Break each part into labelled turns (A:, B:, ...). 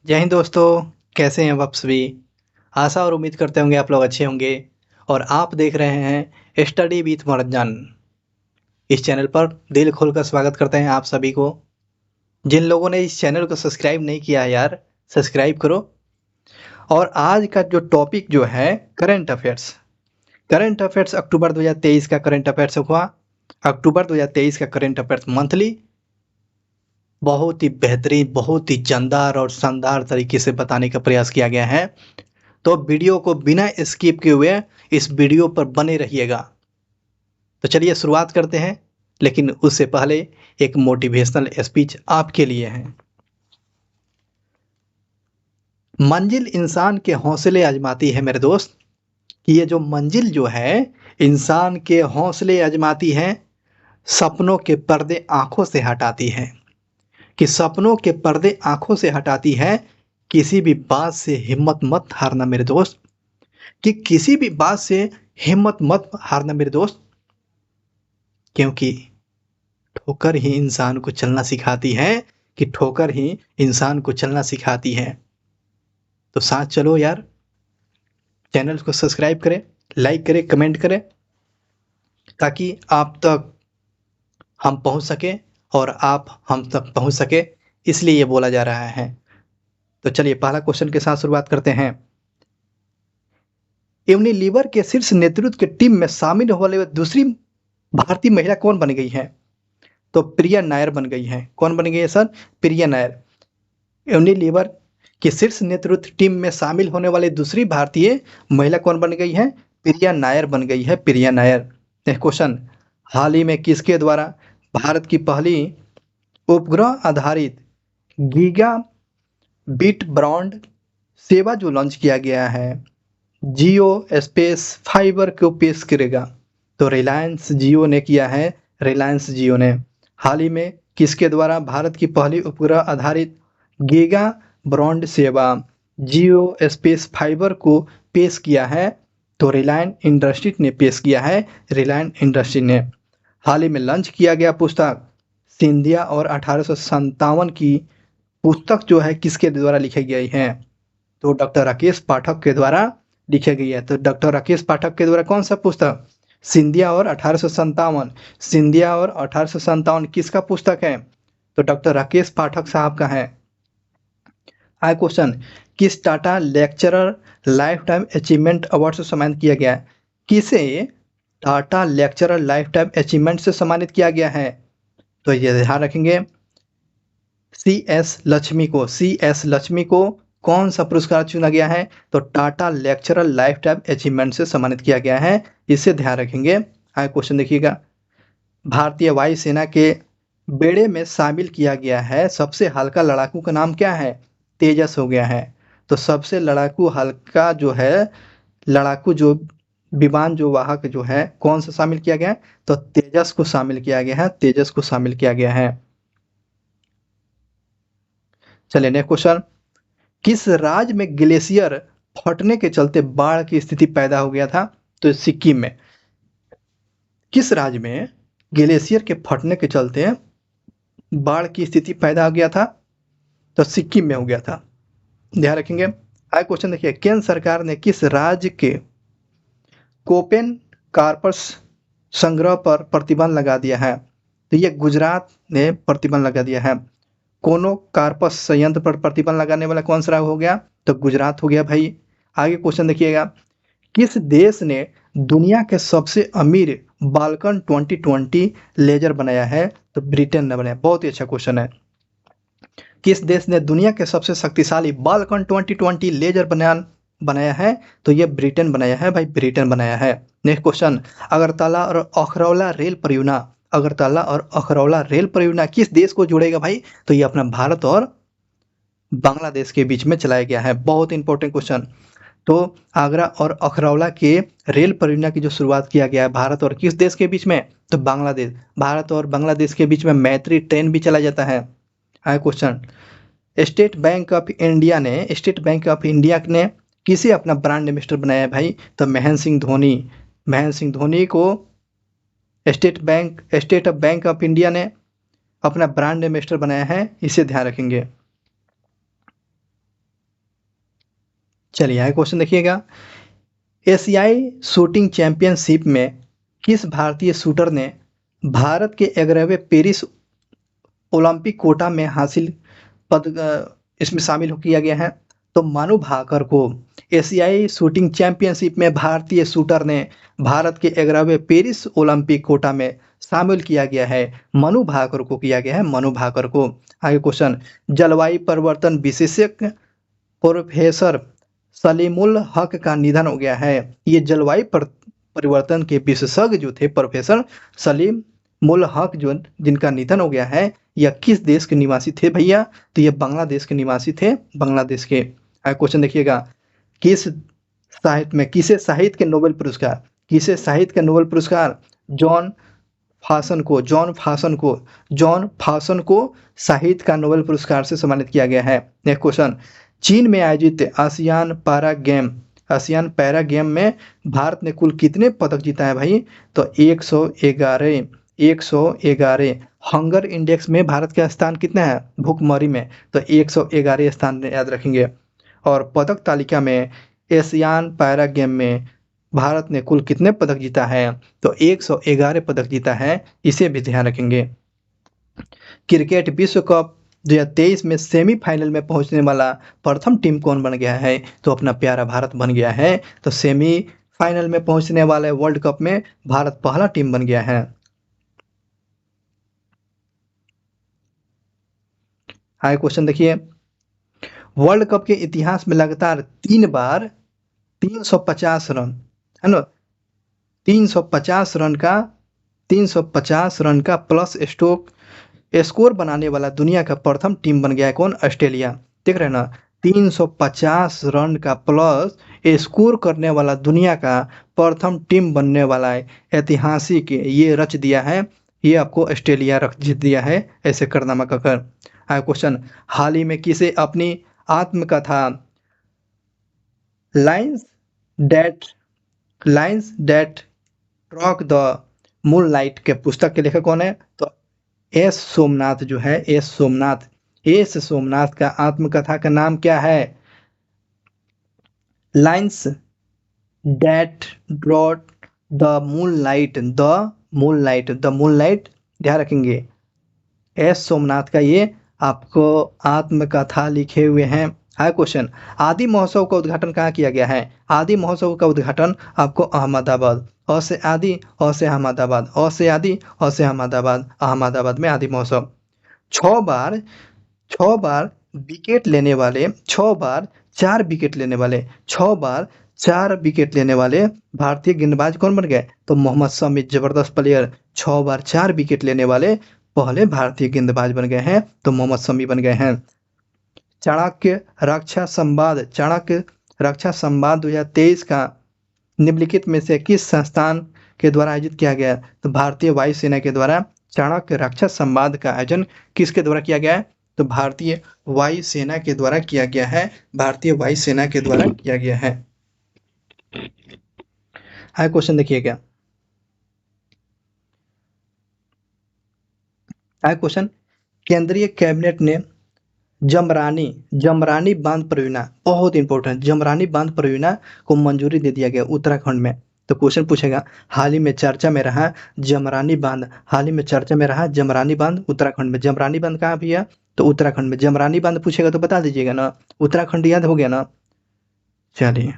A: जय हिंद दोस्तों, कैसे हैं आप सभी? आशा और उम्मीद करते होंगे आप लोग अच्छे होंगे और आप देख रहे हैं स्टडी विथ मनोरंजन। इस चैनल पर दिल खोलकर स्वागत करते हैं आप सभी को। जिन लोगों ने इस चैनल को सब्सक्राइब नहीं किया है यार, सब्सक्राइब करो। और आज का जो टॉपिक जो है करंट अफेयर्स। करंट अफेयर्स अक्टूबर 2023 का करंट अफेयर्स हुआ। अक्टूबर 2023 का करंट अफेयर्स मंथली बहुत ही बेहतरीन, बहुत ही जानदार और शानदार तरीके से बताने का प्रयास किया गया है। तो वीडियो को बिना स्किप किए हुए इस वीडियो पर बने रहिएगा। तो चलिए शुरुआत करते हैं, लेकिन उससे पहले एक मोटिवेशनल स्पीच आपके लिए है। मंजिल इंसान के हौसले आजमाती है मेरे दोस्त। कि ये जो मंजिल जो है इंसान के हौसले आजमाती है, सपनों के पर्दे आंखों से हटाती है। कि सपनों के पर्दे आंखों से हटाती है। किसी भी बात से हिम्मत मत हारना मेरे दोस्त। कि किसी भी बात से हिम्मत मत हारना मेरे दोस्त, क्योंकि ठोकर ही इंसान को चलना सिखाती है। कि ठोकर ही इंसान को चलना सिखाती है। तो साथ चलो यार, चैनल को सब्सक्राइब करें, लाइक करें, कमेंट करें, ताकि आप तक हम पहुंच सके और आप हम तक पहुंच सके, इसलिए ये बोला जा रहा है। तो चलिए पहला क्वेश्चन के साथ शुरुआत करते हैं। यूनिलीवर के शीर्ष नेतृत्व की टीम में शामिल होने वाली दूसरी भारतीय महिला कौन बन गई है? तो प्रिया नायर बन गई है। कौन बन गई है सर? प्रिया नायर। यूनिलीवर की शीर्ष नेतृत्व टीम में शामिल होने वाली दूसरी भारतीय महिला कौन बन गई है? प्रिया नायर बन गई है, प्रिया नायर। Next question. हाल ही में किसके द्वारा भारत की पहली उपग्रह आधारित गीगा बीट ब्रॉड सेवा जो लॉन्च किया गया है, जियो स्पेस फाइबर को पेश करेगा? तो रिलायंस जियो ने किया है, रिलायंस जियो ने। हाल ही में किसके द्वारा भारत की पहली उपग्रह आधारित गीगा ब्रॉड सेवा जियो स्पेस फाइबर को पेश किया है? तो रिलायंस इंडस्ट्री ने पेश किया है, रिलायंस इंडस्ट्री ने। हाल ही में लॉन्च किया गया पुस्तक सिंधिया और 1857 की पुस्तक जो है किसके द्वारा लिखी गई है? तो डॉक्टर राकेश पाठक के द्वारा लिखी गई है। तो डॉक्टर राकेश पाठक के द्वारा कौन सा पुस्तक? सिंधिया और 1857। सिंधिया और 1857 किसका पुस्तक है? तो डॉक्टर राकेश पाठक साहब का है। आगे क्वेश्चन। किस Tata lecturer life time achievement award से सम्मानित किया गया है? किसे Tata lecturer life time achievement से सम्मानित किया गया है? तो ये ध्यान रखेंगे, सी एस लक्ष्मी को। सी एस लक्ष्मी को कौन सा पुरस्कार चुना गया है? तो Tata lecturer life time achievement से सम्मानित किया गया है, इसे ध्यान रखेंगे। आगे क्वेश्चन देखिएगा। भारतीय वायुसेना के बेड़े में शामिल किया गया है सबसे हल्का लड़ाकू का नाम क्या है? तेजस हो गया है। तो सबसे लड़ाकू हल्का जो है, लड़ाकू जो विमान जो वाहक जो है, कौन सा शामिल किया गया है? तो तेजस को शामिल किया गया है, तेजस को शामिल किया गया है। चलिए नेक्स्ट क्वेश्चन। किस राज्य में ग्लेशियर फटने के चलते बाढ़ की स्थिति पैदा हो गया था? तो सिक्किम में। किस राज्य में ग्लेशियर के फटने के चलते बाढ़ की स्थिति पैदा हो गया था? तो सिक्किम में हो गया था, ध्यान रखेंगे। आगे क्वेश्चन देखिए। केंद्र सरकार ने किस राज्य के कोपेन कार्पस संग्रह पर प्रतिबंध लगा दिया है? तो ये गुजरात ने प्रतिबंध लगा दिया है। कोनो कार्पस संयंत्र पर प्रतिबंध लगाने वाला कौन सा हो गया? तो गुजरात हो गया भाई। आगे क्वेश्चन देखिएगा। किस देश ने दुनिया के सबसे अमीर बाल्कन 2020 लेजर बनाया है? तो ब्रिटेन ने बनाया। बहुत ही अच्छा क्वेश्चन है। किस देश ने दुनिया के सबसे शक्तिशाली बाल्कन 2020 लेजर बनाया है? तो ये ब्रिटेन बनाया है भाई, ब्रिटेन बनाया है। Next question. अगरतला और अखरौला रेल परियोजना, अगरतला और अखरौला रेल परियोजना किस देश को जोड़ेगा भाई? तो ये अपना भारत और बांग्लादेश के बीच में चलाया गया है। बहुत इंपॉर्टेंट क्वेश्चन। तो आगरा और अखरौला के रेल परियोजना की जो शुरुआत किया गया है भारत और किस देश के बीच में? तो बांग्लादेश। भारत और बांग्लादेश के बीच में मैत्री ट्रेन भी चला जाता है। आगे question. State bank of India ने किसे अपना ब्रांड एम्बेसडर बनाया है भाई? तो महेंद्र सिंह धोनी। महेंद्र सिंह धोनी को स्टेट बैंक ऑफ इंडिया ने अपना ब्रांड एम्बेसडर बनाया है, इसे ध्यान रखेंगे। चलिए यहाँ क्वेश्चन देखिएगा, एशियाई शूटिंग चैंपियनशिप में किस भारतीय शूटर ने भारत के 11वें पेरिस ओलंपिक कोटा में हासिल पद इसमें शामिल किया गया है? तो मनु भाकर को एशियाई शूटिंग चैंपियनशिप में भारतीय शूटर ने भारत के 11वें पेरिस ओलंपिक कोटा में शामिल किया गया है। मनु भाकर को किया गया है, मनु भाकर को। आगे क्वेश्चन, जलवायु परिवर्तन विशेषज्ञ प्रोफेसर सलीमुल हक का निधन हो गया है। ये जलवायु परिवर्तन के विशेषज्ञ जो थे प्रोफेसर सलीमुल हक जो जिनका निधन हो गया है, यह किस देश के निवासी थे भैया? तो ये बांग्लादेश के निवासी थे, बांग्लादेश के। क्वेश्चन देखिएगा, किस साहित्य में किसे साहित्य के नोबेल पुरस्कार, किसे साहित्य के नोबेल पुरस्कार जॉन फासन को साहित्य का नोबेल पुरस्कार से सम्मानित किया गया है। नेक्स्ट क्वेश्चन, चीन में आयोजित आसियान पैरा गेम में भारत ने कुल कितने पदक जीता है भाई? तो 111। हंगर इंडेक्स में भारत का स्थान कितना है भूखमरी में? तो 111 स्थान याद रखेंगे। और पदक तालिका में एशियान पैरा गेम में भारत ने कुल कितने पदक जीता है? तो 111 पदक जीता है, इसे भी ध्यान रखेंगे। क्रिकेट विश्व कप 2023 में सेमीफाइनल में पहुंचने वाला प्रथम टीम कौन बन गया है? तो अपना प्यारा भारत बन गया है। तो सेमीफाइनल में पहुंचने वाले वर्ल्ड कप में भारत पहला टीम बन गया है। हाई क्वेश्चन देखिए, वर्ल्ड कप के इतिहास में लगातार 3 बार 350 रन है ना, 350 रन का प्लस स्कोर बनाने वाला दुनिया का प्रथम टीम बन गया है कौन? ऑस्ट्रेलिया। देख रहे हैं ना, 350 रन का प्लस स्कोर करने वाला दुनिया का प्रथम टीम बनने वाला है, ऐतिहासिक ये रच दिया है, ये आपको ऑस्ट्रेलिया रख दिया है ऐसे करनामा कर। क्वेश्चन, हाल ही में किसे अपनी आत्मकथा lines that track the moonlight के पुस्तक के लेखक कौन है? तो एस सोमनाथ का आत्मकथा का नाम क्या है? Lines that trot the moonlight, ध्यान रखेंगे। एस सोमनाथ का ये आपको आत्मकथा लिखे हुए हैं। हाई क्वेश्चन, आदि महोत्सव का उद्घाटन कहाँ किया गया है? आदि महोत्सव का उद्घाटन आपको अहमदाबाद, अहमदाबाद में आदि महोत्सव। 6 बार 4 विकेट लेने वाले भारतीय गेंदबाज कौन बन गए? तो मोहम्मद शमी, जबरदस्त प्लेयर, 6 बार 4 विकेट लेने वाले पहले भारतीय गेंदबाज बन गए हैं, तो मोहम्मद शमी बन गए हैं। चाणक्य रक्षा संवाद 2023 का निम्नलिखित में से किस संस्थान के द्वारा आयोजित किया गया? तो भारतीय वायुसेना के द्वारा चाणक्य रक्षा संवाद का आयोजन किसके द्वारा किया गया है? तो भारतीय वायुसेना के द्वारा किया गया है। हाई क्वेश्चन देखिएगा, क्वेश्चन, केंद्रीय कैबिनेट ने जमरानी बांध परियोजना, बहुत इंपॉर्टेंट, जमरानी बांध परियोजना को मंजूरी दे दिया गया उत्तराखंड में। तो क्वेश्चन पूछेगा, हाल ही में चर्चा में रहा जमरानी बांध उत्तराखंड में। जमरानी बांध कहाँ भी है? तो उत्तराखंड में। जमरानी बांध पूछेगा तो बता दीजिएगा ना, उत्तराखंड याद हो गया ना। चलिए,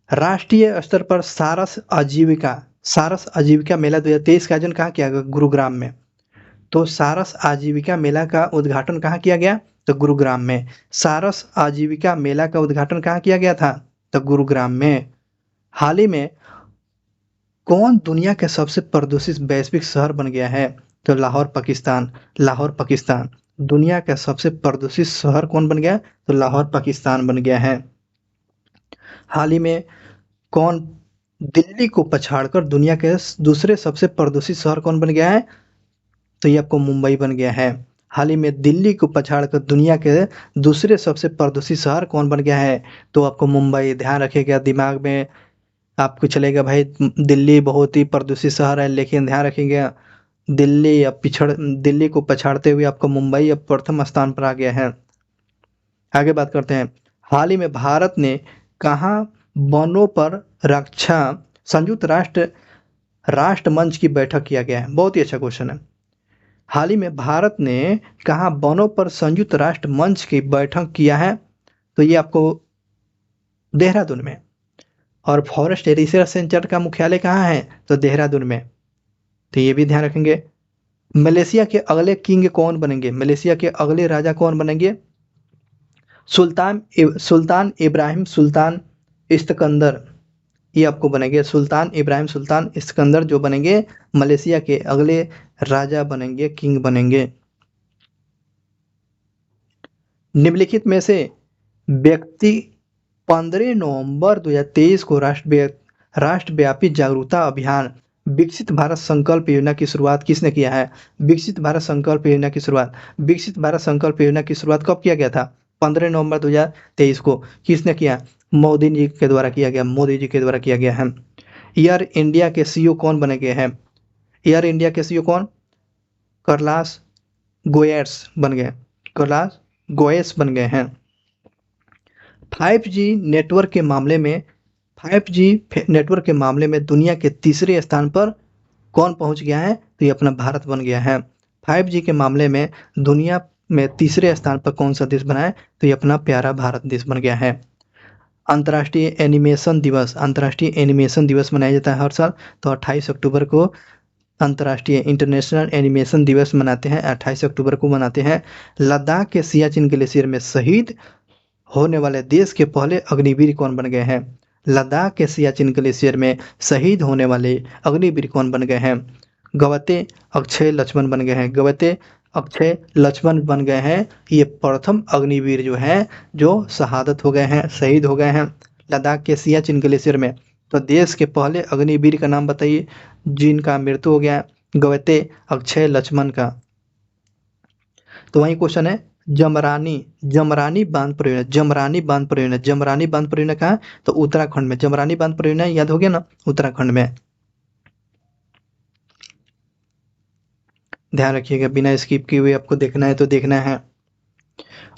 A: राष्ट्रीय स्तर पर सारस आजीविका मेला 2023 का आयोजन कहाँ किया गया? गुरुग्राम में। तो सारस आजीविका मेला का उद्घाटन कहाँ किया गया? तो गुरुग्राम में। सारस आजीविका मेला का उद्घाटन कहाँ किया गया था? तो गुरुग्राम में। हाल ही में कौन दुनिया के सबसे प्रदूषित वैश्विक शहर बन गया है? तो लाहौर पाकिस्तान। दुनिया का सबसे प्रदूषित शहर कौन बन गया? तो लाहौर पाकिस्तान बन गया है। हाल ही में कौन दिल्ली को पछाड़कर दुनिया के दूसरे सबसे प्रदूषित शहर कौन बन गया है? तो ये आपको मुंबई बन गया है। हाल ही में दिल्ली को पछाड़कर दुनिया के दूसरे सबसे प्रदूषित शहर कौन बन गया है? तो आपको मुंबई। ध्यान रखिएगा, दिमाग में आपको चलेगा भाई दिल्ली बहुत ही प्रदूषित शहर है, लेकिन ध्यान रखेंगे दिल्ली को पछाड़ते हुए आपको मुंबई अब प्रथम स्थान पर आ गया है। आगे बात करते हैं। हाल ही में भारत ने कहाँ वनों पर रक्षा संयुक्त राष्ट्र मंच की बैठक किया गया है? बहुत ही अच्छा क्वेश्चन है। हाल ही में भारत ने कहाँ वनों पर संयुक्त राष्ट्र मंच की बैठक किया है? तो ये आपको देहरादून में। और फॉरेस्ट रिसर्च सेंटर का मुख्यालय कहाँ है? तो देहरादून में। तो ये भी ध्यान रखेंगे। मलेशिया के अगले किंग कौन बनेंगे? मलेशिया के अगले राजा कौन बनेंगे? सुल्तान इब्राहिम सुल्तान इस्तकंदर, ये आपको बनेंगे। सुल्तान इब्राहिम सुल्तान इस्कंदर जो बनेंगे मलेशिया के अगले राजा बनेंगे, किंग बनेंगे। निम्नलिखित में से व्यक्ति 15 नवंबर 2023 को राष्ट्रव्यापी जागरूकता अभियान विकसित भारत संकल्प योजना की शुरुआत किसने किया है? विकसित भारत संकल्प योजना की शुरुआत, विकसित भारत संकल्प योजना की शुरुआत कब किया गया था? 15 नवंबर 2023 को। किसने किया? मोदी जी के द्वारा किया गया, मोदी जी के द्वारा किया गया है। एयर इंडिया के सीईओ कौन बने गए हैं? एयर इंडिया के सीईओ कौन? कैलाश गोयस बन गए, कैलाश गोयस बन गए हैं। 5G नेटवर्क के मामले में 5G नेटवर्क के मामले में दुनिया के तीसरे स्थान पर कौन पहुंच गया है? तो ये अपना भारत बन गया है। 5G के मामले में दुनिया में तीसरे स्थान पर कौन सा देश बना है? तो ये अपना प्यारा भारत देश बन गया है। अंतर्राष्ट्रीय एनिमेशन दिवस, अंतर्राष्ट्रीय एनिमेशन दिवस मनाया जाता है हर साल। तो 28 अक्टूबर को अंतर्राष्ट्रीय इंटरनेशनल एनिमेशन दिवस मनाते हैं, 28 अक्टूबर को मनाते हैं। लद्दाख के सियाचिन ग्लेशियर में शहीद होने वाले देश के पहले अग्निवीर कौन बन गए हैं? लद्दाख के सियाचिन ग्लेशियर में शहीद होने वाले अग्निवीर कौन बन गए हैं? गवते अक्षय लक्ष्मण बन गए हैं, गवते अक्षय लक्ष्मण बन गए हैं। ये प्रथम अग्निवीर जो है जो शहादत हो गए हैं, शहीद हो गए हैं लद्दाख के सियाचिन ग्लेशियर में। तो देश के पहले अग्निवीर का नाम बताइए जिनका मृत्यु हो गया? गवते अक्षय लक्ष्मण का। तो वही क्वेश्चन है जमरानी बांध परियोजना, जमरानी बांध परियोजना, जमरानी बांध परियोजना कहाँ? तो उत्तराखंड में। जमरानी बांध परियोजना याद हो गया ना, उत्तराखंड में। ध्यान रखिएगा, बिना स्किप किए हुए आपको देखना है तो देखना है।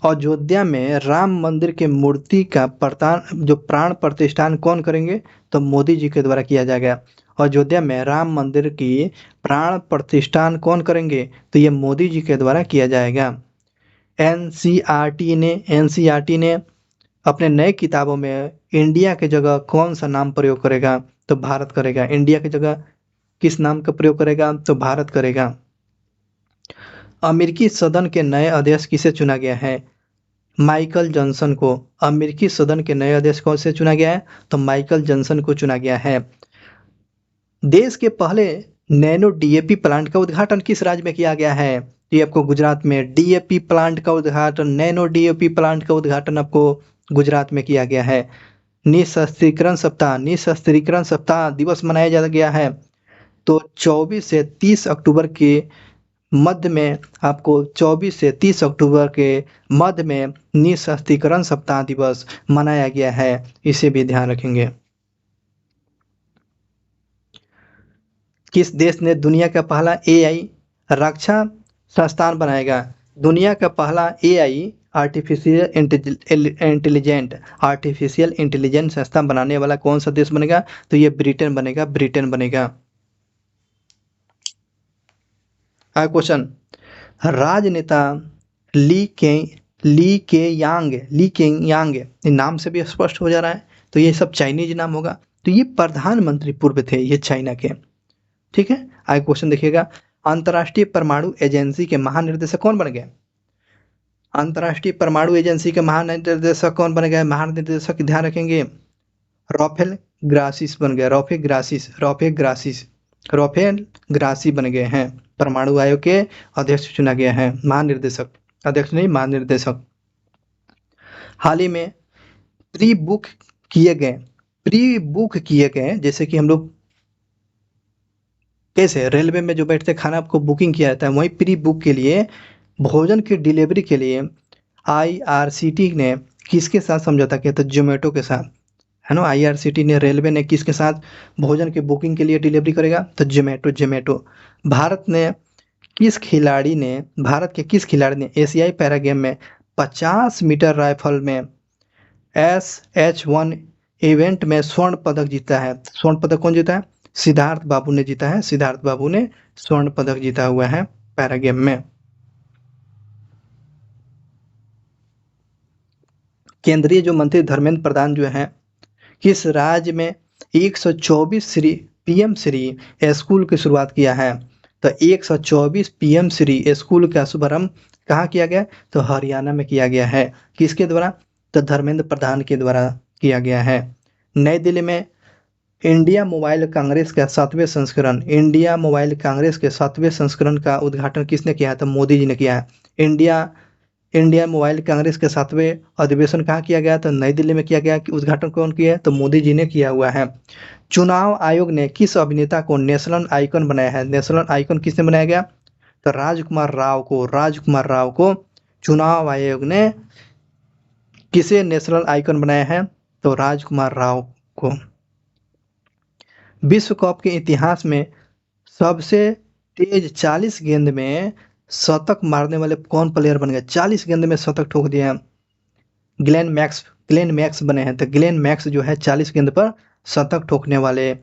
A: अयोध्या में राम मंदिर के मूर्ति का प्राण प्रतिष्ठान कौन करेंगे? तो मोदी जी के द्वारा किया जाएगा। अयोध्या में राम मंदिर की प्राण प्रतिष्ठान कौन करेंगे? तो ये मोदी जी के द्वारा किया जाएगा। एनसीईआरटी ने अपने नए किताबों में इंडिया के जगह कौन सा नाम प्रयोग करेगा? तो भारत करेगा। इंडिया की जगह किस नाम का प्रयोग करेगा? तो भारत करेगा। अमेरिकी सदन के नए अध्यक्ष किसे चुना गया है? माइकल जॉनसन को। अमेरिकी सदन के नए अध्यक्ष कौन से चुना गया है? तो माइकल जॉनसन को चुना गया है। देश के पहले नैनो डीएपी प्लांट का उद्घाटन किस राज्य में किया गया है? ये आपको गुजरात में। डीएपी प्लांट का उद्घाटन, नैनो डीएपी प्लांट का उद्घाटन आपको गुजरात में किया गया है। निशस्त्रीकरण सप्ताह दिवस मनाया जा गया है। तो 24 से 30 अक्टूबर के मध्य में आपको 24 से 30 अक्टूबर के मध्य में निशस्त्रीकरण सप्ताह दिवस मनाया गया है, इसे भी ध्यान रखेंगे। किस देश ने दुनिया का पहला एआई रक्षा संस्थान बनाएगा? दुनिया का पहला एआई आर्टिफिशियल इंटेलिजेंस संस्थान बनाने वाला कौन सा देश बनेगा? तो ये ब्रिटेन बनेगा, ब्रिटेन बनेगा। क्वेश्चन, राजनेता ली के यांग, नाम से भी स्पष्ट हो जा रहा है, तो ये सब चाइनीज नाम होगा। तो ये प्रधानमंत्री पूर्व थे, ये चाइना के। ठीक है, आगे क्वेश्चन देखिएगा। अंतर्राष्ट्रीय परमाणु एजेंसी के महानिर्देशक कौन बन गए? अंतर्राष्ट्रीय परमाणु एजेंसी के महानिर्देशक कौन बन गए? महानिर्देशक ध्यान रखेंगे, राफेल ग्रासिस बन गए, राफेल ग्रासी बन गए हैं। परमाणु आयोग के अध्यक्ष चुना गया है, महानिर्देशक, अध्यक्ष नहीं महानिर्देशक। हाल ही में प्री बुक किए गए, जैसे कि हम लोग कैसे रेलवे में जो बैठते खाना आपको बुकिंग किया जाता है, वही प्री बुक के लिए भोजन की डिलीवरी के लिए IRCT ने किसके साथ समझौता किया? तो जोमेटो के साथ, है ना। IRCT ने, रेलवे ने किसके साथ भोजन की बुकिंग के लिए डिलीवरी करेगा? तो जोमेटो। भारत के किस खिलाड़ी ने एशियाई पैरा गेम में 50 मीटर राइफल में SH1 इवेंट में स्वर्ण पदक जीता है। स्वर्ण पदक कौन जीता है? सिद्धार्थ बाबू ने जीता है। सिद्धार्थ बाबू ने स्वर्ण पदक जीता हुआ है पैरा गेम में। केंद्रीय जो मंत्री धर्मेंद्र प्रधान जो है, किस राज्य में 124 श्री पीएम श्री स्कूल की शुरुआत किया है? तो 124 पीएम श्री स्कूल का शुभारंभ कहाँ किया गया? तो हरियाणा में किया गया है। किसके द्वारा? तो धर्मेंद्र प्रधान के द्वारा किया गया है। नई दिल्ली में इंडिया मोबाइल कांग्रेस का 7वें संस्करण, इंडिया मोबाइल कांग्रेस के 7वें संस्करण का उद्घाटन किसने किया है? तो मोदी जी ने किया है। इंडिया मोबाइल कांग्रेस के 7वें अधिवेशन कहाँ किया गया? तो नई दिल्ली में किया गया। कि उद्घाटन कौन किया है? तो मोदी जी ने किया हुआ है। चुनाव आयोग ने किस अभिनेता को नेशनल आइकन बनाया है? नेशनल आइकन किसने बनाया गया? तो राजकुमार राव को चुनाव आयोग ने किसे नेशनल आइकन बनाया है? तो राजकुमार राव को। विश्व कप के इतिहास में सबसे तेज 40 गेंद में शतक मारने वाले कौन प्लेयर बन गए? 40 गेंद में शतक ठोक दिए हैं। ग्लेन मैक्स बने हैं। तो ग्लेन मैक्स जो है 40 गेंद पर शतक ठोकने वाले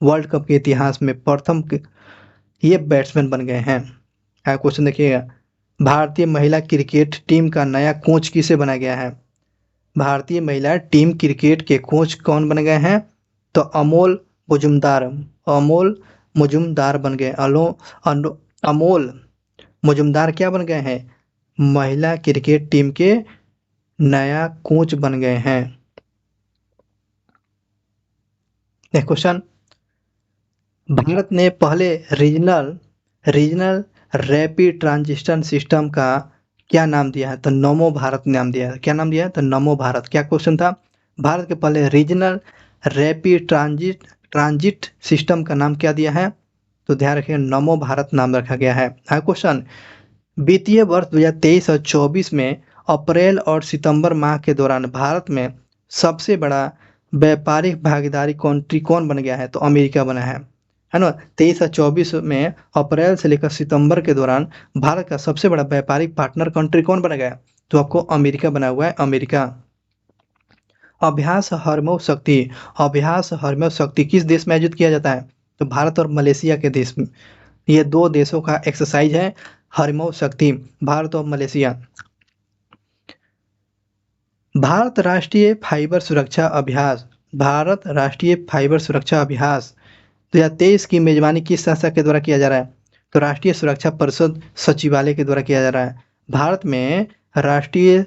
A: वर्ल्ड कप के इतिहास में प्रथम ये बैट्समैन बन गए हैं। क्वेश्चन देखिएगा, भारतीय महिला क्रिकेट टीम का नया कोच किसे बनाया गया है? भारतीय महिला टीम क्रिकेट के कोच कौन बन गए हैं? तो अमोल मुजुमदार बन गए। अमोल मुजुमदार क्या बन गए हैं? महिला क्रिकेट टीम के नया कोच बन गए हैं। नेक्स्ट क्वेश्चन, भारत ने पहले रीजनल रैपिड ट्रांजिशन सिस्टम का क्या नाम दिया है? तो नमो भारत नाम दिया है। क्या नाम दिया है? तो नमो भारत। क्या क्वेश्चन था? भारत के पहले रीजनल रैपिड ट्रांजिट सिस्टम का नाम क्या दिया है? तो ध्यान रखिए, नमो भारत नाम रखा गया है। क्वेश्चन, वित्तीय वर्ष 2023 और 24 में अप्रैल और सितंबर माह के दौरान भारत में सबसे बड़ा व्यापारिक भागीदारी कंट्री कौन बन गया है? तो अमेरिका बना है ना। 23 और 24 में अप्रैल से लेकर सितंबर के दौरान भारत का सबसे बड़ा व्यापारिक पार्टनर कंट्री कौन बना गया? तो आपको अमेरिका बना हुआ है, अमेरिका। अभ्यास हरमोह शक्ति किस देश में आयोजित किया जाता है? तो भारत और मलेशिया के देश में। ये दो देशों का एक्सरसाइज है हरमोह शक्ति, भारत और मलेशिया। भारत राष्ट्रीय फाइबर सुरक्षा अभ्यास 2023 की मेजबानी किस संस्था के द्वारा किया जा रहा है? तो राष्ट्रीय सुरक्षा परिषद सचिवालय के द्वारा किया जा रहा है। भारत में राष्ट्रीय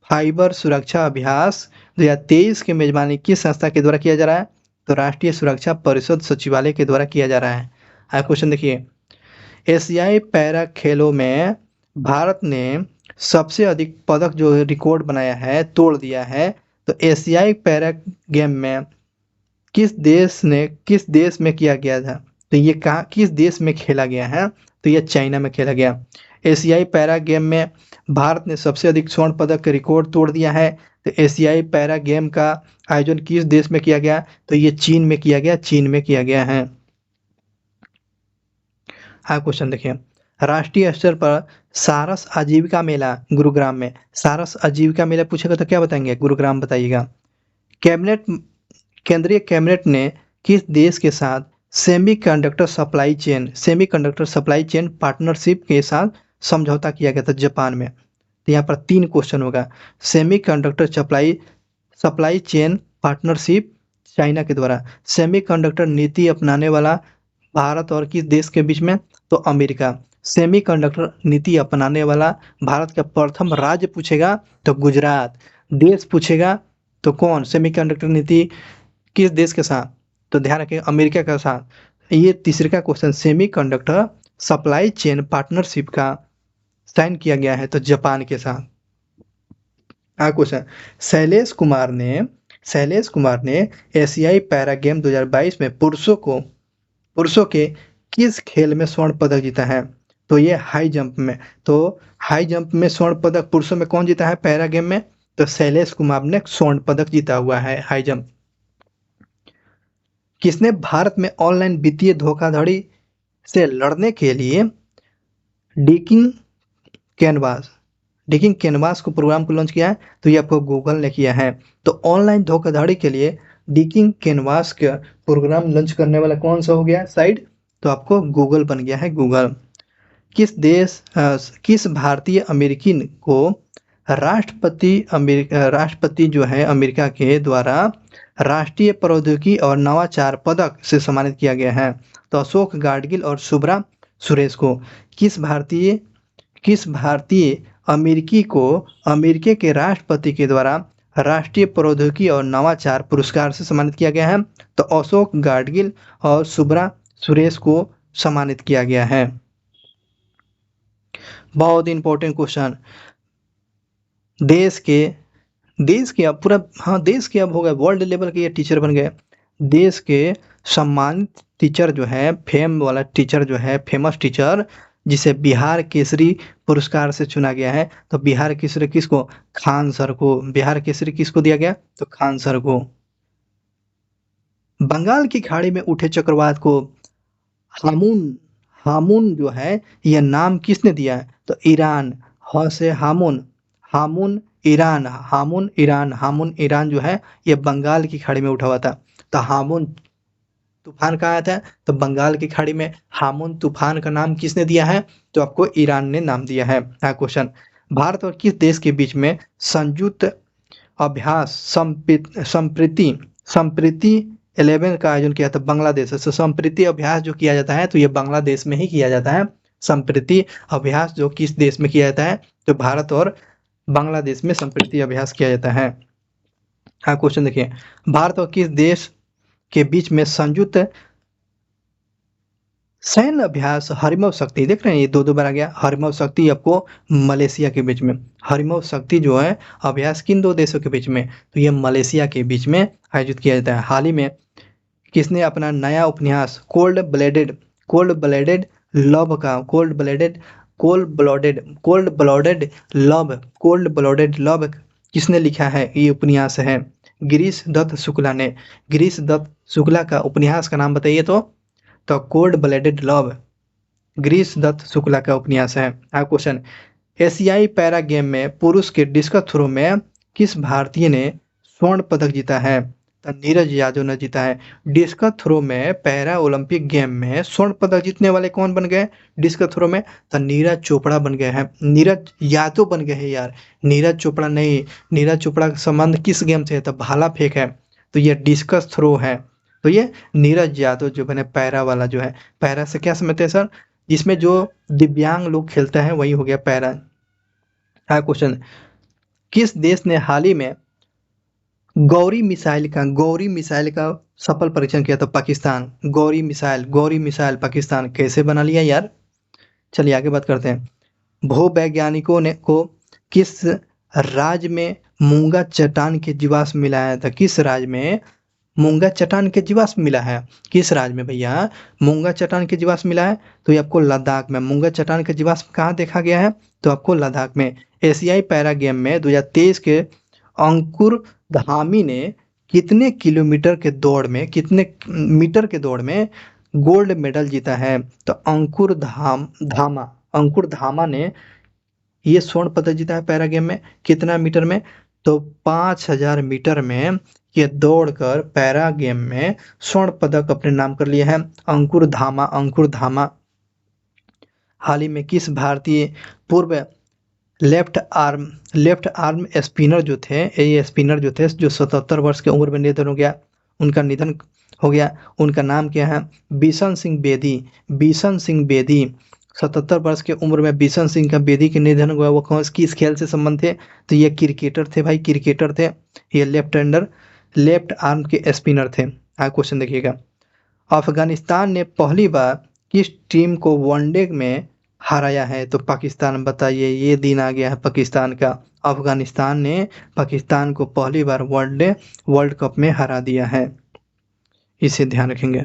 A: फाइबर सुरक्षा अभ्यास 2023 की मेजबानी किस संस्था के द्वारा किया जा रहा है? तो राष्ट्रीय सुरक्षा परिषद सचिवालय के द्वारा किया जा रहा है। क्वेश्चन देखिए, एशियाई पैरा खेलों में भारत ने सबसे अधिक पदक जो रिकॉर्ड बनाया है, तोड़ दिया है, तो एशियाई पैरा गेम में किस देश में किया गया था? तो ये किस देश में खेला गया है? तो ये चाइना में खेला गया। एशियाई पैरा गेम में भारत ने सबसे अधिक स्वर्ण पदक का रिकॉर्ड तोड़ दिया है। तो एशियाई पैरा गेम का आयोजन किस देश में किया गया? तो ये चीन में किया गया है। क्वेश्चन देखिए, राष्ट्रीय स्तर पर सारस आजीविका मेला गुरुग्राम में, सारस आजीविका मेला पूछेगा तो क्या बताएंगे? गुरुग्राम बताइएगा। केंद्रीय कैबिनेट ने किस देश के साथ सेमीकंडक्टर सप्लाई चेन पार्टनरशिप के साथ समझौता किया गया था? जापान में। तो यहाँ पर 3 क्वेश्चन होगा। Semiconductor supply chain partnership China के द्वारा। सेमीकंडक्टर नीति अपनाने वाला भारत और किस देश के बीच में? तो अमेरिका। सेमीकंडक्टर नीति अपनाने वाला भारत का प्रथम राज्य पूछेगा तो गुजरात। देश पूछेगा तो कौन? सेमीकंडक्टर नीति किस देश के साथ? तो ध्यान रखें, अमेरिका के साथ। ये तीसरे question, semiconductor supply chain partnership का साइन किया गया है तो जापान के साथ। क्वेश्चन, शैलेश कुमार ने एशियाई पैरा गेम 2022 में पुरुषों के किस खेल में स्वर्ण पदक जीता है? तो ये हाई जंप में। तो हाई जंप में स्वर्ण पदक पुरुषों में कौन जीता है पैरा गेम में? तो शैलेश कुमार ने स्वर्ण पदक जीता हुआ है हाई जंप। किसने भारत में ऑनलाइन वित्तीय धोखाधड़ी से लड़ने के लिए डिकिंग डिगिंग कैनवास को प्रोग्राम को लॉन्च किया है? तो ये आपको गूगल ने किया है। तो ऑनलाइन धोखाधड़ी के लिए डिगिंग कैनवास का प्रोग्राम लॉन्च करने वाला कौन सा हो गया साइट? तो आपको गूगल बन गया है, गूगल। किस भारतीय अमेरिकी को राष्ट्रपति जो है अमेरिका के द्वारा राष्ट्रीय प्रौद्योगिकी और नवाचार पदक से सम्मानित किया गया है? तो अशोक गाडगिल और शुभ्रा सुरेश को। किस भारतीय अमेरिकी को अमेरिका के राष्ट्रपति के द्वारा राष्ट्रीय प्रौद्योगिकी और नवाचार पुरस्कार से सम्मानित किया गया है? तो अशोक गाडगिल और शुभ्रा सुरेश को सम्मानित किया गया है। बहुत इंपॉर्टेंट क्वेश्चन। देश के अब पूरा, हाँ देश के अब हो गए वर्ल्ड लेवल के ये टीचर बन गए। देश के सम्मानित टीचर जो है, फेम वाला टीचर जो है, फेमस टीचर जिसे बिहार केसरी पुरस्कार से चुना गया है। तो बिहार केसरी किसको? खान सर को। बिहार केसरी किसको दिया गया? तो खान सर को। बंगाल की खाड़ी में उठे चक्रवात को हामून हामून जो है यह नाम किसने दिया है? तो ईरान। ह से हामून, हामून ईरान, हामून ईरान जो है ये बंगाल की खाड़ी में उठा हुआ था। तो हामून तूफान कहाँ आया था? तो बंगाल की खाड़ी में। हामून तूफान का नाम किसने दिया है? तो आपको ईरान ने नाम दिया है। क्वेश्चन, भारत और किस देश के बीच में संयुक्त अभ्यास संप्रीति 11 का आयोजन किया था? बांग्लादेश से। संप्रीति अभ्यास जो किया जाता है तो ये बांग्लादेश में ही किया जाता है। संप्रीति अभ्यास जो किस देश में किया जाता है? तो भारत और बांग्लादेश में संप्रीति अभ्यास किया जाता है। क्वेश्चन देखिए, भारत और किस देश के बीच में संयुक्त सैन्य अभ्यास हरिमव शक्ति, देख रहे हैं ये दो बार आ गया। हरिमव शक्ति आपको मलेशिया के बीच में। हरिमव शक्ति जो है अभ्यास किन दो देशों के बीच में? तो ये मलेशिया के बीच में आयोजित किया जाता है। हाल ही में किसने अपना नया उपन्यास कोल्ड ब्लडेड लव किसने लिखा है? ये उपन्यास है गिरीश दत्त शुक्ला ने। गिरीश दत्त शुक्ला का उपन्यास का नाम बताइए तो cold blooded love Girish Dutt Shukla का उपन्यास है। क्वेश्चन, एशियाई पैरा गेम में पुरुष के डिस्कस थ्रो में किस भारतीय ने स्वर्ण पदक जीता है? तो नीरज यादव ने जीता है। डिस्कस थ्रो में पैरा ओलंपिक गेम में स्वर्ण पदक जीतने वाले कौन बन गए डिस्कस थ्रो में? तो नीरज चोपड़ा बन गए हैं। नीरज यादव बन गए हैं यार, नीरज चोपड़ा नहीं। नीरज चोपड़ा का संबंध किस गेम से है? तो भाला फेंक है। तो ये डिस्कस थ्रो है। तो ये नीरज यादव जो बने पैरा वाला जो है। पैरा से क्या समझते हैं सर? जिसमें जो दिव्यांग लोग खेलते हैं वही हो गया पैरा। क्वेश्चन, किस देश ने हाल ही में गौरी मिसाइल का सफल परीक्षण किया था? पाकिस्तान। गौरी मिसाइल पाकिस्तान कैसे बना लिया यार? चलिए आगे बात करते हैं। भूवैज्ञानिकों ने को किस राज्य में मूंगा चट्टान के जीवाश्म मिलाया था? किस राज्य में मूंगा चट्टान के जीवाश्म मिला है? किस राज्य में भैया मूंगा चट्टान के जीवाश्म मिला है? तो ये आपको लद्दाख में। मूंगा चट्टान के जीवाश्म कहाँ देखा गया है? तो आपको लद्दाख में। एशियाई पैरा गेम में 2023 के अंकुर धामी ने कितने मीटर के दौड़ में गोल्ड मेडल जीता है? तो अंकुर धामा ने ये स्वर्ण पदक जीता है पैरा गेम में। कितना मीटर में? तो 5000 मीटर में ये दौड़कर पैरा गेम में स्वर्ण पदक अपने नाम कर लिया है अंकुर धामा। हाल ही में किस भारतीय पूर्व लेफ्ट आर्म स्पिनर जो थे जो 77 वर्ष की उम्र में निधन हो गया, उनका नाम क्या है? बिशन सिंह बेदी। 77 वर्ष की उम्र में बिशन सिंह का बेदी के निधन हुआ। वो किस खेल से संबंध थे? तो ये क्रिकेटर थे भाई, क्रिकेटर थे। ये लेफ्ट आर्म के स्पिनर थे। क्वेश्चन देखिएगा, अफगानिस्तान ने पहली बार किस टीम को वनडे में हराया है? तो पाकिस्तान। बताइए, ये दिन आ गया है पाकिस्तान का। अफगानिस्तान ने पाकिस्तान को पहली बार वर्ल्ड कप में हरा दिया है, इसे ध्यान रखेंगे।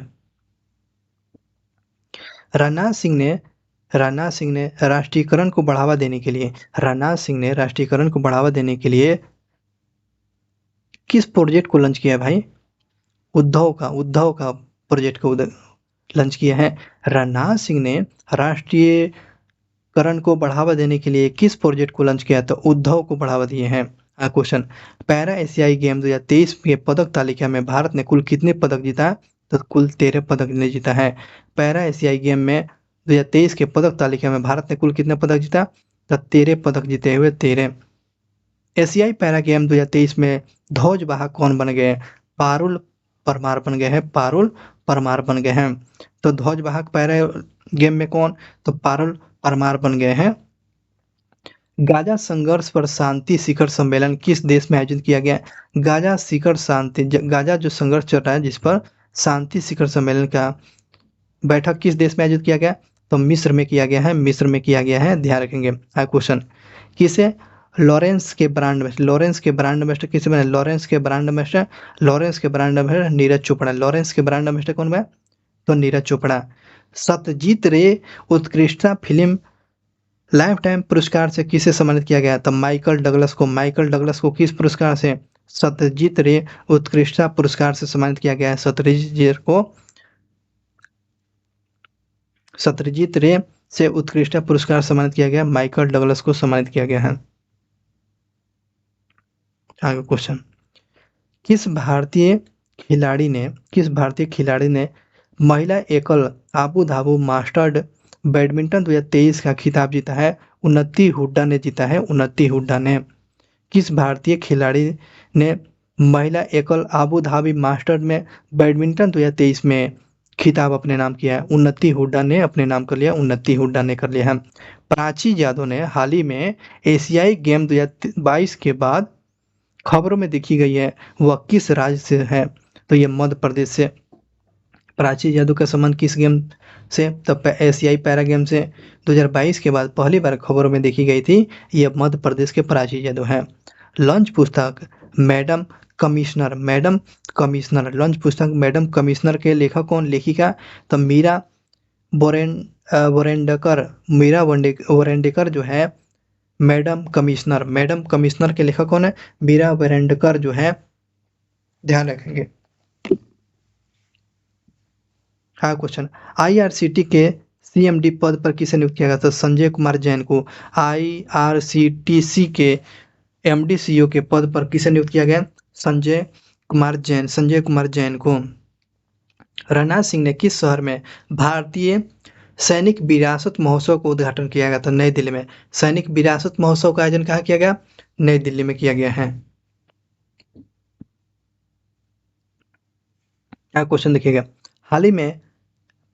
A: राजनाथ सिंह ने राष्ट्रीयकरण को बढ़ावा देने के लिए किस प्रोजेक्ट को लॉन्च किया भाई? उद्धव का प्रोजेक्ट को लॉन्च किया है। राजनाथ सिंह ने करण को बढ़ावा देने के लिए किस प्रोजेक्ट को लॉन्च किया? तो उद्धव को बढ़ावा दिए हैं। क्वेश्चन, पैरा एशियाई गेम 2023 के पदक तालिका में भारत ने कुल कितने पदक जीता? तो कुल 13 पदक ने जीता है। पैरा एशियाई गेम में 2023 के पदक तालिका में भारत ने कुल कितने पदक जीता? तो 13 पदक जीते हुए 13। एशियाई पैरा गेम 2023 में ध्वज वाहक कौन बन गए? पारुल परमार बन गए हैं। पारुल परमार बन गए हैं। तो ध्वज वाहक पैरा गेम में कौन? तो पारुल परमार बन गए हैं। गाजा संघर्ष पर शांति शिखर सम्मेलन किस देश में आयोजित किया गया? गाजा शिखर शांति गाजा जो संघर्ष चल रहा है जिस पर शांति शिखर सम्मेलन का बैठक किस देश में आयोजित किया गया? तो मिस्र में किया गया है। मिस्र में किया गया है, ध्यान रखेंगे। क्वेश्चन, किसे लॉरेंस के ब्रांड एम्बेसडर किसे बने? लॉरेंस के brand ambassador Neeraj Chopra. Lawrence के ब्रांड एम्बेसडर कौन बना? तो नीरज चोपड़ा। सत्यजीत रे उत्कृष्टता फिल्म लाइफ टाइम पुरस्कार से किसे सम्मानित किया गया? तो माइकल डगलस को। माइकल डगलस को किस पुरस्कार से? सत्यजीत रे उत्कृष्टता पुरस्कार से सम्मानित किया गया है। सत्यजीत रे से उत्कृष्टता पुरस्कार सम्मानित किया गया। माइकल डगलस को सम्मानित किया गया है। आगे क्वेश्चन, किस भारतीय खिलाड़ी ने महिला एकल आबू धाबू मास्टर्ड बैडमिंटन 2023 का खिताब जीता है? उन्नति हुड्डा ने जीता है। उन्नति हुड्डा ने। किस भारतीय खिलाड़ी ने महिला एकल आबू धाबी मास्टर्ड में बैडमिंटन 2023 में खिताब अपने नाम किया है? उन्नति हुड्डा ने अपने नाम कर लिया। उन्नति हुड्डा ने कर लिया है। प्राची यादव ने हाल ही में एशियाई गेम 2022 के बाद खबरों में देखी गई है, वह किस राज्य से है? तो ये मध्य प्रदेश से। प्राची यादव का संबंध किस गेम से? तब एशियाई पैरा गेम से 2022 के बाद पहली बार खबरों में देखी गई थी। ये मध्य प्रदेश के प्राची यादव हैं। लंच पुस्तक मैडम कमिश्नर के लेखक कौन? लेखिका? तो मीरा वोरेंडेकर जो है मैडम कमिश्नर के लेखक कौन है? मीरा वोरेंडेकर जो है, ध्यान रखेंगे। हाँ क्वेश्चन, आईआरसीटी के सीएमडी पद पर किसे नियुक्त किया गया था? संजय कुमार जैन को। आईआरसीटीसी के एमडी सीईओ के पद पर किसे नियुक्त किया गया? संजय कुमार जैन को। राजनाथ सिंह ने किस शहर में भारतीय सैनिक विरासत महोत्सव का उद्घाटन किया गया था? नई दिल्ली में। सैनिक विरासत महोत्सव का आयोजन कहाँ किया गया? नई दिल्ली में किया गया है। क्या क्वेश्चन देखिएगा, हाल ही में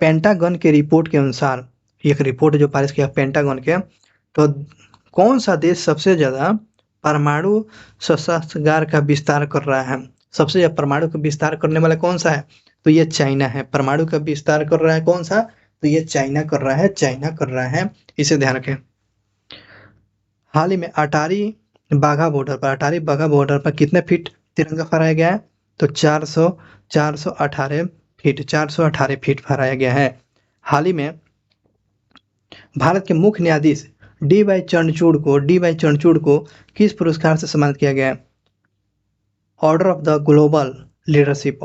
A: पेंटागन के रिपोर्ट के अनुसार, एक रिपोर्ट जो पारित किया पेंटागन के, तो कौन सा देश सबसे ज्यादा परमाणु शस्त्रागार का विस्तार कर रहा है? सबसे ज्यादा परमाणु का विस्तार करने वाला कौन सा है? तो ये चाइना है। परमाणु का विस्तार कर रहा है कौन सा? तो ये चाइना कर रहा है। इसे ध्यान रखें। हाल ही में अटारी बाघा बॉर्डर पर कितने फीट तिरंगा फहराया गया है? तो 418 फीट फहराया गया है। हाल ही में भारत के मुख्य न्यायाधीश डी वाई चंद्रचूड़ को किस पुरस्कार से सम्मानित किया गया है? Order of the global leadership.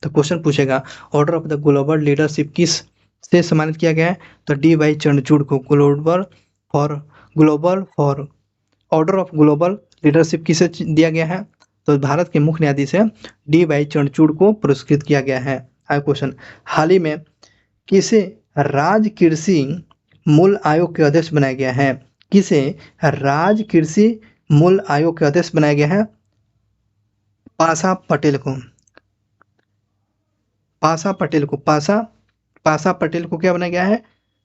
A: तो क्वेश्चन पूछेगा, order of the global leadership किस से सम्मानित किया गया है? तो डी वाई चंद्रचूड़ को। ऑर्डर ऑफ ग्लोबल लीडरशिप किसे दिया गया है? तो भारत के मुख्य न्यायाधीश है डी वाई चंद्रचूड़ को पुरस्कृत किया गया है। क्वेश्चन, हाल ही में किसे राज्य कृषि मूल्य आयोग के अध्यक्ष बनाया गया है? किसे राज्य कृषि मूल्य आयोग के अध्यक्ष बनाया गया है? पासा पटेल को क्या बनाया गया है?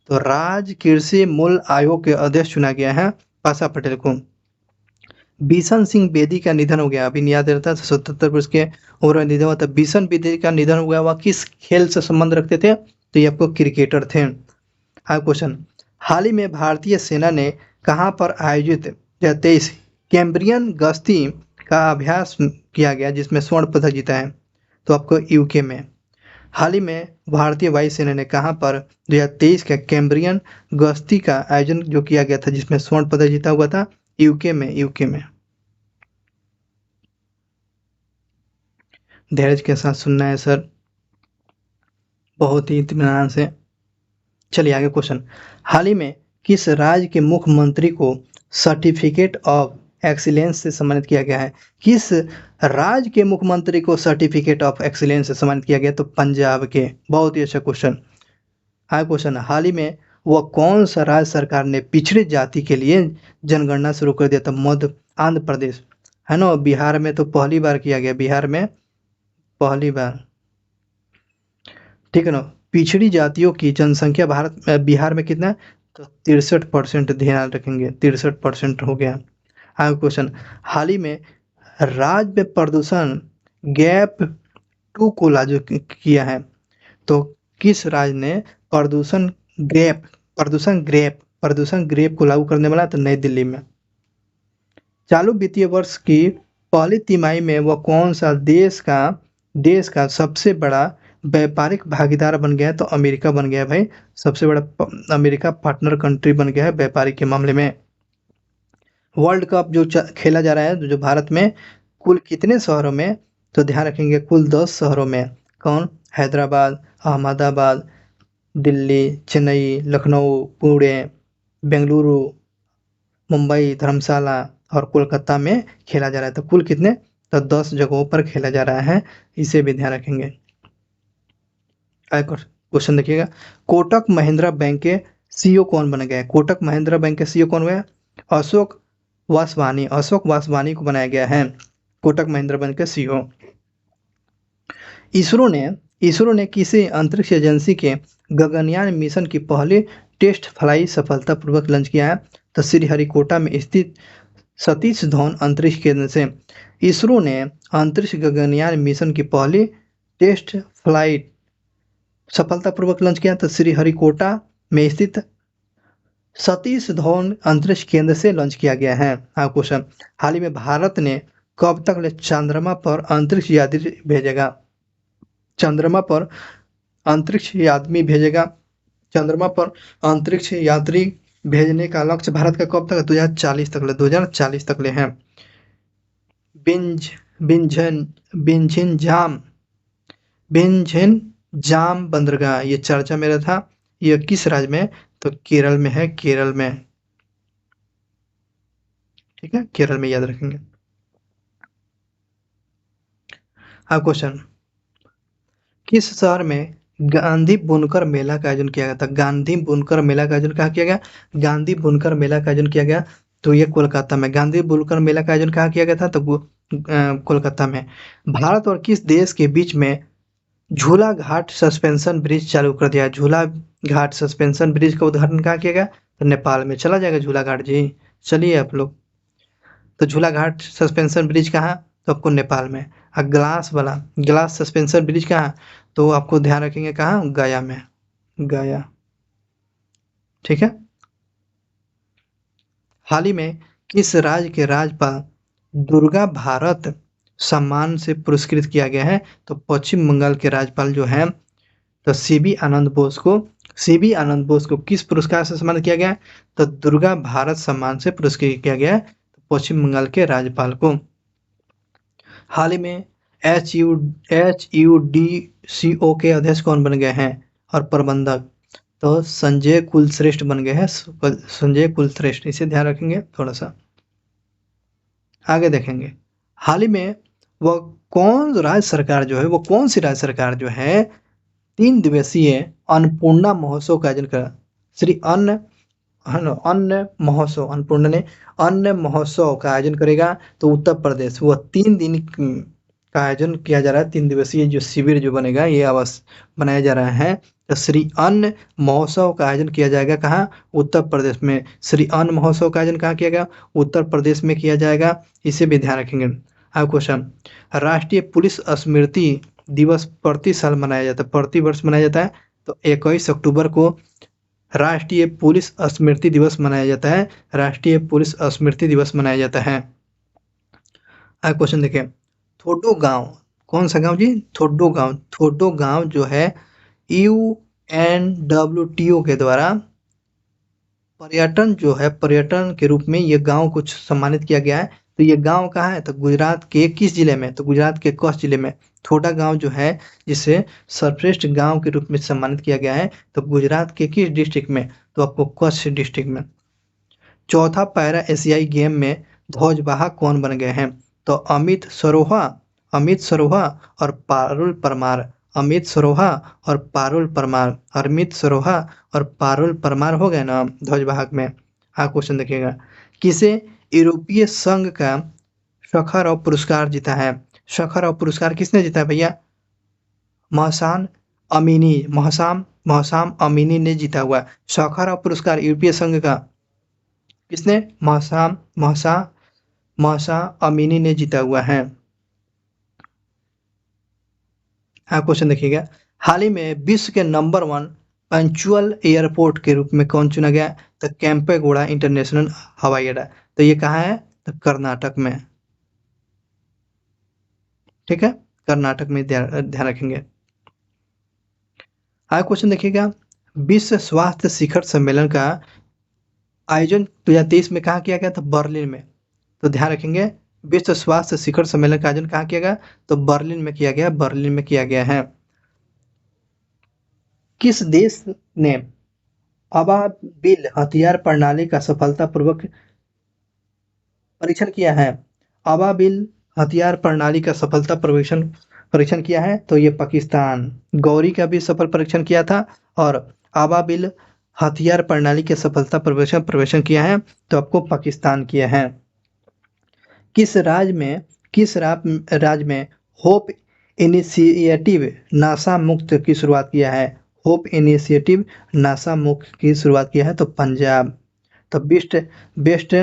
A: तो राज्य कृषि मूल्य आयोग के अध्यक्ष चुना गया है पासा पटेल को। बिशन सिंह बेदी का निधन हो गया, अभी याद रहता है 77 वर्ष के उम्र में निधन हुआ था। बिशन बेदी का निधन हुआ, वह किस खेल से संबंध रखते थे? तो ये आपको क्रिकेटर थे। क्वेश्चन, हाल ही में भारतीय सेना ने कहां पर आयोजित 23 कैम्ब्रियन गश्ती का अभ्यास किया गया जिसमें स्वर्ण पदक जीता है? तो आपको यूके में। हाल ही में भारतीय वायुसेना ने कहां पर 2023 का कैम्ब्रियन गश्ती का आयोजन जो किया गया था जिसमें स्वर्ण पदक जीता हुआ था? यूके में। धैर्य के साथ सुनना है सर, बहुत ही इत्मीनान से। चलिए आगे क्वेश्चन। हाल ही में किस राज्य के मुख्यमंत्री को सर्टिफिकेट ऑफ एक्सीलेंस से सम्मानित किया गया है? किस राज्य के मुख्यमंत्री को सर्टिफिकेट ऑफ एक्सीलेंस से सम्मानित किया गया? तो पंजाब के। बहुत ही अच्छा क्वेश्चन। हाँ क्वेश्चन, हाल ही में वह कौन सा राज्य सरकार ने पिछड़ी जाति के लिए जनगणना शुरू कर दिया था? मध्य आंध्र प्रदेश है ना। बिहार में तो पहली बार किया गया, बिहार में पहली बार, ठीक है ना। पिछड़ी जातियों की जनसंख्या बिहार में कितना? तो 63%, ध्यान रखेंगे 63% हो गया। आगे क्वेश्चन, हाल ही में राज्य में प्रदूषण गैप 2 को लागू किया है, तो किस राज्य ने प्रदूषण ग्रेप को लागू करने वाला? तो नई दिल्ली में। चालू वित्तीय वर्ष की पहली तिमाही में वह कौन सा देश का सबसे बड़ा व्यापारिक भागीदार बन गया है? तो अमेरिका बन गया है भाई, सबसे बड़ा अमेरिका पार्टनर कंट्री बन गया है व्यापारिक के मामले में। वर्ल्ड कप जो खेला जा रहा है जो भारत में, कुल कितने शहरों में? तो ध्यान रखेंगे कुल 10 शहरों में। कौन? हैदराबाद, अहमदाबाद, दिल्ली, चेन्नई, लखनऊ, पुणे, बेंगलुरु, मुंबई, धर्मशाला और कोलकाता में खेला जा रहा है। तो कुल कितने? तो 10 जगहों पर खेला जा रहा है, इसे भी ध्यान रखेंगे। क्वेश्चन देखिएगा, कोटक महिंद्रा बैंक के सीईओ कौन बन गए? कोटक महिंद्रा बैंक के सीईओ कौन हुए? अशोक वासवानी को बनाया गया है कोटक महिंद्रा बैंक के सीईओ। इसरो ने किसी अंतरिक्ष एजेंसी के गगनयान मिशन की पहली टेस्ट फ्लाइट सफलतापूर्वक लॉन्च किया है? तो श्रीहरिकोटा में स्थित सतीश धवन अंतरिक्ष केंद्र से इसरो ने अंतरिक्ष गगनयान मिशन की पहली टेस्ट फ्लाइट सफलतापूर्वक लॉन्च किया। तो श्रीहरिकोटा में स्थित सतीश धवन अंतरिक्ष केंद्र से लॉन्च किया गया है। हाँ क्वेश्चन, हाल ही में भारत ने कब तक चंद्रमा पर अंतरिक्ष यात्री भेजेगा? चंद्रमा पर अंतरिक्ष यात्री भेजने का लक्ष्य भारत का कब तक? 2040 तक ले हैं। बिंझेनजाम बंदरगाह ये चर्चा में रहा था, ये किस राज्य में? तो केरल में है, केरल में, ठीक है, केरल में याद रखेंगे। हाँ क्वेश्चन, किस शहर में गांधी बुनकर मेला का आयोजन किया गया था? गांधी बुनकर मेला का आयोजन कहाँ किया गया? गांधी बुनकर मेला का आयोजन किया गया, तो ये कोलकाता में। गांधी बुनकर मेला का आयोजन कहाँ किया गया था? तो कोलकाता में। भारत और किस देश के बीच में झूला घाट सस्पेंशन ब्रिज चालू कर दिया? झूला घाट सस्पेंशन ब्रिज का उद्घाटन कहाँ किया गया? तो नेपाल में। चला जाएगा झूला घाट जी, चलिए आप लोग। तो झूला घाट सस्पेंशन ब्रिज कहाँ? तो आपको नेपाल में। और ग्लास सस्पेंशन ब्रिज कहाँ? तो आपको ध्यान रखेंगे कहाँ? गया में, गया, ठीक है। हाल ही में किस राज्य के राज्यपाल दुर्गा भारत सम्मान से पुरस्कृत किया गया है? तो पश्चिम बंगाल के राज्यपाल जो हैं, तो सीबी आनंद बोस को किस पुरस्कार से सम्मानित किया गया है? तो दुर्गा भारत सम्मान से पुरस्कृत किया गया है पश्चिम बंगाल के राज्यपाल को। हाल ही में HUDCO के अध्यक्ष कौन बन गए हैं और प्रबंधक? तो संजय कुलश्रेष्ठ बन गए हैं, संजय कुलश्रेष्ठ, इसे ध्यान रखेंगे थोड़ा सा। आगे देखेंगे, हाल ही में वह कौन सी राज्य सरकार जो है 3 दिवसीय अन्नपूर्णा महोत्सव का आयोजन करा? अन्न महोत्सव का आयोजन करेगा। तो उत्तर प्रदेश, वह 3 दिन का आयोजन किया जा रहा है। 3 दिवसीय जो शिविर जो बनेगा, ये बनाया जा रहा है। तो श्री अन्न महोत्सव का आयोजन किया जाएगा कहाँ? उत्तर प्रदेश में। श्री अन्न महोत्सव का आयोजन कहाँ किया गया? उत्तर प्रदेश में किया जाएगा, इसे भी ध्यान रखेंगे। अब क्वेश्चन, राष्ट्रीय पुलिस स्मृति दिवस प्रतिवर्ष मनाया जाता है। तो 21 अक्टूबर को राष्ट्रीय पुलिस स्मृति दिवस मनाया जाता है। अब क्वेश्चन देखिए, थोडो गांव, कौन सा गांव जी? थोडो गांव जो है UNWTO के द्वारा पर्यटन के रूप में ये गांव को सम्मानित किया गया है। तो ये गांव कहाँ है? तो गुजरात के किस जिले में? तो गुजरात के कच्छ जिले में। छोटा गांव जो है जिसे सर्वश्रेष्ठ गांव के रूप में सम्मानित किया गया है, तो गुजरात के किस डिस्ट्रिक्ट में? तो आपको कच्छ डिस्ट्रिक्ट में। चौथा पैरा एशियाई गेम में ध्वजवाहक कौन बन गए हैं? तो अमित सरोहा और पारुल परमार। अमित सरोहा और पारुल परमार। अमित सरोहा और पारुल परमार हो गए ना ध्वजवाहक में। हाँ, क्वेश्चन देखिएगा। किसे यूरोपीय संघ का शखरव पुरस्कार जीता है? शखरव पुरस्कार किसने जीता है भैया? महसाम अमीनी ने जीता हुआ है। शखरव पुरस्कार यूरोपीय संघ का किसने? महसा अमीनी ने जीता हुआ है। हाँ, क्वेश्चन देखिएगा। हाल ही में विश्व के नंबर 1 पंचुअल एयरपोर्ट के रूप में कौन चुना गया? तो कैंपेगौड़ा इंटरनेशनल हवाई अड्डा। तो ये कहाँ है? तो कर्नाटक में। ठीक है, कर्नाटक में ध्यान रखेंगे। हाँ, क्वेश्चन देखिएगा। विश्व स्वास्थ्य शिखर सम्मेलन का आयोजन 2023 में कहाँ किया गया था? बर्लिन में। तो ध्यान रखेंगे, विश्व स्वास्थ्य शिखर सम्मेलन का आयोजन कहाँ किया गया? तो बर्लिन में किया गया, बर्लिन में किया गया है। किस देश ने अबाबिल हथियार प्रणाली का सफलतापूर्वक परीक्षण किया है? अबाबिल हथियार प्रणाली का सफलता परीक्षण किया है, तो ये पाकिस्तान। गौरी का भी सफल परीक्षण किया था, और अबाबिल हथियार प्रणाली के सफलता प्रवेशन किया है, तो आपको पाकिस्तान किया है। किस राज्य में होप इनिशिएटिव नासा मुक्त की शुरुआत किया है? होप इनिशिएटिव नासा मुक्त की शुरुआत किया है, तो पंजाब। तो बेस्ट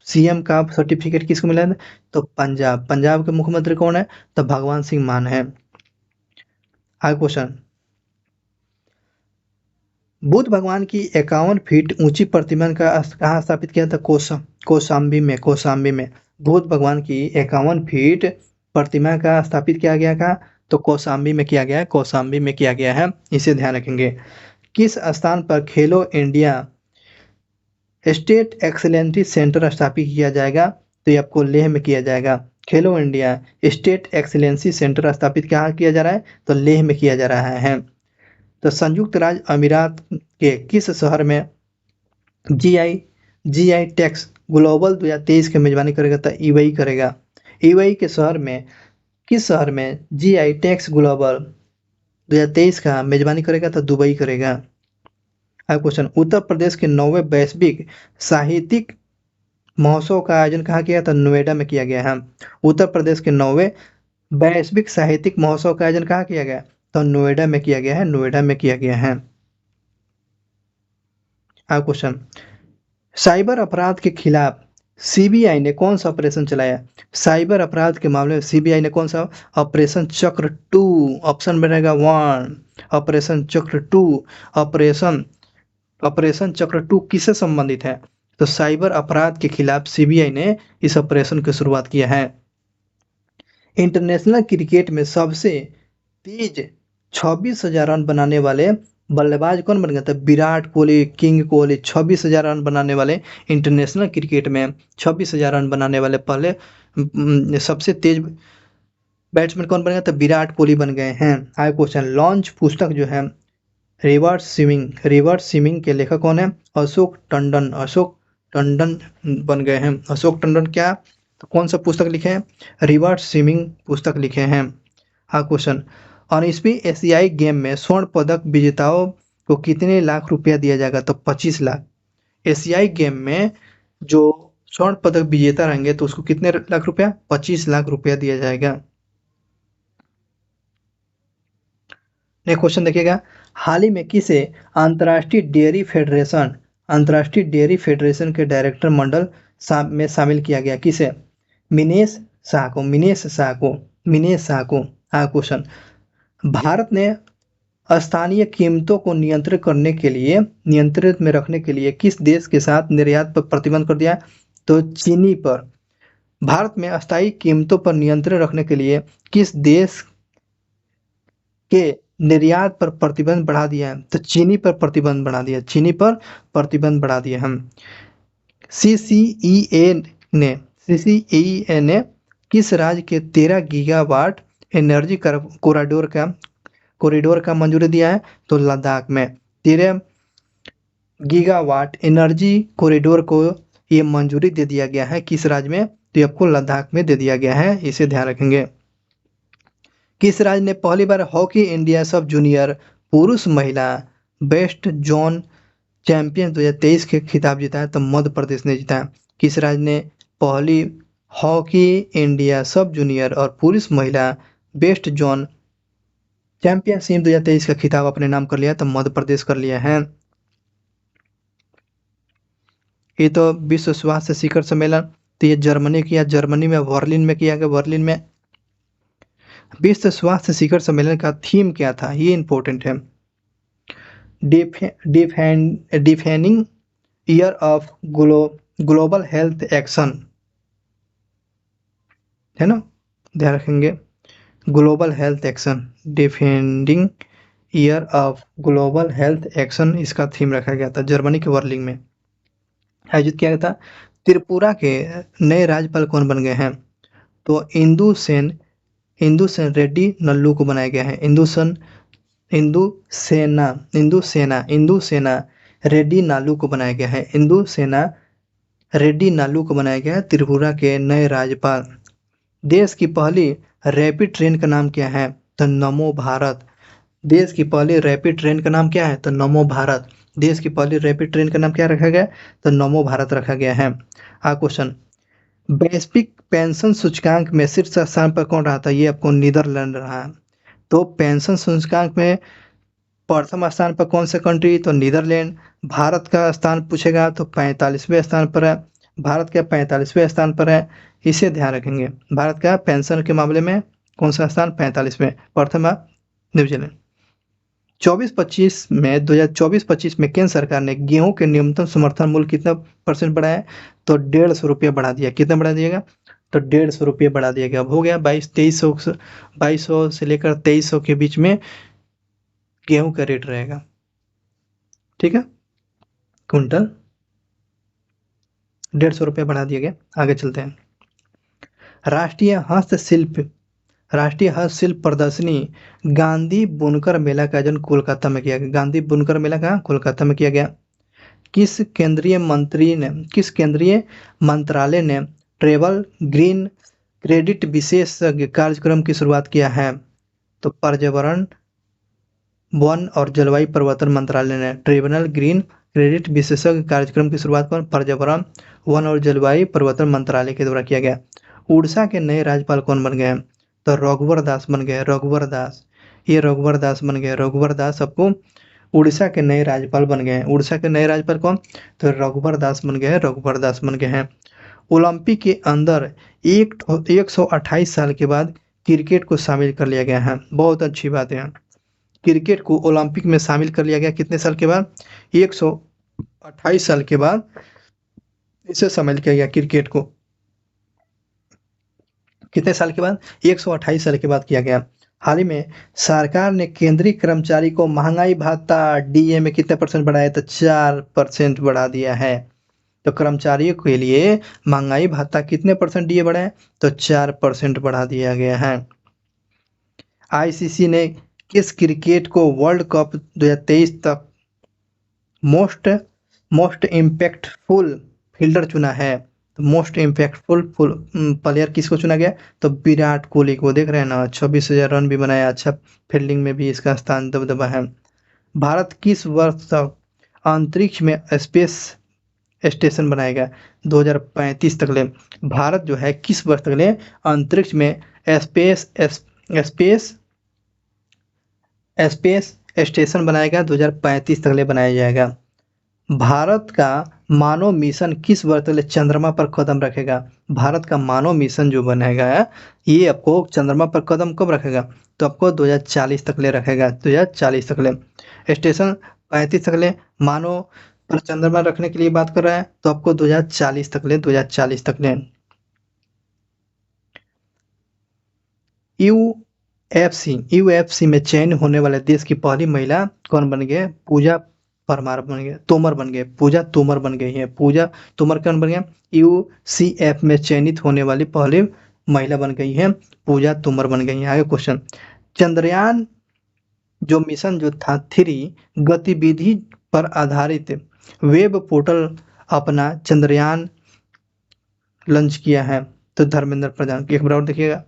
A: सीएम का सर्टिफिकेट किसको मिला है? तो पंजाब के मुख्यमंत्री कौन है? तो भगवान सिंह मान है। आगे क्वेश्चन। बुद्ध भगवान की 51 फीट ऊंची प्रतिमा का कहाँ स्थापित किया था? कौशाम्बी में। बुद्ध भगवान की 51 फीट प्रतिमा का स्थापित किया गया का? तो कौशाम्बी में किया गया है। इसे ध्यान रखेंगे। किस स्थान पर खेलो इंडिया स्टेट एक्सीलेंसी सेंटर स्थापित किया जाएगा? तो ये आपको लेह में किया जाएगा। खेलो इंडिया स्टेट एक्सीलेंसी सेंटर स्थापित कहाँ किया जा रहा है? तो लेह में किया जा रहा है। तो संयुक्त राज्य अमीरात के किस शहर में जीआई टैक्स ग्लोबल 2023 की मेजबानी करेगा? तो ईवई करेगा। ईवई के शहर में, किस शहर में जीआई टैक्स ग्लोबल 2023 का मेजबानी करेगा? तो दुबई करेगा। अगला क्वेश्चन। उत्तर प्रदेश के 9वें वैश्विक साहित्यिक महोत्सव का आयोजन कहाँ किया? तो नोएडा में किया गया है। उत्तर प्रदेश के 9वें वैश्विक साहित्यिक महोत्सव का आयोजन कहाँ किया गया? तो नोएडा में किया गया है। अगला क्वेश्चन। साइबर अपराध के खिलाफ सीबीआई ने कौन सा ऑपरेशन चलाया? साइबर अपराध के मामले में सीबीआई ने कौन सा? ऑपरेशन चक्र 2। ऑप्शन में रहेगा 1 ऑपरेशन चक्र 2। ऑपरेशन चक्र 2 किससे संबंधित है? तो साइबर अपराध के खिलाफ सीबीआई ने इस ऑपरेशन की शुरुआत किया है। इंटरनेशनल क्रिकेट में सबसे तेज 26,000 रन बनाने वाले बल्लेबाज कौन बन गया था? विराट कोहली, किंग कोहली। 26,000 रन बनाने वाले, इंटरनेशनल क्रिकेट में 26,000 रन बनाने वाले पहले सबसे तेज बैट्समैन कौन बन गया था? विराट कोहली बन गए हैं। आगे क्वेश्चन। लॉन्च पुस्तक जो है रिवर्स स्विमिंग के लेखक कौन है? अशोक टंडन बन गए हैं। अशोक टंडन क्या, तो कौन सा पुस्तक लिखे हैं? रिवर्स स्विमिंग पुस्तक लिखे हैं। हाँ, क्वेश्चन। 19वीं एशियाई गेम में स्वर्ण पदक विजेताओं को कितने लाख रुपया दिया जाएगा? तो 25 लाख। एशियाई गेम में जो स्वर्ण पदक विजेता रहेंगे तो उसको कितने लाख रुपया? 25 लाख रुपया दिया जाएगा। नेक्स्ट क्वेश्चन देखिएगा। हाल ही में किसे अंतर्राष्ट्रीय डेयरी फेडरेशन के डायरेक्टर मंडल में शामिल किया गया? किसे? मिनेश शाह को। हाँ, क्वेश्चन। भारत ने स्थानीय कीमतों को नियंत्रित में रखने के लिए किस देश के साथ निर्यात पर प्रतिबंध कर दिया? तो चीनी पर। भारत में अस्थायी कीमतों पर नियंत्रण रखने के लिए किस देश के निर्यात पर प्रतिबंध बढ़ा दिया है? तो चीनी पर प्रतिबंध बढ़ा दिया हम। सीसीईए CCEA ने किस राज्य के 13 गीगावाट एनर्जी कॉरिडोर का मंजूरी दिया है? तो लद्दाख में 13 गीगावाट एनर्जी कॉरिडोर को ये मंजूरी दे दिया गया है। किस राज्य में? तो ये आपको लद्दाख में दे दिया गया है, इसे ध्यान रखेंगे। किस राज्य ने पहली बार हॉकी इंडिया सब जूनियर पुरुष महिला बेस्ट जोन चैंपियन 2023 के खिताब जीता है? तो मध्य प्रदेश ने जीता है। किस राज्य ने पहली हॉकी इंडिया सब जूनियर और पुरुष महिला बेस्ट जोन चैंपियनशिप 2023 का खिताब अपने नाम कर लिया? तो मध्य प्रदेश कर लिया है। ये तो विश्व स्वास्थ्य शिखर सम्मेलन, तो ये जर्मनी में बर्लिन में किया गया। बर्लिन में विश्व स्वास्थ्य शिखर सम्मेलन का थीम क्या था? ये इंपॉर्टेंट है। Defining year of global health action, है ना, ध्यान रखेंगे। Global health action, defending year of global health action, इसका थीम रखा गया था। जर्मनी के बर्लिन में आयोजित किया गया था। त्रिपुरा के नए राज्यपाल कौन बन गए हैं? तो इंदु सेन रेड्डी नल्लू को बनाया गया है। इंदु सेना रेड्डी नालू को बनाया गया है। इंदु सेना रेड्डी नालू को बनाया गया है त्रिपुरा के नए राज्यपाल। देश की पहली रैपिड ट्रेन का नाम क्या है? तो नमो भारत। देश की पहली रैपिड ट्रेन का नाम क्या है? तो नमो भारत। देश की पहली रैपिड ट्रेन का नाम क्या रखा गया? तो नमो भारत रखा गया है। क्वेश्चन, वैश्विक पेंशन सूचकांक में शीर्ष स्थान पर कौन रहा था? ये आपको नीदरलैंड रहा है। तो पेंशन सूचकांक में प्रथम स्थान पर कौन सा कंट्री? तो नीदरलैंड। भारत का स्थान पूछेगा तो 45वें स्थान पर है। भारत के 45वें स्थान पर है, इसे ध्यान रखेंगे। भारत का पेंशन के मामले में कौन सा स्थान? 45वें। प्रथम न्यूजीलैंड। 2024-25 में केंद्र सरकार ने गेहूं के न्यूनतम समर्थन मूल्य कितना % बढ़ाया? तो 150 रुपये बढ़ा दिया। कितना बढ़ा दिएगा? तो 150 रुपये बढ़ा दिया गया। अब हो गया 2200 से लेकर 2300 के बीच में गेहूं का रेट रहेगा। ठीक है, कुंटल 150 रुपये बढ़ा दिया गया। आगे चलते हैं। राष्ट्रीय हस्तशिल्प प्रदर्शनी गांधी बुनकर मेला का आयोजन कोलकाता में किया गया। गांधी बुनकर मेला कहाँ? कोलकाता में किया गया। किस केंद्रीय मंत्रालय ने ट्रेवल ग्रीन क्रेडिट विशेषज्ञ कार्यक्रम की शुरुआत किया है? तो पर्यावरण वन और जलवायु परिवर्तन मंत्रालय ने ट्रेवल ग्रीन क्रेडिट विशेषज्ञ कार्यक्रम की शुरुआत पर पर्यावरण वन और जलवायु परिवर्तन मंत्रालय के द्वारा किया गया। उड़ीसा के नए राज्यपाल कौन बन गए? तो रघुवर दास बन गए। रघुवर दास बन गए। रघुवर दास आपको उड़ीसा के नए राज्यपाल बन गए हैं। उड़ीसा के नए राज्यपाल कौन? तो रघुवर दास बन गए हैं। रघुवर दास बन गए हैं। ओलंपिक के अंदर 128 साल के बाद क्रिकेट को शामिल कर लिया गया है। बहुत अच्छी बात है। क्रिकेट को ओलंपिक में शामिल कर लिया गया कितने साल के बाद? 128 साल के बाद इसे शामिल किया गया। क्रिकेट को कितने साल के बाद? 128 साल के बाद किया गया। हाल ही में सरकार ने केंद्रीय कर्मचारी को महंगाई भत्ता डीए में कितने % बढ़ाया? तो 4% बढ़ा दिया है। तो कर्मचारियों के लिए महंगाई भत्ता कितने % डीए बढ़ाए? तो 4% बढ़ा दिया गया है। आईसीसी ने किस क्रिकेट को वर्ल्ड कप 2023 तक मोस्ट इम्पैक्टफुल फील्डर चुना है? तो मोस्ट इम्पैक्टफुल प्लेयर किसको चुना गया? तो विराट कोहली को। देख रहे हैं ना, 26,000 रन भी बनाया। अच्छा, फील्डिंग में भी इसका स्थान दबदबा है। भारत किस वर्ष तक अंतरिक्ष में स्पेस स्टेशन बनाएगा? 2035 तक ले भारत जो है किस वर्ष तक ले अंतरिक्ष में स्पेस स्टेशन बनाएगा? 2035 तक ले बनाया जाएगा। भारत का मानव मिशन किस वर्ष तक ले चंद्रमा पर कदम रखेगा? भारत का मानव मिशन जो बनेगा ये आपको चंद्रमा पर कदम कब रखेगा? तो आपको 2040 तक ले रखेगा। 2040 तक ले स्टेशन 35 तक ले मानव पर चंद्रमा रखने के लिए बात कर रहा है, तो आपको 2040 तक ले 2040 तक ले। यूएफसी में चयन होने वाले देश की पहली महिला कौन बन गए? पूजा परमार बन गया, तोमर बन गए, पूजा तोमर बन गई है। पूजा तोमर कौन बन गया? यूसीएफ में चयनित होने वाली पहली महिला बन गई है, पूजा तोमर बन गई है। आगे क्वेश्चन, चंद्रयान जो मिशन जो था 3 गतिविधि पर आधारित वेब पोर्टल अपना चंद्रयान लॉन्च किया है, तो धर्मेंद्र प्रधान। एक बार और देखिएगा,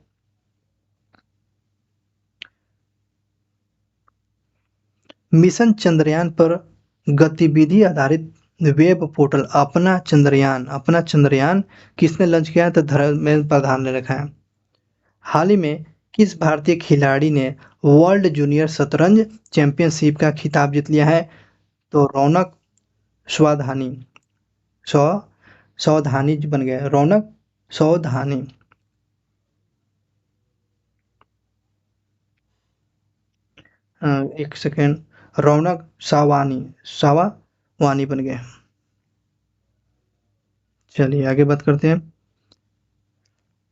A: मिशन चंद्रयान पर गतिविधि आधारित वेब पोर्टल अपना चंद्रयान किसने लॉन्च किया है? तो धर्मेंद्र प्रधान ने रखा है। हाल ही में किस भारतीय खिलाड़ी ने वर्ल्ड जूनियर शतरंज चैंपियनशिप का खिताब जीत लिया है? तो रौनक सौधानी, सौधानी बन गया, रौनक सौधानी। एक सेकेंड, रौनक सावावानी बन गए। चलिए आगे बात करते हैं।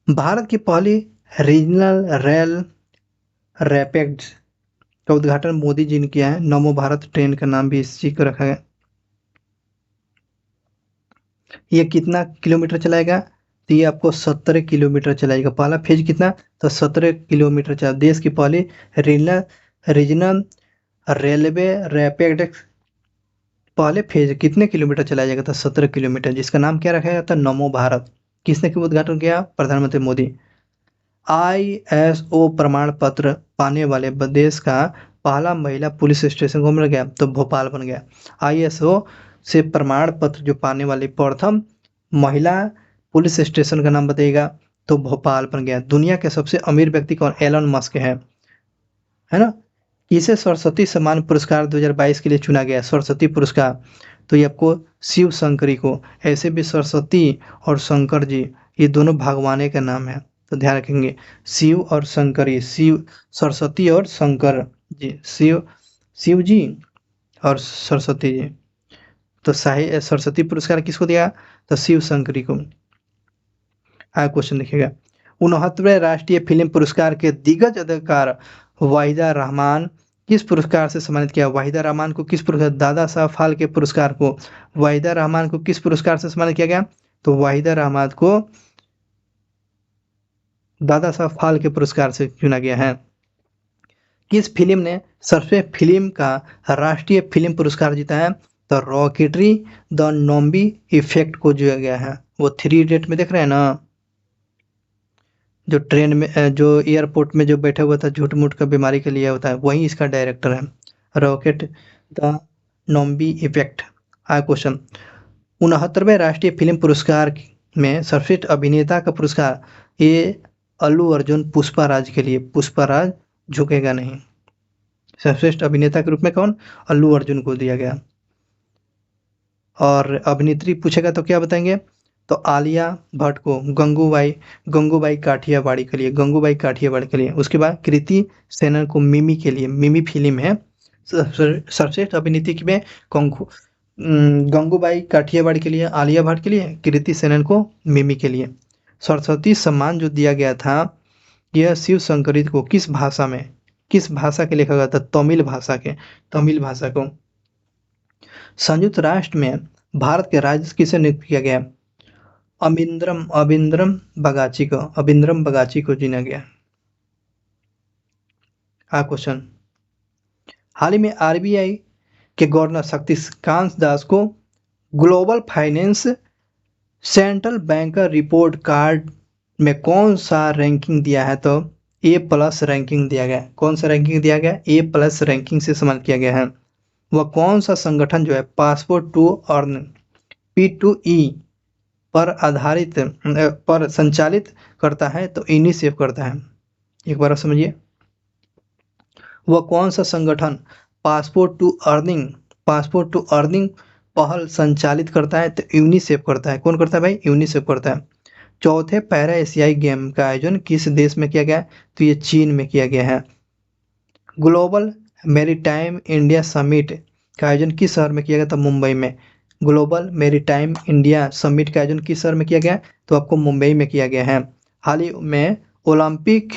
A: भारत की पहली रीजनल रेल रैपिड्स का उद्घाटन मोदी जी ने किया है। नमो भारत ट्रेन का नाम भी इसी को रखा गया। ये कितना किलोमीटर चलाएगा? तो ये आपको 17 किलोमीटर चलाएगा। पहला फेज कितना? तो 17 किलोमीटर चला। देश की पहली रीजनल रीजनल रेलवे रैपिड पहले फेज कितने किलोमीटर चलाया जाएगा? तो 17 किलोमीटर, जिसका नाम क्या रखा गया था? नमो भारत। किसने की उद्घाटन किया? प्रधानमंत्री मोदी। आईएसओ प्रमाण पत्र पाने वाले देश का पहला महिला पुलिस स्टेशन कौन बन गया? तो भोपाल बन गया। आईएसओ से प्रमाण पत्र जो पाने वाली प्रथम महिला पुलिस स्टेशन का नाम बताइएगा? तो भोपाल बन गया। दुनिया के सबसे अमीर व्यक्ति कौन? एलन मस्क है ना? इसे सरस्वती सम्मान पुरस्कार 2022 के लिए चुना गया, सरस्वती पुरस्कार। तो ये आपको शिव शंकरी को, ऐसे भी सरस्वती और शंकर जी ये दोनों भगवान का नाम है, तो ध्यान रखेंगे। शिव और शंकरी, शिव सरस्वती और शंकर जी, शिव जी और सरस्वती जी। तो साहित्य सरस्वती पुरस्कार किसको दिया? तो शिव शंकरी को। आगे क्वेश्चन देखिएगा, 69वें राष्ट्रीय फिल्म पुरस्कार के दिग्गज अदाकार वाहिदा रहमान किस पुरस्कार से सम्मानित किया? वाहिदा रहमान को किस पुरस्कार? दादा साहब फाल्के पुरस्कार को वाहिदा रहमान को किस पुरस्कार से सम्मानित किया गया? तो वाहिदा रहमान को दादा साहब फाल्के पुरस्कार से चुना गया है। किस फिल्म ने सर्वश्रेष्ठ फिल्म का राष्ट्रीय फिल्म पुरस्कार जीता है? तो रॉकेटरी द नॉम्बी इफेक्ट को दिया गया है। वो 3 इडियट में देख रहे हैं ना, जो ट्रेन में जो एयरपोर्ट में जो बैठा हुआ था, झूठ मूठ का बीमारी के लिए होता है, वही इसका डायरेक्टर है। Rocket the Nambi effect. आगे क्वेश्चन, 69वें राष्ट्रीय फिल्म पुरस्कार में सर्वश्रेष्ठ अभिनेता का पुरस्कार ये अल्लू अर्जुन पुष्पाराज के लिए, पुष्पाराज झुकेगा नहीं। सर्वश्रेष्ठ अभिनेता के रूप में कौन? अल्लू अर्जुन को दिया गया। और अभिनेत्री पूछेगा तो क्या बताएंगे? तो आलिया भट्ट को, गंगूबाई काठियावाड़ी के लिए, गंगूबाई काठियावाड़ी के लिए। उसके बाद कृति सेनन को मिमी के लिए, मिमी फिल्म है। सर्वश्रेष्ठ अभिनेत्री में गंगूबाई काठियावाड़ी के लिए, आलिया भट्ट के लिए, कृति सेनन को मिमी के लिए। सरस्वती सम्मान जो दिया गया था यह शिव शंकरी को किस भाषा में, किस भाषा के लिखा गया था? तमिल भाषा के, तमिल भाषा को। संयुक्त राष्ट्र में भारत के राजदूत किसे नियुक्त किया गया? अबिंद्रम बगाची को चुना गया। क्वेश्चन, हाल ही में आरबीआई के गवर्नर शक्तिकांत दास को global finance central bank report card में कौन सा रैंकिंग दिया है? तो A+ रैंकिंग दिया गया। कौन सा रैंकिंग दिया गया? A+ रैंकिंग से सम्मानित किया गया है। वह कौन सा संगठन जो है पासपोर्ट टू अर्न P2E पर आधारित पर संचालित करता है? तो यूनिसेफ करता है। एक बार समझिए, वह कौन सा संगठन पासपोर्ट टू अर्निंग पहल संचालित करता है? तो यूनिसेफ करता है। कौन करता है भाई? यूनिसेफ करता है। चौथे पैरा एशियाई गेम का आयोजन किस देश में किया गया? तो ये चीन में किया गया है। ग्लोबल मैरीटाइम इंडिया समिट का आयोजन किस शहर में किया गया? तो मुंबई में। ग्लोबल मैरीटाइम इंडिया समिट का आयोजन किस शहर में किया गया? तो आपको मुंबई में किया गया है। हाल ही में ओलंपिक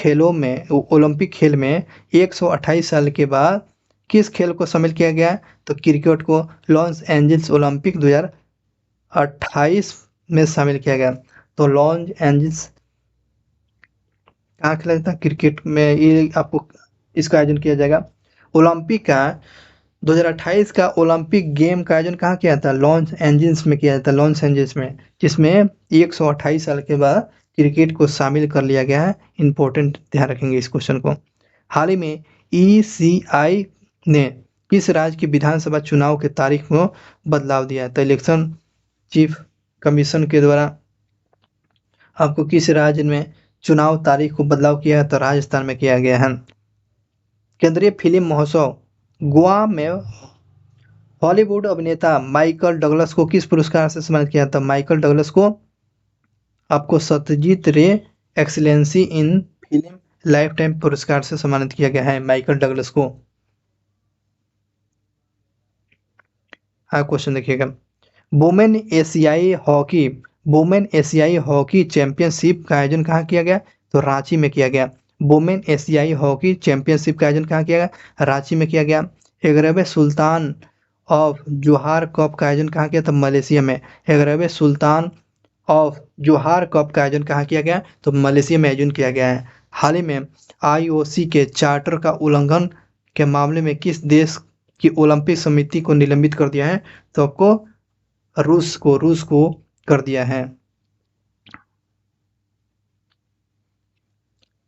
A: खेल में 128 साल के बाद किस खेल को शामिल किया गया? तो क्रिकेट को लॉस एंजल्स ओलंपिक 2028 में शामिल किया गया। तो लॉस एंजल्स कहाँ खेला जाता है? क्रिकेट में ये आपको इसका आयोजन किया जाएगा। ओलंपिक का 2028 का ओलंपिक गेम का आयोजन कहाँ किया था? लॉस एंजल्स में किया जाता है, लॉस एंजल्स में, जिसमें 128 साल के बाद क्रिकेट को शामिल कर लिया गया है। इंपॉर्टेंट, ध्यान रखेंगे इस क्वेश्चन को। हाल ही में ईसीआई ने किस राज्य की विधानसभा चुनाव के तारीख को बदलाव दिया है? तो इलेक्शन चीफ कमीशन के द्वारा आपको किस राज्य में चुनाव तारीख को बदलाव किया है? तो राजस्थान में किया गया है। केंद्रीय फिल्म महोत्सव गोवा में हॉलीवुड अभिनेता माइकल डगलस को किस पुरस्कार से सम्मानित किया था? माइकल डगलस को आपको सत्यजीत रे एक्सीलेंसी इन फिल्म लाइफ टाइम पुरस्कार से सम्मानित किया गया है माइकल डगलस को। हाँ, क्वेश्चन देखिएगा। वुमेन एशियाई हॉकी चैंपियनशिप का आयोजन कहाँ किया गया? तो रांची में किया गया। वुमेन एशियाई हॉकी चैंपियनशिप का आयोजन कहाँ किया गया? रांची में किया गया। 11वें सुल्तान ऑफ जोहार कप का आयोजन कहाँ किया था? मलेशिया में। 11वें सुल्तान ऑफ जोहार कप का आयोजन कहाँ किया गया? तो मलेशिया में आयोजन किया गया है। हाल ही में आईओसी के चार्टर का उल्लंघन के मामले में किस देश की ओलंपिक समिति को निलंबित कर दिया है? तो आपको रूस को कर दिया है।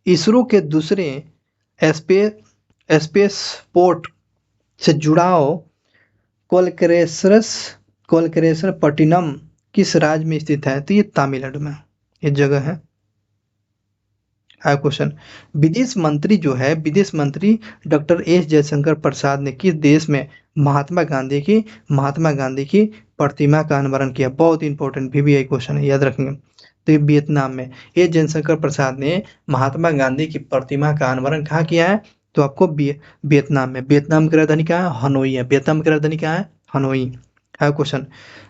A: इसरो के दूसरे स्पेसपोर्ट से जुड़ाव कोलक्रेसरपट्टिनम किस राज्य में स्थित है? तो ये तमिलनाडु में ये जगह है। क्वेश्चन, विदेश मंत्री डॉक्टर एस जयशंकर प्रसाद ने किस देश में महात्मा गांधी की प्रतिमा का अनावरण किया? बहुत इंपॉर्टेंट VVI क्वेश्चन है, याद रखेंगे। तो ये वियतनाम में एस जयशंकर प्रसाद ने महात्मा गांधी की प्रतिमा का अनावरण कहाँ किया है? तो आपको वियतनाम में। वियतनाम की राजधानी क्या है? हनोई है। वियतनाम की राजधानी क्या है? हनोई। क्वेश्चन,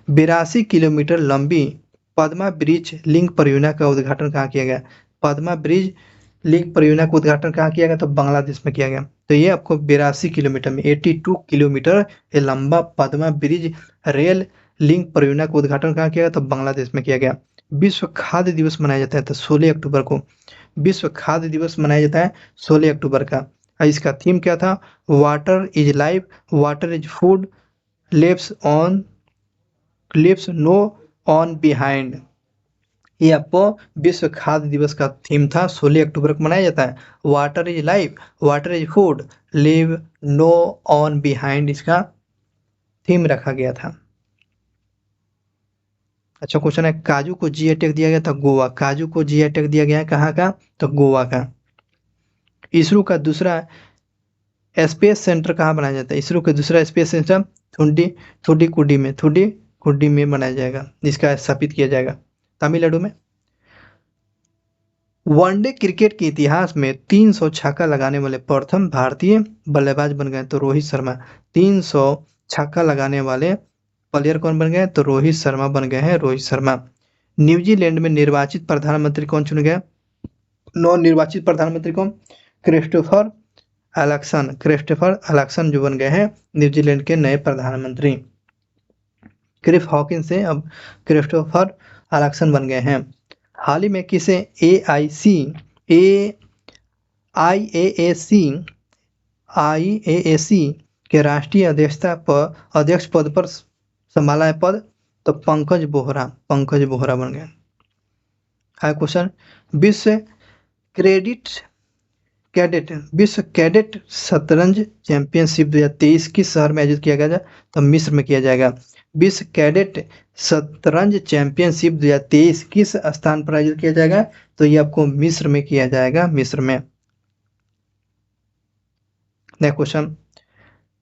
A: 82 किलोमीटर लंबी पद्मा ब्रिज लिंक परियोजना का उद्घाटन कहाँ किया गया? पद्मा ब्रिज लिंक परियोजना का उद्घाटन कहाँ किया गया? तो बांग्लादेश में किया गया। तो ये आपको 82 किलोमीटर में 82 किलोमीटर ये लंबा पद्मा ब्रिज रेल लिंक परियोजना का उद्घाटन कहाँ किया गया? तो बांग्लादेश में किया गया। विश्व खाद्य दिवस मनाया जाता है तो 16 अक्टूबर को। विश्व खाद्य दिवस मनाया जाता है 16 अक्टूबर का। इसका थीम क्या था? Water is life, water is food, leaves no one behind. ये आपको विश्व खाद्य दिवस का थीम था, 16 अक्टूबर को मनाया जाता है। Water is life, water is food, live no one behind इसका थीम रखा गया था। अच्छा क्वेश्चन है, काजू को जीआई टैग दिया गया था गोवा। काजू को जीआई टैग दिया गया है कहाँ का? तो गोवा का। इसरो का दूसरा स्पेस सेंटर कहाँ बनाया जाता है? इसरो का दूसरा स्पेस सेंटर थुड्डीकुड्डी में बनाया जाएगा, इसका स्थापित किया जाएगा तमिलनाडु में। वनडे क्रिकेट के इतिहास में 300 छक्का लगाने वाले प्रथम भारतीय बल्लेबाज बन गए तो रोहित शर्मा। 300 छक्का लगाने वाले प्लेयर कौन बन गए? तो रोहित शर्मा बन गए हैं, रोहित शर्मा। न्यूजीलैंड में निर्वाचित प्रधानमंत्री कौन चुने गए? नव निर्वाचित प्रधानमंत्री कौन? क्रिस्टोफर एलक्सन जो बन गए हैं न्यूजीलैंड के नए प्रधानमंत्री। क्लिफ हॉकिंस से अब क्रिस्टोफर एलक्सन बन गए हैं। हाल ही में किसे आईएएसी के राष्ट्रीय अध्यक्ष पद पर संभाला है पद? तो पंकज बोहरा बन गए। क्वेश्चन, विश्व कैडेट शतरंज चैंपियनशिप 2023 किस शहर में आयोजित किया गया? तो मिस्र में किया जाएगा। विश्व कैडेट शतरंज चैंपियनशिप 2023 किस स्थान पर आयोजित किया जाएगा? तो ये आपको मिस्र में किया जाएगा, मिस्र में। Next question,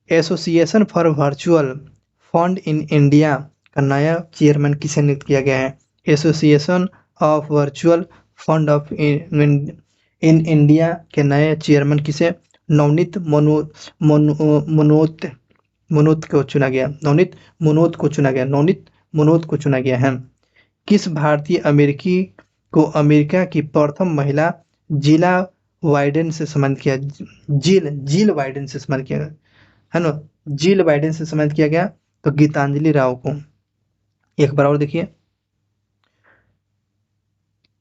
A: association for virtual fund in India का नया चेयरमैन किसे नियुक्त किया गया है? Association of virtual fund of in India के नए चेयरमैन किसे? नवनीत मनोत को चुना गया। नवनीत मनोत को चुना गया है। किस भारतीय अमेरिकी को अमेरिका की प्रथम महिला जिल वाइडेन से सम्मानित किया? जिल वाइडेन से सम्मानित किया है ना। जिल बाइडेन से सम्मानित किया गया? तो गीतांजलि राव को। एक बार और देखिए,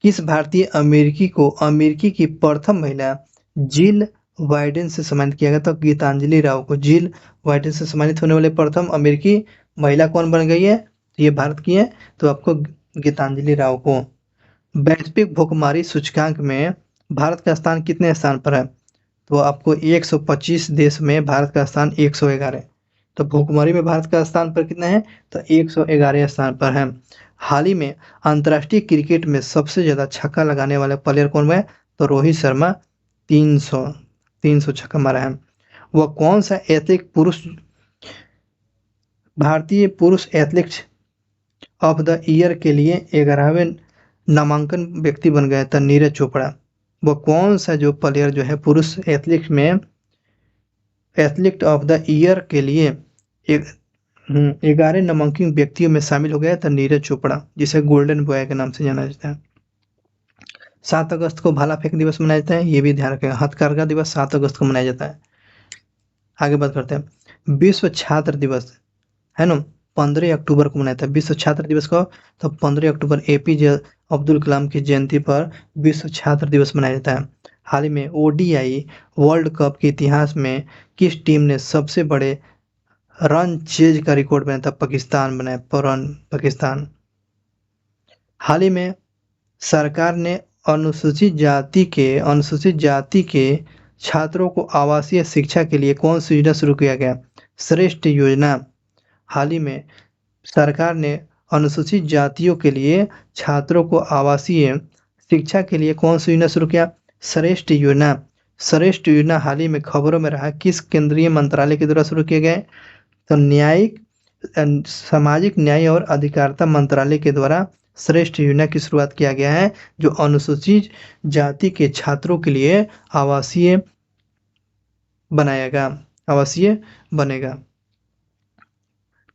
A: किस भारतीय अमेरिकी को अमेरिकी की प्रथम महिला जिल बाइडेन से सम्मानित किया गया? तो गीतांजलि राव को। जिल बाइडेन से सम्मानित होने वाले प्रथम अमेरिकी महिला कौन बन गई है? तो ये भारत की है, तो आपको गीतांजलि राव को। वैश्विक भूखमरी सूचकांक में भारत का स्थान कितने स्थान पर है? तो आपको 125 देश में भारत का स्थान 111। तो भूखमरी में भारत का स्थान पर कितना है? तो 111 स्थान पर है। हाल ही में अंतर्राष्ट्रीय क्रिकेट में सबसे ज्यादा छक्का लगाने वाले प्लेयर कौन है? तो रोहित शर्मा 300 छक्का मारा है। वह कौन सा एथलीट पुरुष भारतीय पुरुष एथलीट ऑफ द ईयर के लिए 11वें नामांकन व्यक्ति बन गया था? नीरज चोपड़ा। वो कौन सा जो प्लेयर जो है पुरुष एथलीट में एथलीट ऑफ द ईयर के लिए एक 11 नामांकित व्यक्तियों में शामिल हो गया था? नीरज चोपड़ा, जिसे गोल्डन बॉय के नाम से जाना जाता है। 7 अगस्त को भाला फेंक दिवस मनाया जाता है, ये भी ध्यान रखेगा। हथकरघा दिवस 7 अगस्त को मनाया जाता है। आगे बात करते हैं, विश्व छात्र दिवस है ना 15 अक्टूबर को मनाया था। विश्व छात्र दिवस को तो 15 अक्टूबर एपीजे अब्दुल कलाम की जयंती पर विश्व छात्र दिवस मनाया जाता है। हाल ही में ओडीआई वर्ल्ड कप के इतिहास में किस टीम ने सबसे बड़े रन चेज का रिकॉर्ड बनाया था? पाकिस्तान बनाया पर रन, पाकिस्तान। हाल ही में सरकार ने अनुसूचित जाति के छात्रों को आवासीय शिक्षा के लिए कौन सी योजना शुरू किया गया? श्रेष्ठ योजना। हाल ही में सरकार ने अनुसूचित जातियों के लिए छात्रों को आवासीय शिक्षा के लिए कौन सी योजना शुरू किया? श्रेष्ठ योजना। श्रेष्ठ योजना हाल ही में खबरों में रहा, किस केंद्रीय मंत्रालय के द्वारा शुरू किए गए? तो सामाजिक न्याय और अधिकारिता मंत्रालय के द्वारा श्रेष्ठ योजना की शुरुआत किया गया है, जो अनुसूचित जाति के छात्रों के लिए आवासीय बनेगा।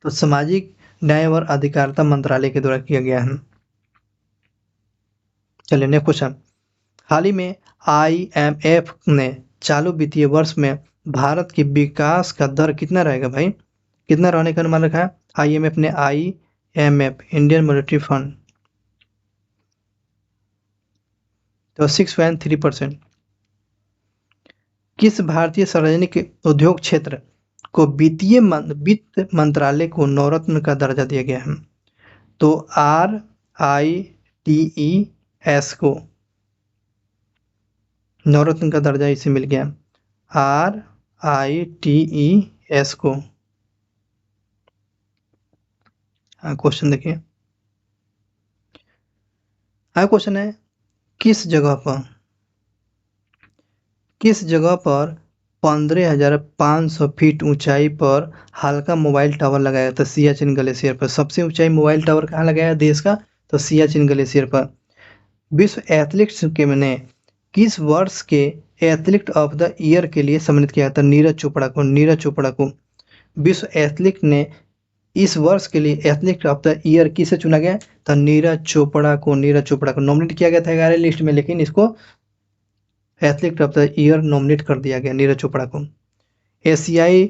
A: तो सामाजिक न्याय और अधिकारिता मंत्रालय के द्वारा किया गया है। चलिए नेक्स्ट क्वेश्चन, हाल ही में आईएमएफ ने चालू वित्तीय वर्ष में भारत के विकास का दर कितना रहेगा भाई? कितना रहने का अनुमान रखा है आईएमएफ ने? आईएमएफ इंडियन मॉनेटरी फंड तो 6.3%। किस भारतीय सार्वजनिक उद्योग क्षेत्र को वित्त मंत्रालय को नवरत्न का दर्जा दिया गया है? तो RITES को नवरत्न का दर्जा इसे मिल गया। RITES को। हाँ क्वेश्चन देखिए, हाँ क्वेश्चन है, किस जगह पर 15,500 फीट ऊंचाई पर हल्का मोबाइल टावर लगाया था? सियाचिन ग्लेशियर पर। सबसे ऊंचाई मोबाइल टावर कहाँ लगाया देश का? तो सियाचिन ग्लेशियर पर। विश्व एथलीट्स के ने किस वर्ष के एथलीट ऑफ द ईयर के लिए सम्मानित किया था? नीरज चोपड़ा को। विश्व एथलीट ने इस वर्ष के लिए एथलीट ऑफ द ईयर किसे चुना गया? तो नीरज चोपड़ा को नॉमिनेट किया गया था 11 लिस्ट में, लेकिन इसको athlete of the year nominate कर दिया गया नीरज चोपड़ा को। एशियाई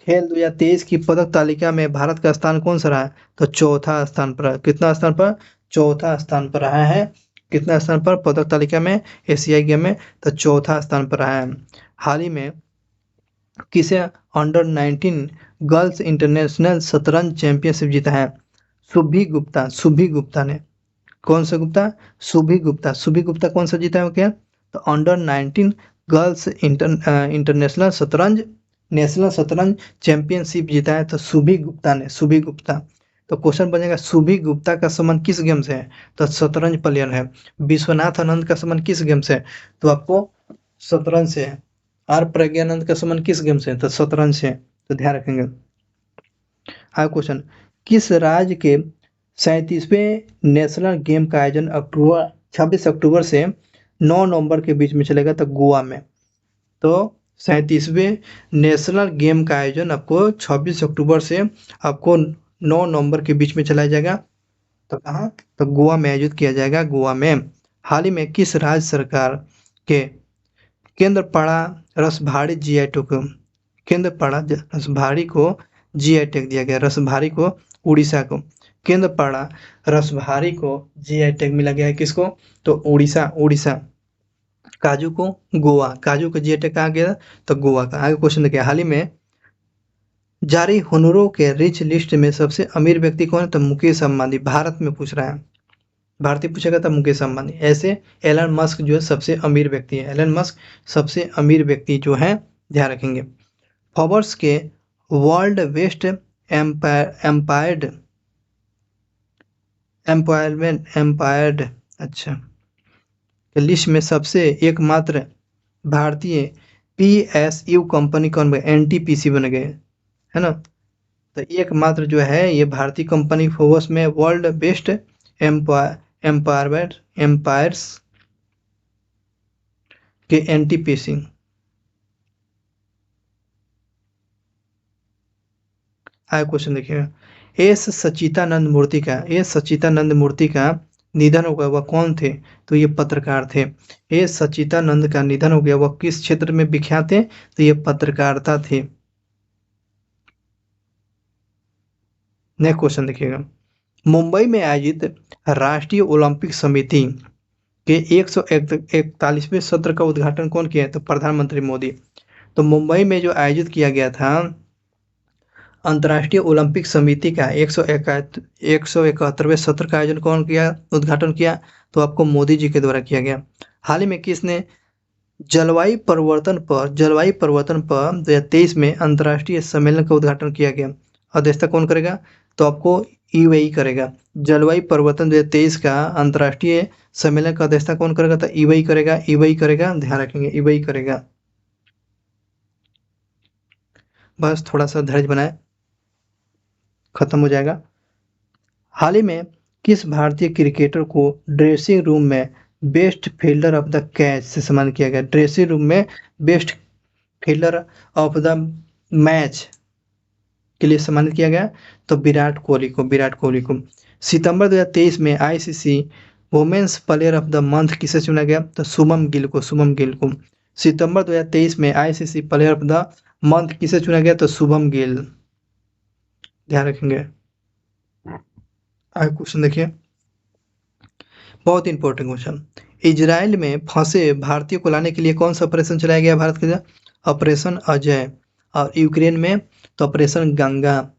A: खेल 2023 की पदक तालिका में भारत का स्थान कौन सा रहा? तो चौथा स्थान पर। कितना स्थान पर? चौथा स्थान पर रहा है। कितना स्थान पर पदक तालिका में एशियाई गेम में? तो चौथा स्थान पर रहा है। हाल ही में किसे अंडर 19 गर्ल्स इंटरनेशनल शतरंज चैंपियनशिप जीता है? शुभी गुप्ता ने। कौन सा गुप्ता? शुभी गुप्ता कौन सा जीता है क्या? तो अंडर 19 गर्ल्स इंटरनेशनल शतरंज चैंपियनशिप जीता है, तो शुभी गुप्ता। तो क्वेश्चन बनेगा, शुभी गुप्ता का संबंध किस गेम से है? तो शतरंज प्लेयर है। विश्वनाथ आनंद का संबंध किस गेम से है? तो आपको शतरंज से है। आर प्रज्ञानंद का संबंध किस गेम से है? तो शतरंज से। तो ध्यान रखेंगे। हाँ क्वेश्चन, किस राज्य के 37वें नेशनल गेम का आयोजन 26 अक्टूबर से 9 नवंबर के बीच में चलेगा? तो गोवा में। तो 37वें नेशनल गेम का आयोजन आपको 26 अक्टूबर से आपको 9 नवंबर के बीच में चलाया जाएगा। तो कहाँ? तो गोवा में आयोजित किया जाएगा, गोवा में। हाल ही में किस राज्य सरकार के केंद्रपाड़ा रसभाड़ी जीआई टोकन केंद्रपाड़ा रसभारी को जीआई टैग दिया गया, रसभारी को उड़ीसा को, केंद्रपाड़ा रसभारी को जीआई टैग मिला गया है किसको, तो उड़ीसा, उड़ीसा। काजू को गोवा, काजू को जीआई टैग कहा गया, तो गोवा का। आगे क्वेश्चन देखिए, हाल ही में जारी हुनरों के रिच लिस्ट में सबसे अमीर व्यक्ति कौन है, तो मुकेश अंबानी। भारत में पूछ रहा है, भारतीय पूछेगा तो मुकेश अंबानी। ऐसे एलन मस्क जो है सबसे अमीर व्यक्ति है, एलन मस्क सबसे अमीर व्यक्ति जो है, ध्यान रखेंगे। फोर्ब्स के वर्ल्ड बेस्ट एम्पायर्ड एम्पायरमेंट एम्पायर्ड अच्छा के लिस्ट में सबसे एकमात्र भारतीय पीएसयू कंपनी कौन बने, एनटीपीसी बन गए, है ना। तो एकमात्र जो है ये भारतीय कंपनी फोर्ब्स में वर्ल्ड बेस्ट एम्पायर्स के एनटीपीसी। आगे क्वेश्चन देखिएगा, एस सच्चिदानंद मूर्ति का निधन हो गया, वह कौन थे, तो ये पत्रकार थे। एस सच्चिदानंद का निधन हो गया, वह किस क्षेत्र में विख्यात थे, तो ये पत्रकारिता थे। नेक्स्ट क्वेश्चन देखिएगा, मुंबई में आयोजित राष्ट्रीय ओलंपिक समिति के 141वें सत्र का उद्घाटन कौन किया है, तो प्रधानमंत्री मोदी। तो मुंबई में जो आयोजित किया गया था अंतर्राष्ट्रीय ओलंपिक समिति का 171वें सत्र का आयोजन कौन किया, उद्घाटन किया, तो आपको मोदी जी के द्वारा किया गया। हाल ही में किसने जलवायु परिवर्तन पर 2023 में अंतर्राष्ट्रीय सम्मेलन का उद्घाटन किया गया, अध्यक्षता कौन करेगा, तो आपको यूएई करेगा। जलवायु परिवर्तन 2023 का अंतर्राष्ट्रीय सम्मेलन का अध्यक्षता कौन करेगा, तो यूएई करेगा, यूएई करेगा, ध्यान रखेंगे यूएई करेगा। बस थोड़ा सा धैर्य बनाए, खत्म हो जाएगा। हाल ही में किस भारतीय क्रिकेटर को ड्रेसिंग रूम में best fielder of the catch से सम्मानित किया गया, ड्रेसिंग रूम में best fielder of the match के लिए सम्मानित किया गया, तो विराट कोहली को। सितंबर 2023 में ICC women's player of the month किसे चुना गया, तो शुभम गिल को। सितंबर 2023 में ICC player of the month किसे चुना गया, तो शुभम गिल, ध्यान रखेंगे। आगे क्वेश्चन देखिए, बहुत इंपॉर्टेंट क्वेश्चन, इजराइल में फंसे भारतीयों को लाने के लिए कौन सा ऑपरेशन चलाया गया भारत के लिए, ऑपरेशन अजय। और यूक्रेन में तो ऑपरेशन गंगा,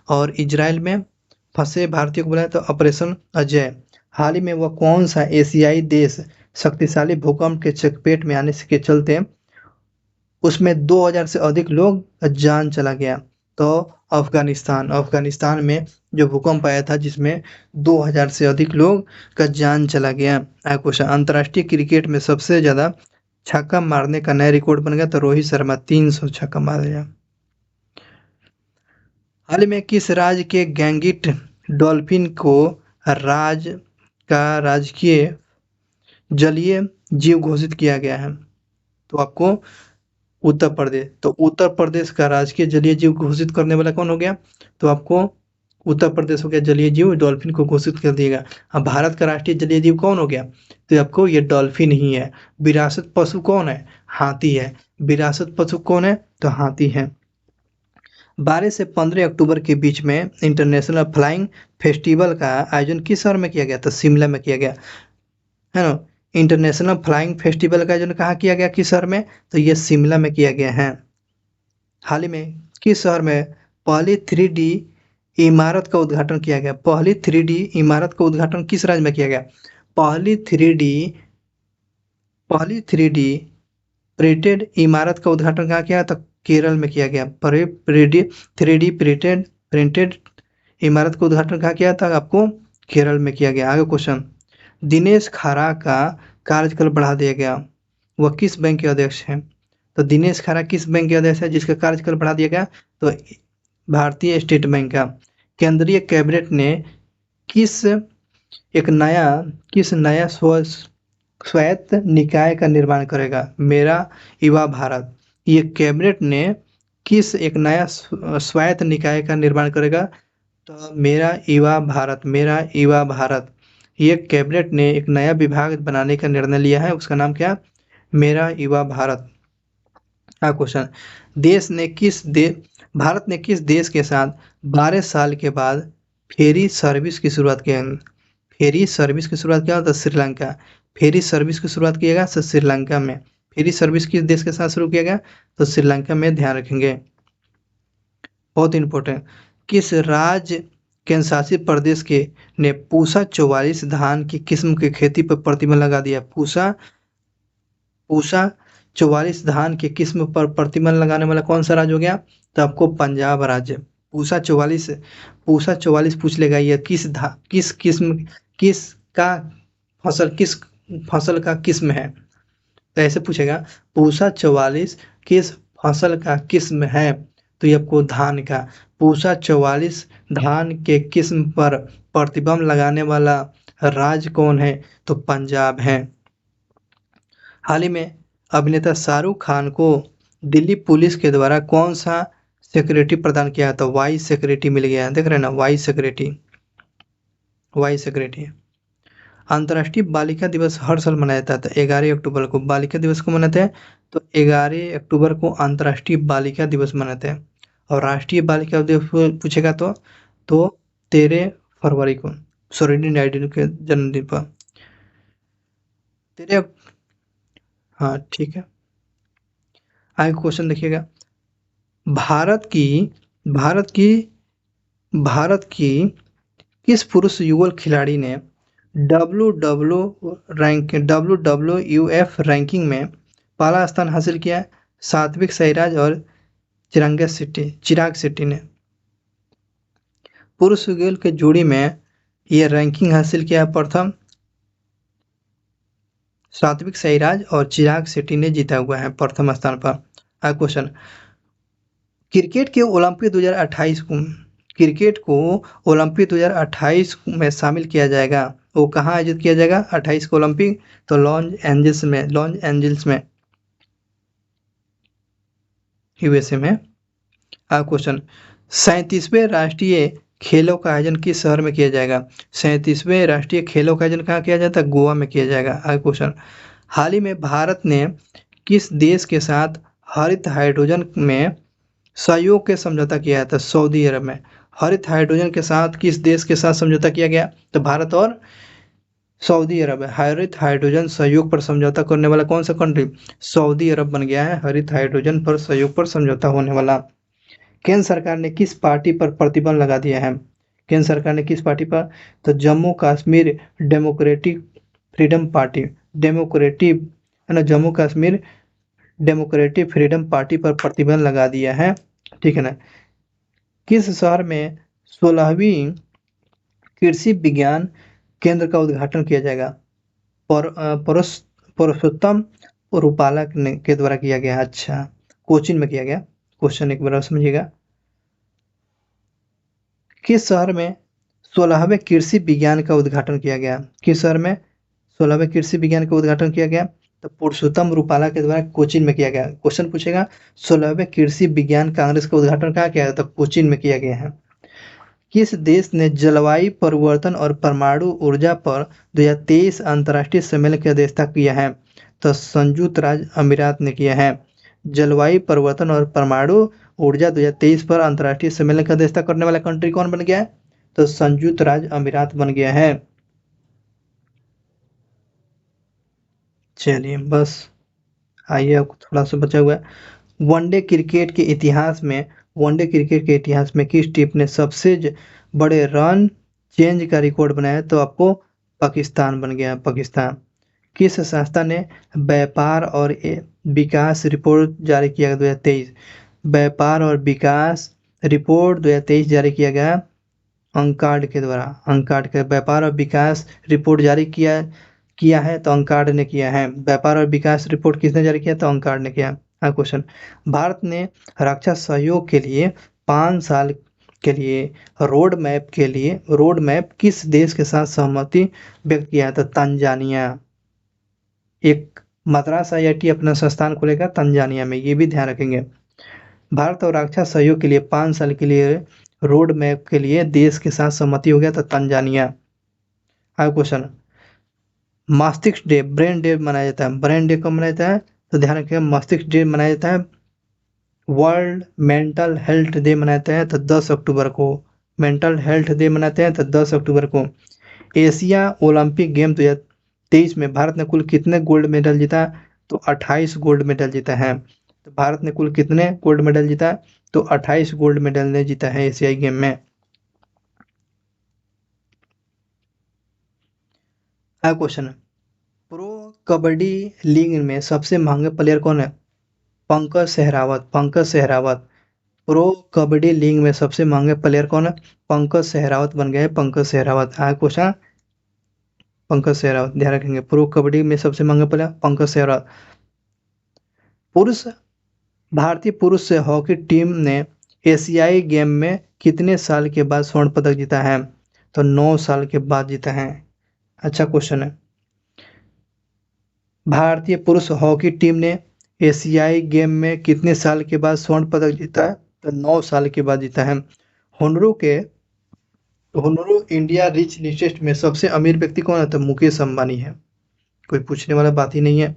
A: और इजराइल में फंसे भारतीयों को बुलाया तो ऑपरेशन अजय। हाल ही में वह कौन सा एशियाई देश शक्तिशाली भूकंप के चपेट में आने के चलते उसमें 2000 से अधिक लोग जान चला गया, तो अफगानिस्तान में जो भूकंप आया था जिसमें 2000 से अधिक लोग का जान चला गया। क्वेश्चन, अंतर्राष्ट्रीय क्रिकेट में सबसे ज्यादा छक्का मारने का नया रिकॉर्ड बन गया, तो रोहित शर्मा 300 छक्का मार दिया। हाल में किस राज्य के गैंगिट डॉल्फिन को राजकीय जलीय जीव घोषित किया गया है, तो आपको उत्तर प्रदेश। तो उत्तर प्रदेश का राजकीय जलीय जीव घोषित करने वाला कौन हो गया, तो आपको उत्तर प्रदेश हो गया, जलीय जीव डॉल्फिन को घोषित कर दिएगा। अब भारत का राष्ट्रीय जलीय जीव कौन हो गया, तो आपको ये डॉल्फिन ही है। विरासत पशु कौन है, हाथी है। विरासत पशु कौन है, तो हाथी है। 12 से 15 अक्टूबर के बीच में इंटरनेशनल फ्लाइंग फेस्टिवल का आयोजन किस शहर में किया गया, तो शिमला में किया गया, है ना। इंटरनेशनल फ्लाइंग फेस्टिवल का आयोजन कहाँ किया गया, किस शहर में, तो ये शिमला में किया गया है। हाल ही में किस शहर में पहली 3D इमारत का उद्घाटन किया गया, पहली 3D इमारत का उद्घाटन किस राज्य में किया गया, पहली 3D प्रिंटेड इमारत का उद्घाटन कहाँ किया, तो केरल में किया गया। 3D प्रिंटेड इमारत का उद्घाटन कहाँ किया था, आपको केरल में किया गया। आगे क्वेश्चन, दिनेश खारा का कार्यकाल बढ़ा दिया गया, वह किस बैंक के अध्यक्ष हैं, तो दिनेश खारा किस बैंक के अध्यक्ष है जिसका कार्यकाल बढ़ा दिया गया, तो भारतीय स्टेट बैंक का। केंद्रीय कैबिनेट ने किस नया स्वायत्त निकाय का निर्माण करेगा, मेरा युवा भारत। ये कैबिनेट ने किस एक नया स्वायत्त निकाय का निर्माण करेगा, तो मेरा युवा भारत। ये कैबिनेट ने एक नया विभाग बनाने का निर्णय लिया है, उसका नाम क्या, मेरा युवा भारत। क्वेश्चन, देश ने किस दे भारत ने किस देश के साथ 12 साल के बाद फेरी सर्विस की शुरुआत की? फेरी सर्विस की शुरुआत किया तो श्रीलंका। फेरी सर्विस की शुरुआत किया गया तो श्रीलंका में। फेरी सर्विस किस देश के साथ शुरू किया गया? तो श्रीलंका में, ध्यान रखेंगे, बहुत इंपॉर्टेंट। किस राज्य केंद्रशासित प्रदेश के ने पूसा 44 धान की किस्म की खेती पर प्रतिबंध लगा दिया? पूसा पूसा 44 धान की किस्म पर प्रतिबंध लगाने वाला कौन सा राज्य हो गया? तो आपको पंजाब राज्य। पूसा 44, पूसा 44 पूछ लेगा, ये किस किस्म, किस का किस फसल का किस्म है, तो ऐसे पूछेगा पूसा 44 किस फसल का किस्म है, तो ये आपको धान का। पूसा 44 धान के किस्म पर प्रतिबंध लगाने वाला राज्य कौन है? तो पंजाब है। हाल ही में अभिनेता शाहरुख खान को दिल्ली पुलिस के द्वारा कौन सा सिक्योरिटी प्रदान किया? तो वाइस सिक्योरिटी मिल गया है, देख रहे हैं ना, वाइस सिक्योरिटी, वाइस सिक्योरिटी। अंतर्राष्ट्रीय बालिका दिवस हर साल मनाया जाता है, तो 11 अक्टूबर को बालिका दिवस को मनाते हैं। तो 11 अक्टूबर को अंतर्राष्ट्रीय बालिका दिवस मनाते हैं। और राष्ट्रीय बालिका दिवस पूछेगा तो 13 फरवरी को सरोजिनी नायडू के जन्मदिन पर। 13, हाँ ठीक है। आगे क्वेश्चन देखिएगा, भारत की भारत की भारत की किस पुरुष युगल खिलाड़ी ने WWF रैंकिंग में पहला स्थान हासिल किया? सात्विक साईराज और चिराग शेट्टी ने पुरुष युगल के जोड़ी में यह रैंकिंग हासिल किया। प्रथम सात्विक साईराज और चिराग शेट्टी ने जीता हुआ है प्रथम स्थान पर। अगला क्वेश्चन, क्रिकेट के ओलंपिक 2028 को क्रिकेट को ओलंपिक 2028 में शामिल किया जाएगा, वो कहाँ आयोजित किया जाएगा 28 को ओलंपिक? तो लॉस एंजल्स में, यूएसए में। अगला क्वेश्चन, 37वें राष्ट्रीय खेलों का आयोजन किस शहर में किया जाएगा? 37वें राष्ट्रीय खेलों का आयोजन कहाँ किया जाता है? गोवा में किया जाएगा। अगला क्वेश्चन, हाल ही में भारत ने किस देश के साथ हरित हाइड्रोजन में सहयोग के समझौता किया था? सऊदी अरब में। हरित हाइड्रोजन के साथ किस देश के साथ समझौता किया गया? तो भारत और सऊदी अरब है। हरित हाइड्रोजन सहयोग पर समझौता करने वाला कौन सा कंट्री? सऊदी अरब बन गया है हरित हाइड्रोजन पर सहयोग पर समझौता होने वाला। केंद्र सरकार ने किस पार्टी पर प्रतिबंध लगा दिया है? केंद्र सरकार ने किस पार्टी पर? तो Jammu Kashmir democratic freedom party, democratic है ना, Jammu Kashmir democratic freedom party पर प्रतिबंध लगा दिया है, ठीक है ना। किस शहर में 16वीं कृषि विज्ञान केंद्र का उद्घाटन किया जाएगा? पुरुषोत्तम रूपाला के द्वारा किया गया। अच्छा, कोचीन में किया गया। क्वेश्चन एक बार और समझिएगा, किस शहर में 16वें कृषि विज्ञान का उद्घाटन किया गया? किस शहर में 16वें कृषि विज्ञान का उद्घाटन किया गया? तो पुरुषोत्तम रूपाला के द्वारा कोचीन में किया गया। क्वेश्चन पूछेगा 16वें कृषि विज्ञान कांग्रेस का उद्घाटन कहाँ किया गया? तो कोचीन में किया गया है। किस देश ने जलवायु परिवर्तन और परमाणु ऊर्जा पर 2023 अंतर्राष्ट्रीय सम्मेलन की अध्यक्षता किया है? तो संयुक्त राज्य अमीरात ने किया है। जलवायु परिवर्तन और परमाणु ऊर्जा 2023 पर अंतर्राष्ट्रीय सम्मेलन की अध्यक्षता करने वाला कंट्री कौन बन गया है? तो संयुक्त राज्य अमीरात बन गया है। चलिए बस, आइए अब थोड़ा सा बचा हुआ है। वनडे क्रिकेट के इतिहास में किस टीम ने सबसे बड़े रन चेंज का रिकॉर्ड बनाया? तो आपको पाकिस्तान बन गया, पाकिस्तान। किस संस्था ने व्यापार और विकास रिपोर्ट जारी किया 2023? व्यापार और विकास रिपोर्ट 2023 जारी किया गया अंकार्ड के द्वारा। अंकार्ड के व्यापार और विकास रिपोर्ट जारी किया है तो अंकार्ड ने किया है। व्यापार और विकास रिपोर्ट किसने जारी किया? तो अंकार्ड ने किया। हाँ क्वेश्चन, भारत ने रक्षा सहयोग के लिए 5 साल के लिए रोड मैप किस देश के साथ सहमति व्यक्त किया? तो तंजानिया। एक मद्रास IIT अपना संस्थान खोलेगा तंजानिया में, ये भी ध्यान रखेंगे। भारत और रक्षा सहयोग के लिए 5 साल के लिए रोड मैप के लिए देश के साथ सहमति हो गया था तंजानिया। अगला क्वेश्चन, मस्तिष्क डे, ब्रेन डे मनाया जाता है। ब्रेन डे कब मनाया जाता है? तो ध्यान रखिएगा, मस्तिष्क डे मनाया जाता है वर्ल्ड मेंटल हेल्थ डे मनाते हैं तो 10 अक्टूबर को। मेंटल हेल्थ डे मनाते हैं तो 10 अक्टूबर को। एशिया ओलंपिक गेम 2023 में भारत ने कुल कितने गोल्ड मेडल जीता? तो 28 गोल्ड मेडल जीता है। तो भारत ने कुल कितने गोल्ड मेडल जीता? तो 28 गोल्ड मेडल ने जीता है एशियाई गेम में। क्वेश्चन है, प्रो कबड्डी लीग में सबसे महंगे प्लेयर कौन है? पंकज सहरावत। पंकज सहरावत। प्रो कबड्डी लीग में सबसे महंगे प्लेयर कौन है? पंकज सहरावत बन गए पंकज सहरावत। क्वेश्चन, पंकज सहरावत ध्यान रखेंगे। प्रो कबड्डी में सबसे महंगा प्लेयर पंकज सहरावत। पुरुष भारतीय पुरुष हॉकी टीम ने एशियाई गेम में कितने साल के बाद स्वर्ण पदक जीता है? तो 9 साल के बाद जीता है। अच्छा क्वेश्चन है, भारतीय पुरुष हॉकी टीम ने एशियाई गेम में कितने साल के बाद स्वर्ण पदक जीता है? तो 9 साल के बाद जीता है। हुनरू के हुनरू इंडिया रिच लिस्ट में सबसे अमीर व्यक्ति कौन है? तो मुकेश अंबानी है। कोई पूछने वाला बात ही नहीं है।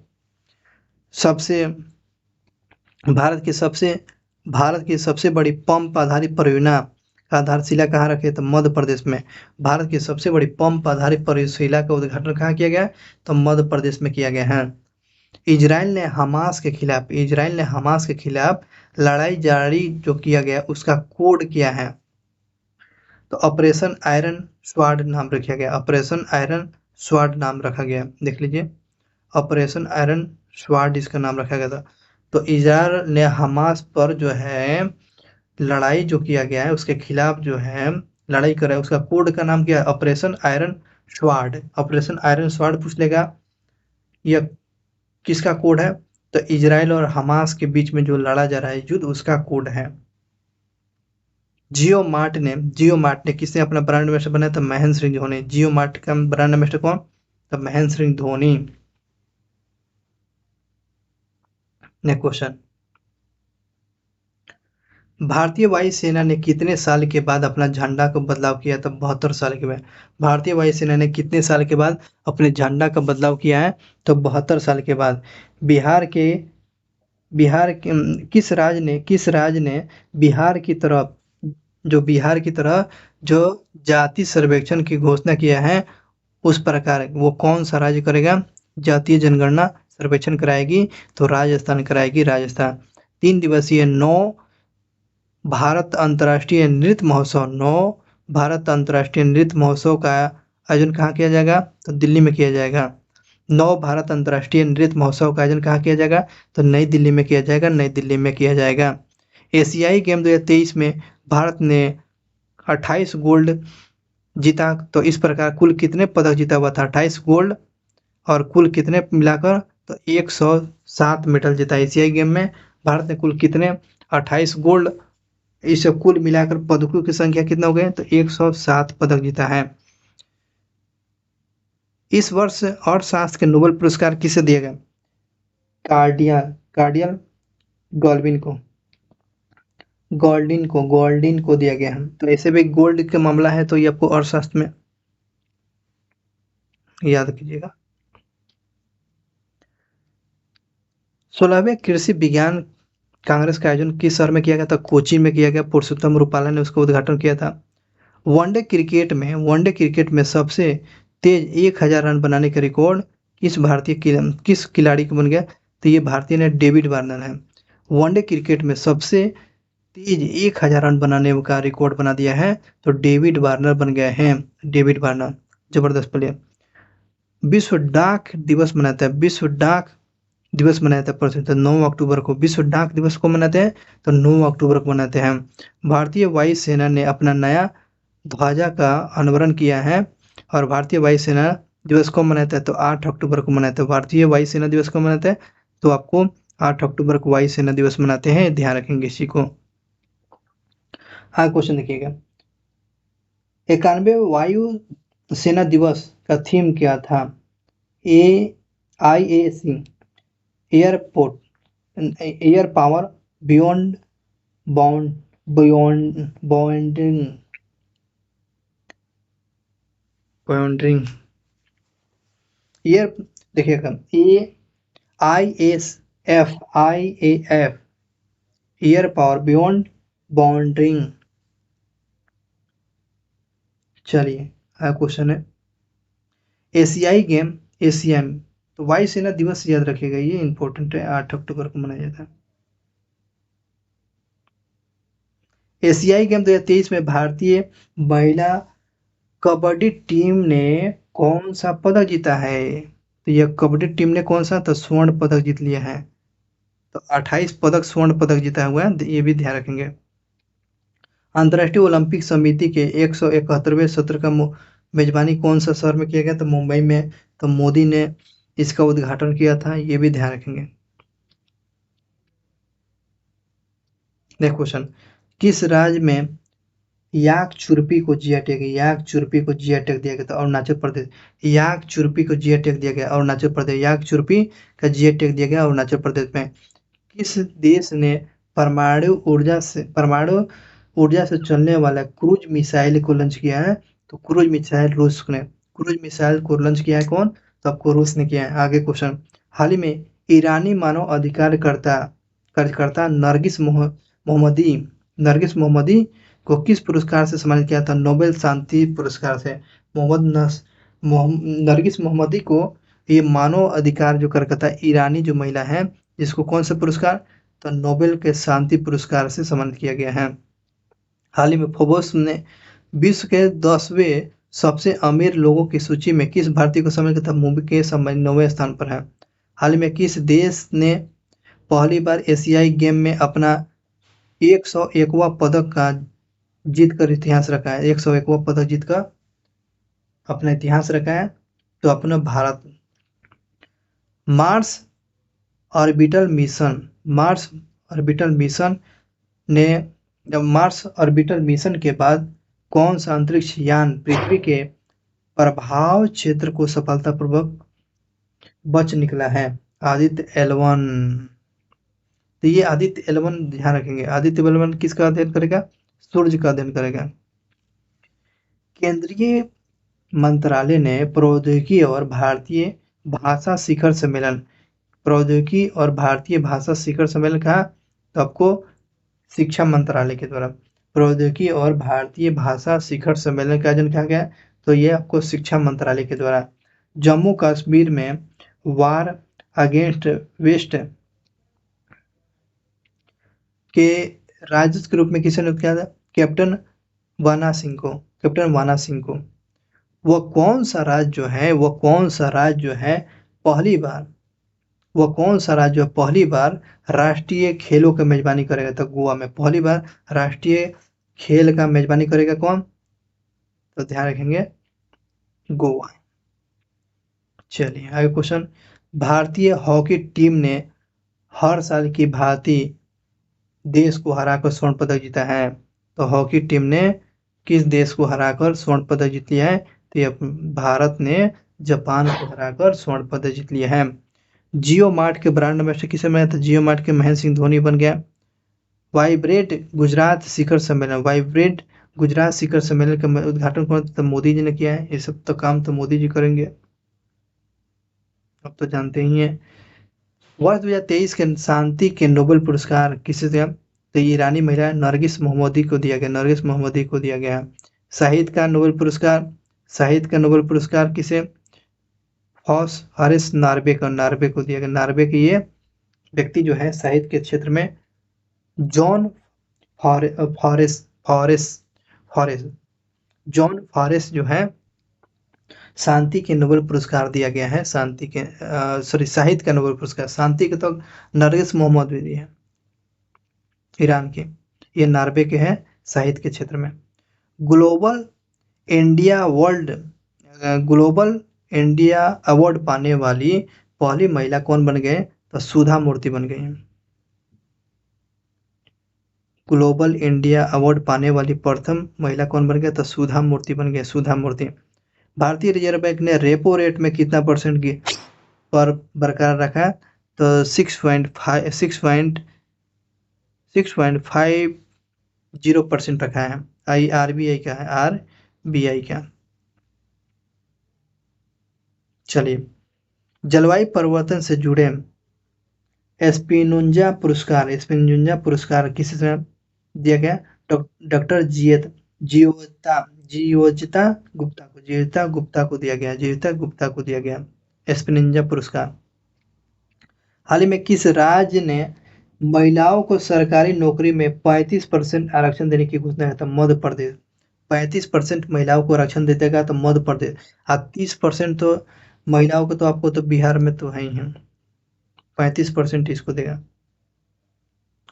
A: सबसे भारत की सबसे भारत की सबसे बड़ी पंप आधारित परियोजना का आधारशिला कहाँ रखे? तो मध्य प्रदेश में। भारत की सबसे बड़ी पंप आधारित परियोजना का उद्घाटन कहाँ किया गया है? तो मध्य प्रदेश में किया गया है। इजराइल ने हमास के खिलाफ लड़ाई जारी जो किया गया उसका कोड क्या है? तो ऑपरेशन आयरन स्वाड नाम रखा गया। ऑपरेशन आयरन स्वाड नाम रखा गया, देख लीजिए। ऑपरेशन आयरन स्वाड इसका नाम रखा गया था। तो इजराइल ने हमास पर जो है लड़ाई जो किया गया है उसके खिलाफ जो है लड़ाई कर रहा है, उसका कोड का नाम क्या है? Operation iron स्वाड। ऑपरेशन आयरन स्वाड पूछ लेगा, यह किसका कोड है? तो इजराइल और हमास के बीच में जो लड़ा जा रहा है युद्ध उसका कोड है। जियो मार्ट ने किसने अपना ब्रांड एम्बेसडर बनाया? तो महेंद्र सिंह धोनी। जियो मार्ट का ब्रांड एम्बेसडर कौन? तो महेंद्र सिंह धोनी। नेक्स्ट क्वेश्चन, भारतीय वायुसेना ने कितने साल के बाद अपना झंडा का बदलाव किया? तो 72 साल के बाद। भारतीय वायुसेना ने कितने साल के बाद अपने झंडा का बदलाव किया है? तो 72 साल के बाद। बिहार के किस राज्य ने बिहार की तरह जो जाति सर्वेक्षण की घोषणा किया है उस प्रकार वो कौन सा राज्य करेगा? जातीय जनगणना सर्वेक्षण कराएगी तो राजस्थान कराएगी, राजस्थान। 3 दिवसीय नौ भारत अंतर्राष्ट्रीय नृत्य महोत्सव का आयोजन कहाँ किया जाएगा? तो दिल्ली में किया जाएगा। 9 भारत अंतर्राष्ट्रीय नृत्य महोत्सव का आयोजन कहाँ किया जाएगा? तो नई दिल्ली में किया जाएगा, नई दिल्ली में किया जाएगा। एशियाई गेम 2023 में भारत ने 28 गोल्ड जीता, तो इस प्रकार कुल कितने पदक जीता हुआ था? 28 गोल्ड और कुल कितने मिलाकर? तो 107 मेडल जीता। एशियाई गेम में भारत ने कुल कितने? 28 गोल्ड, इस कुल मिलाकर पदकों की संख्या कितना हो गए? तो 107 पदक जीता है। इस वर्ष अर्थशास्त्र के नोबेल पुरस्कार किसे दिया गया? कार्डियल गॉल्विन को गोल्डिन को दिया गया है। तो ऐसे भी गोल्ड का मामला है तो ये आपको अर्थशास्त्र में याद कीजिएगा। 16वें कृषि विज्ञान कांग्रेस का आयोजन किस शहर में किया गया था? कोची में किया गया। पुरुषोत्तम रुपाला ने उसका उद्घाटन किया था। वनडे क्रिकेट में सबसे तेज 1000 रन बनाने का रिकॉर्ड किस खिलाड़ी को बन गया? तो ये भारतीय ने डेविड वार्नर है। वनडे क्रिकेट में सबसे तेज 1000 रन बनाने का रिकॉर्ड बना दिया है तो डेविड वार्नर बन गए हैं। डेविड वार्नर जबरदस्त प्लेयर। विश्व डाक दिवस मनाया था तो 9 अक्टूबर को। विश्व डाक दिवस को मनाते हैं तो 9 अक्टूबर को मनाते हैं। भारतीय वायुसेना ने अपना नया ध्वजा का अनावरण किया है और भारतीय वायुसेना दिवस को मनाते हैं तो 8 अक्टूबर को मनाते हैं। भारतीय वायुसेना दिवस को मनाते हैं तो आपको 8 अक्टूबर को वायुसेना दिवस मनाते हैं, ध्यान रखेंगे इसी को। क्वेश्चन देखिएगा, 91 वायु सेना दिवस का थीम क्या था? A IAC air power beyond boundaries air. देखिएगा, IAF air power beyond boundaries. चलिए अगला क्वेश्चन है, एशियाई गेम, एशियन, तो वायुसेना दिवस याद रखिएगा, ये इंपॉर्टेंट है, 8 अक्टूबर को मनाया जाता है। एशियाई गेम 2023 में भारतीय महिला कबड्डी टीम ने कौन सा पदक जीता है? तो यह कबड्डी टीम ने कौन सा, तो स्वर्ण पदक जीत लिया है। तो 28 पदक स्वर्ण पदक जीता हुआ है, ये भी ध्यान रखेंगे। अंतर्राष्ट्रीय ओलंपिक समिति के 171वें सत्र का मेजबानी कौन सा शहर में किया गया? तो मुंबई में। तो मोदी ने इसका उद्घाटन किया था, ये भी ध्यान रखेंगे। नेक्स्ट क्वेश्चन, किस राज्य में याक चुरपी को जिया टैग, याक चुरपी को जिया टैग दिया गया? तो अरुणाचल प्रदेश। याक चुरपी को जिया टैग दिया गया अरुणाचल प्रदेश, याक चुरपी का जिया टैग दिया गया अरुणाचल प्रदेश में। किस देश ने परमाणु ऊर्जा से चलने वाला क्रूज मिसाइल को लॉन्च किया है? तो क्रूज मिसाइल रूस ने, क्रूज मिसाइल को लॉन्च किया है कौन? तो आपको रूस ने किया है। आगे क्वेश्चन, हाल ही में ईरानी मानव अधिकार कार्यकर्ता नरगिस मोहम्मदी को किस पुरस्कार से सम्मानित किया था? नोबेल शांति पुरस्कार से। नरगिस मोहम्मदी को ये मानव अधिकार जो कार्यकर्ता ईरानी जो महिला है, जिसको कौन सा पुरस्कार, तो नोबेल के शांति पुरस्कार से सम्मानित किया गया है। हाल ही में फोर्ब्स ने विश्व के 10वें सबसे अमीर लोगों की सूची में किस भारतीय को सम्मिलित किया था? मुकेश अंबानी 9वें स्थान पर है। हाल ही में किस देश ने पहली बार एशियाई गेम में अपना 101वां पदक का जीत कर इतिहास रखा है? 101वां पदक जीत कर अपना इतिहास रखा है, तो अपना Bharat. Mars orbital mission, Mars orbital mission ने, जब मार्स ऑर्बिटल मिशन के बाद कौन सा अंतरिक्ष यान पृथ्वी के प्रभाव क्षेत्र को सफलतापूर्वक बच निकला है? आदित्य एल1। तो ये आदित्य एल1 ध्यान रखेंगे, आदित्य एल1 किसका अध्ययन करेगा? सूर्य का अध्ययन करेगा। केंद्रीय मंत्रालय ने प्रौद्योगिकी और भारतीय भाषा शिखर सम्मेलन, प्रौद्योगिकी और भारतीय भाषा शिखर सम्मेलन कहा? तो आपको शिक्षा मंत्रालय के द्वारा प्रौद्योगिकी और भारतीय भाषा शिखर सम्मेलन का आयोजन किया गया, तो ये आपको शिक्षा मंत्रालय के द्वारा। जम्मू कश्मीर में वार अगेंस्ट वेस्ट के राजदूत के रूप में किसे नियुक्त किया था? कैप्टन वाना सिंह को, कैप्टन वाना सिंह को। वह कौन सा राज्य जो है, वह कौन सा राज्य जो है पहली बार, वह कौन सा राज्य जो पहली बार राष्ट्रीय खेलों का मेजबानी करेगा? तो गोवा में पहली बार राष्ट्रीय खेल का मेजबानी करेगा कौन? तो ध्यान रखेंगे गोवा। चलिए आगे क्वेश्चन, भारतीय हॉकी टीम ने हर साल की भांति देश को हराकर स्वर्ण पदक जीता है। तो हॉकी टीम ने किस देश को हराकर स्वर्ण पदक जीत लिया है? तो ये भारत ने जापान को हराकर स्वर्ण पदक जीत लिया है। जियो मार्ट के ब्रांड एम्बेसडर किसे बनाया था? जियो मार्ट के महेंद्र सिंह धोनी बन गया। वाइब्रेट गुजरात शिखर सम्मेलन, वाइब्रेट गुजरात शिखर सम्मेलन का उद्घाटन कौन? तो मोदी जी ने किया है। ये सब तो काम तो मोदी जी करेंगे, अब तो जानते ही हैं। वर्ष 2023 के शांति के नोबेल पुरस्कार किसे दिया? तो ईरानी महिला नरगिस मोहम्मदी को दिया गया, नरगिस मोहम्मदी को दिया गया। साहित्य का नोबेल पुरस्कार, साहित्य का नोबेल पुरस्कार किसे? हॉस हरिस नार्वे को, नार्वे को दिया गया। नार्वे के ये व्यक्ति जो है साहित्य के क्षेत्र में John forces forces forces John forces जो है, शांति के नोबेल पुरस्कार दिया गया है, शांति के साहित्य का नोबेल पुरस्कार। शांति के तो नरगिस मोहम्मद भी दिए हैं, ईरान के, ये नार्वे के हैं साहित्य के क्षेत्र में। Global India world global India award पाने वाली पहली महिला कौन बन गए? तो सुधा मूर्ति बन गई हैं। ग्लोबल इंडिया अवार्ड पाने वाली प्रथम महिला कौन बन गया? तो सुधा मूर्ति बन गए, सुधा मूर्ति। भारतीय रिजर्व बैंक ने रेपो रेट में कितना परसेंट की पर बरकरार रखा है? तो 6.50% रखा है। आरबीआई का है, आरबीआई का। चलिए, जलवायु परिवर्तन से जुड़े एस्पिनुंजा पुरस्कार किसे दिया गया? डॉक्टर जियोजिता गुप्ता को दिया गया, जियोजिता गुप्ता को दिया गया एस्पिनुंजा पुरस्कार। हाल ही में किस राज्य ने महिलाओं को सरकारी नौकरी में 35% आरक्षण देने की घोषणा की? तो मध्य प्रदेश। 35% महिलाओं को आरक्षण दे देगा तो मध्य प्रदेश। 30% तो महिलाओं को तो आपको तो बिहार में तो है ही है, 35% इसको देगा।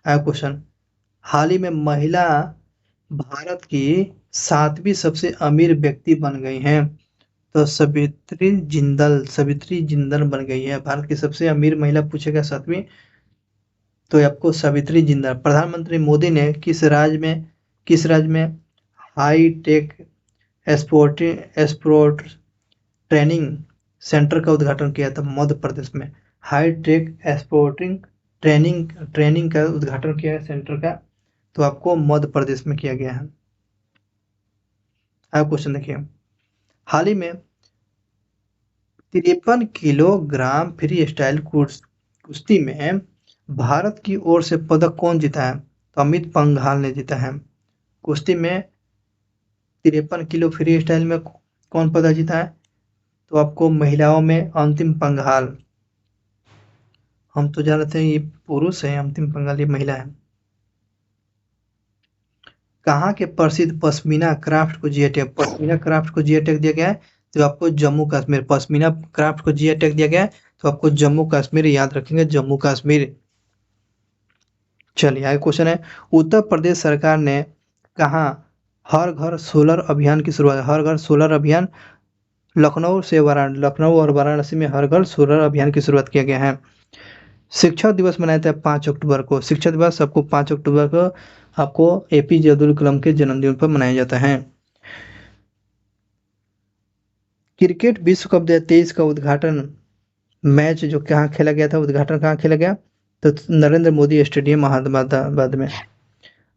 A: अगला क्वेश्चन, हाल ही में महिला भारत की 7वीं सबसे अमीर व्यक्ति बन गई हैं। तो सवित्री जिंदल बन गई है भारत की सबसे अमीर महिला। पूछेगा 7वीं तो आपको सवित्री जिंदल। प्रधानमंत्री मोदी ने किस राज्य में high tech export training centre का उद्घाटन किया था? मध्य प्रदेश में हाई टेक एक्सपोर्टिंग ट्रेनिंग का उद्घाटन किया है सेंटर का, तो आपको मध्य प्रदेश में किया गया है। अब क्वेश्चन देखिए, हाल ही में 53 किलोग्राम फ्री स्टाइल कुश्ती में भारत की ओर से पदक कौन जीता है? तो अमित पंघाल ने जीता है। कुश्ती में 53 किलो फ्री स्टाइल में कौन पदक जीता है? तो आपको महिलाओं में अंतिम पंघाल। हम तो जानते हैं ये पुरुष है, अंतिम पंघाल ये महिला है। कहाँ के प्रसिद्ध पश्मीना क्राफ्ट को जीआई टैग दिया गया है? तो आपको जम्मू कश्मीर। पश्मीना क्राफ्ट को जीआई टैग दिया गया है तो आपको जम्मू कश्मीर याद रखेंगे, जम्मू कश्मीर। चलिए आगे क्वेश्चन है, उत्तर प्रदेश सरकार ने कहा हर घर सोलर अभियान की शुरुआत? हर घर सोलर अभियान लखनऊ और वाराणसी में हर घर सोलर अभियान की शुरुआत किया गया है। शिक्षक दिवस मनाया था 5 अक्टूबर को। शिक्षक दिवस आपको 5 अक्टूबर को आपको एपीजे अब्दुल कलाम के जन्मदिन पर मनाया जाता है। क्रिकेट विश्व कप 2023 का उद्घाटन मैच जो कहाँ खेला गया था? उद्घाटन कहाँ खेला गया? तो नरेंद्र मोदी स्टेडियम अहमदाबाद में।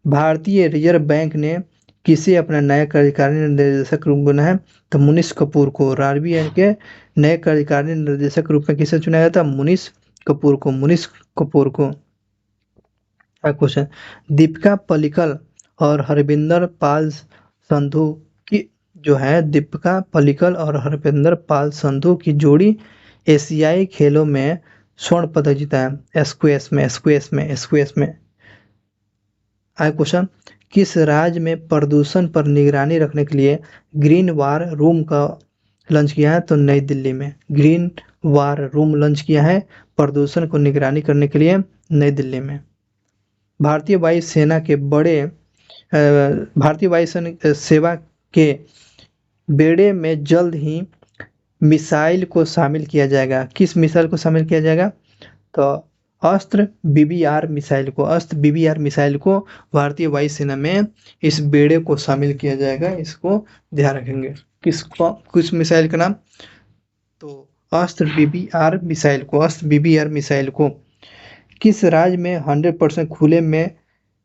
A: भारतीय रिजर्व बैंक ने किसे अपना नया कार्यकारी निर्देशक रूप बना है? तो मुनीष कपूर को। आरबीआई के नए कार्यकारी निर्देशक रूप में किसे चुना गया था? मुनीष कपूर को। क्वेश्चन, दीपिका पल्लिकल और हरविंदर पाल संधू की जो है दीपिका पल्लिकल और हरविंदर पाल संधू की जोड़ी एशियाई खेलों में स्वर्ण पदक जीता है स्क्वैश में। आगे क्वेश्चन, किस राज्य में प्रदूषण पर निगरानी रखने के लिए ग्रीन वार रूम का लॉन्च किया है? तो नई दिल्ली में ग्रीन वार रूम लॉन्च किया है प्रदूषण को निगरानी करने के लिए नई दिल्ली में। भारतीय वायुसेना सेवा के बेड़े में जल्द ही मिसाइल को शामिल किया जाएगा। किस मिसाइल को शामिल किया जाएगा? तो अस्त्र बीबीआर मिसाइल को भारतीय वायुसेना में इस बेड़े को शामिल किया जाएगा। इसको ध्यान रखेंगे। किस मिसाइल का नाम? तो अस्त्र बीबीआर मिसाइल को। किस राज्य में 100% खुले में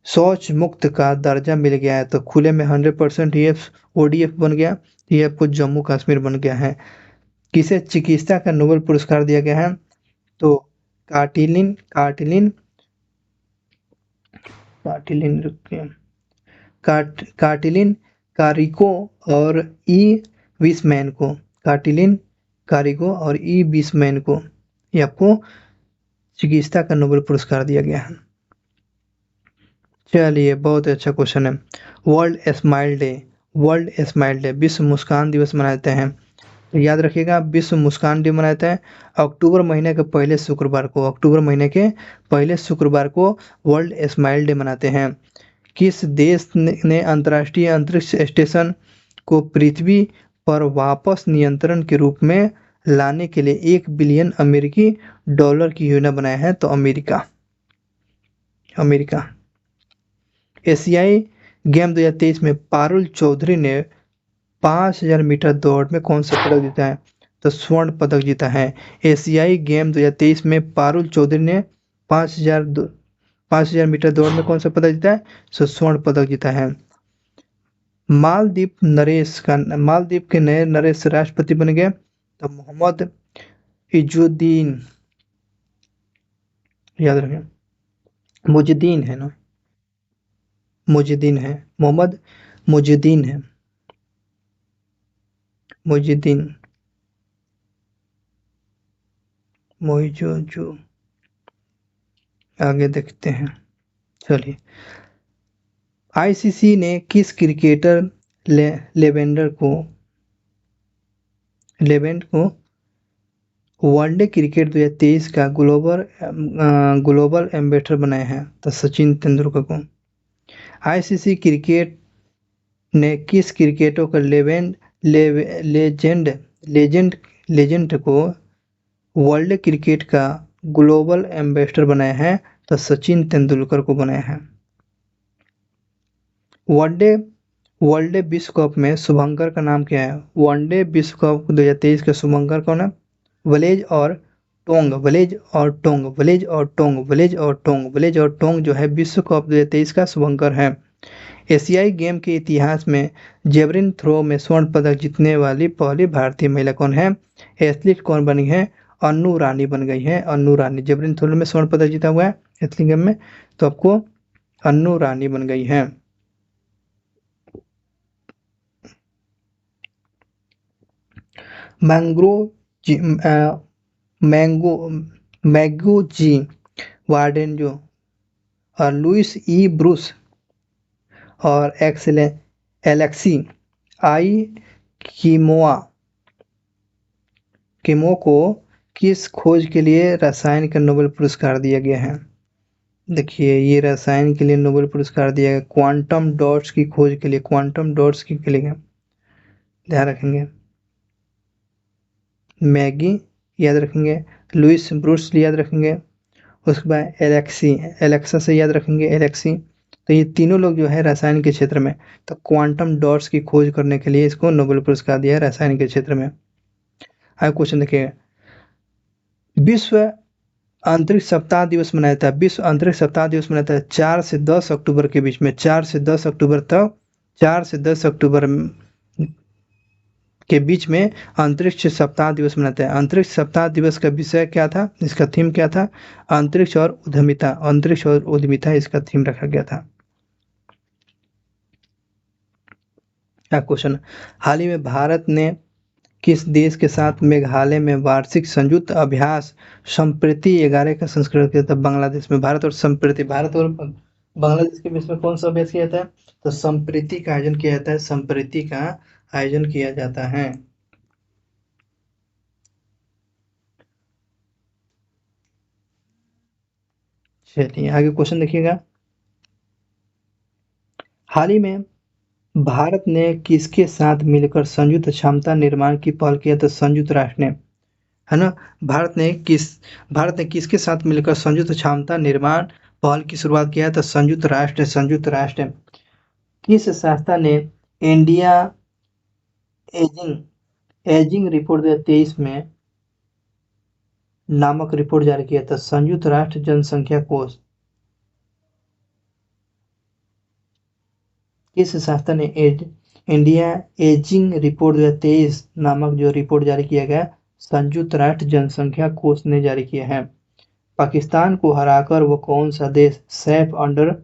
A: शौच मुक्त का दर्जा मिल गया है? तो खुले में 100% ओडीएफ बन गया, ये आपको जम्मू कश्मीर बन गया है। किसे चिकित्सा का नोबेल पुरस्कार दिया गया है? तो कार्टिलिन कारिको और ई विस्मैन को ये आपको चिकित्सा का नोबेल पुरस्कार दिया गया है। चलिए बहुत अच्छा क्वेश्चन है। वर्ल्ड स्माइल डे विश्व मुस्कान दिवस मनाते हैं। तो याद रखिएगा विश्व मुस्कान डे मनाते हैं अक्टूबर महीने के पहले शुक्रवार को वर्ल्ड स्माइल डे मनाते हैं। किस देश ने अंतर्राष्ट्रीय अंतरिक्ष स्टेशन को पृथ्वी पर वापस नियंत्रण के रूप में लाने के लिए $1 बिलियन की योजना बनाया है? तो अमेरिका। एशियाई गेम 2023 में पारुल चौधरी ने 5000 मीटर दौड़ में कौन सा पदक जीता है? तो स्वर्ण पदक जीता है। एशियाई गेम 2023 में पारुल चौधरी ने 5000 मीटर दौड़ में कौन सा पदक जीता है? तो स्वर्ण पदक जीता है। मालदीव के नए नरेश राष्ट्रपति बन गए? तो मोहम्मद इजुद्दीन याद रखें। मुजुद्दीन है ना, मुजुद्दीन है, मोहम्मद मुजुद्दीन है, मुजुद्दीन, मोइजोजो। आगे देखते हैं, चलिए। आईसीसी ने किस क्रिकेटर लेवेंडर को लेवेंट को वनडे क्रिकेट 2023 का ग्लोबल एम्बेसडर बनाया है? तो सचिन तेंदुलकर को। आईसीसी क्रिकेट ने किस क्रिकेटर को लेजेंड लेजेंड लेजेंड को वर्ल्ड क्रिकेट का ग्लोबल एम्बेसडर बनाया है? तो सचिन तेंदुलकर को बनाया है। वनडे वनडे विश्व कप में शुभंकर का नाम क्या है? वनडे विश्व कप 2023 के शुभंकर कौन है? वलेज और टोंग, वलेज और टोंग, वलेज और टोंग, वलेज और टोंग, वलेज और टोंग जो है विश्व कप 2023 का शुभंकर है। एशियाई गेम के इतिहास में जेवलिन थ्रो में स्वर्ण पदक जीतने वाली पहली भारतीय महिला कौन है? एथलीट कौन बनी है? अन्नू रानी बन गई है, अन्नू रानी। जेवलिन थ्रो में स्वर्ण पदक जीता हुआ है एथलीट गेम में, तो आपको अन्नू रानी बन गई है। मैंग्रो जी मैंगो मैगो जी वार्डन जो और लुइस ई ब्रूस और एलेक्सी आई कीमोआ कीमो को किस खोज के लिए रसायन का नोबेल पुरस्कार दिया गया है? देखिए, ये रसायन के लिए नोबेल पुरस्कार दिया गया क्वांटम डॉट्स की खोज के लिए, क्वांटम डॉट्स की के लिए। ध्यान रखेंगे। मैगी याद रखेंगे, लुइस ब्रूस याद रखेंगे, उसके बाद एलेक्सा से याद रखेंगे, एलेक्सी। तो ये तीनों लोग जो है रसायन के क्षेत्र में, तो क्वांटम डॉट्स की खोज करने के लिए इसको नोबेल पुरस्कार दिया है रसायन के क्षेत्र में। आगे क्वेश्चन देखिए, विश्व अंतरिक्ष सप्ताह दिवस मनाया जाता है, विश्व अंतरिक्ष सप्ताह दिवस मनाया जाता है 4 से 10 अक्टूबर के बीच में, 4 से 10 अक्टूबर तक, 4 से 10 अक्टूबर के बीच में अंतरिक्ष सप्ताह दिवस मनाते हैं। अंतरिक्ष सप्ताह दिवस का विषय क्या था, इसका थीम क्या था? अंतरिक्ष और उद्यमिता, अंतरिक्ष और उद्यमिता इसका थीम रखा गया था। क्या क्वेश्चन, हाल ही में भारत ने किस देश के साथ मेघालय में वार्षिक संयुक्त अभ्यास संप्रीति 11 का संस्करण किया था? बांग्लादेश में। भारत और संप्रीति, भारत और बांग्लादेश के बीच में कौन सा अभ्यास किया जाता है? तो संप्रीति का आयोजन किया जाता है, संप्रीति का आयोजन किया जाता है। चलिए आगे क्वेश्चन देखिएगा, हाल ही में भारत ने किसके साथ मिलकर संयुक्त क्षमता निर्माण की पहल किया? तो संयुक्त राष्ट्र ने, है ना। भारत ने किसके साथ मिलकर संयुक्त क्षमता निर्माण पहल की शुरुआत किया? तो संयुक्त राष्ट्र किस संस्था ने इंडिया एजिंग एजिंग रिपोर्ट 2023 में नामक रिपोर्ट जारी किया था? संयुक्त राष्ट्र जनसंख्या कोष। किस संस्था ने इंडिया एजिंग रिपोर्ट 2023 नामक जो रिपोर्ट जारी किया गया, संयुक्त राष्ट्र जनसंख्या कोष ने जारी किया है। पाकिस्तान को हराकर वो कौन सा देश सैफ अंडर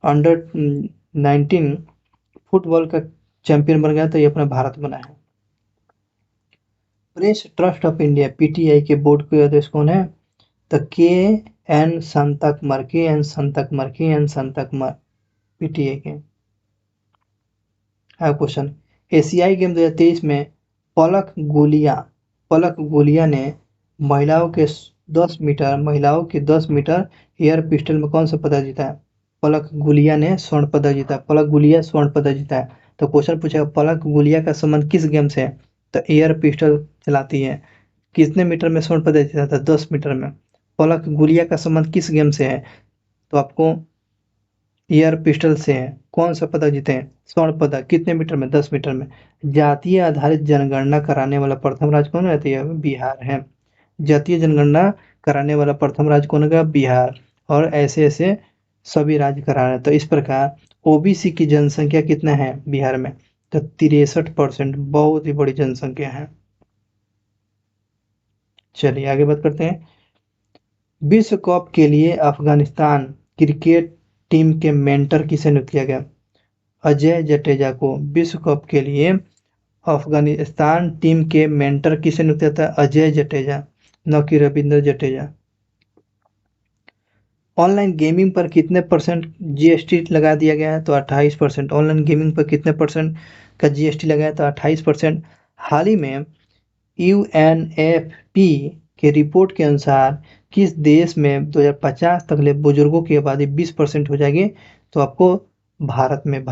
A: अंडर 19 फुटबॉल का चैंपियन बन गया? तो ये अपना भारत बना है। Press trust of India PTI के बोर्ड के अध्यक्ष कौन है? तो के एन संतकमर पीटीआई के। क्वेश्चन, एशियाई गेम 2023 में पलक गुलिया ने महिलाओं के 10 मीटर एयर पिस्टल में कौन सा पदक जीता है? पलक गुलिया ने स्वर्ण पदक जीता, पलक गुलिया स्वर्ण पदक जीता है। तो क्वेश्चन पूछेगा पलक गुलिया का संबंध किस गेम से है? तो एयर पिस्टल चलाती है। कितने मीटर में स्वर्ण पदक जीता था? 10 मीटर में। पलक गुलिया का संबंध किस गेम से है? तो आपको एयर पिस्टल से है। कौन सा पदक जीते हैं? स्वर्ण पदक। कितने मीटर में? 10 मीटर में। जातीय आधारित जनगणना कराने वाला प्रथम राज्य कौन है? तो यह बिहार है। जातीय जनगणना कराने वाला प्रथम राज्य कौन होगा? बिहार। और ऐसे ऐसे सभी राज्य करा रहे हैं। तो इस प्रकार ओबीसी की जनसंख्या कितना है बिहार में? तो 63%, बहुत ही बड़ी जनसंख्या है। चलिए आगे बात करते हैं, विश्व कप के लिए अफगानिस्तान क्रिकेट टीम के मेंटर किसे नियुक्त किया गया? अजय जडेजा को विश्व कप के लिए अफगानिस्तान टीम के मेंटर किसे नियुक्त किया था? अजय जडेजा, न कि रविंद्र जडेजा। ऑनलाइन गेमिंग पर कितने परसेंट जीएसटी लगा दिया गया है? तो 28%। ऑनलाइन गेमिंग पर कितने परसेंट का जीएसटी लगाया? तो 28%। हाल ही में यूएनएफपी के रिपोर्ट के अनुसार किस देश में 2050 तक ले बुजुर्गों की आबादी 20% हो जाएगी? तो आपको भारत में।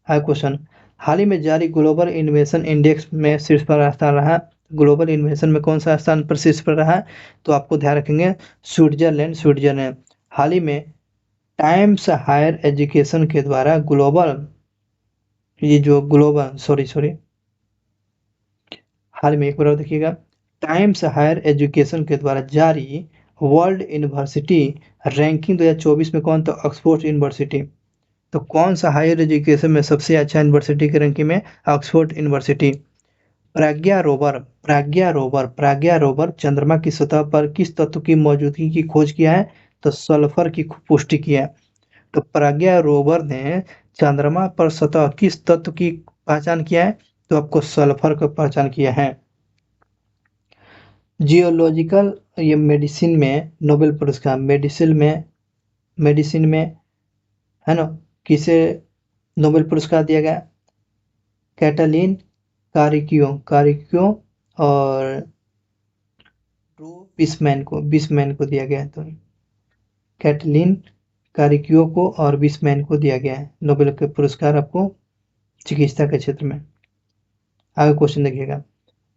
A: क्वेश्चन, हाल ही में जारी ग्लोबल इनोवेशन इंडेक्स में शीर्ष पर स्थान रहा। ग्लोबल इनोवेशन में कौन सा स्थान पर शीर्ष पर रहा? तो आपको ध्यान रखेंगे स्विट्जरलैंड। हाल ही में टाइम्स हायर एजुकेशन के द्वारा हाल में एक बार और देखिएगा, टाइम्स हायर एजुकेशन के द्वारा जारी वर्ल्ड यूनिवर्सिटी रैंकिंग 2024 में कौन? तो ऑक्सफोर्ड यूनिवर्सिटी। तो कौन सा हायर एजुकेशन में सबसे अच्छा यूनिवर्सिटी की रैंकिंग में? Oxford university. प्रज्ञा रोवर चंद्रमा की सतह पर किस तत्व की मौजूदगी की खोज किया है? तो सल्फर की पुष्टि किया है। तो प्रज्ञा रोवर ने चंद्रमा पर सतह किस तत्व की पहचान किया है? तो आपको सल्फर का पहचान किया है। जियोलॉजिकल ये मेडिसिन में नोबेल पुरस्कार मेडिसिन में है ना, किसे नोबेल पुरस्कार दिया गया? कैटलीन कारिक्यो और ड्रू बिस्मैन को दिया गया है। तो कैटलीन कारिक्यो को और बिस्मैन को दिया गया है नोबेल के पुरस्कार आपको चिकित्सा के क्षेत्र में। आगे क्वेश्चन देखिएगा,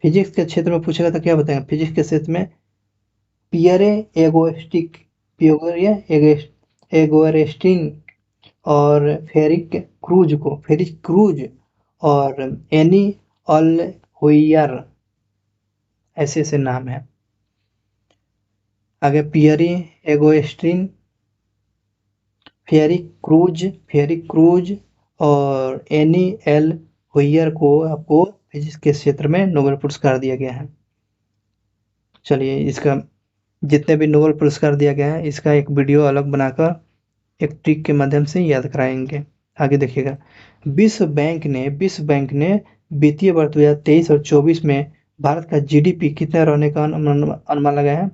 A: फिजिक्स के क्षेत्र में पूछेगा तो क्या बताएंगे? फिजिक्स के क्षेत्र में पियरे एगोरेस्टिन और फेरिक क्रूज और एनी अल्होयर ऐसे ऐसे नाम है। आगे पियरे एगोस्टिन, फेरिक क्रूज और एनी एल होयर को आपको फिजिक्स के क्षेत्र में नोबेल पुरस्कार दिया गया है। चलिए, इसका जितने भी नोबेल पुरस्कार दिया गया है इसका एक वीडियो अलग बनाकर एक ट्रिक के माध्यम से याद कराएंगे। आगे देखिएगा, विश्व बैंक ने वित्तीय वर्ष 2023 और 24 में भारत का जीडीपी कितना रहने का अनुमान लगाया है?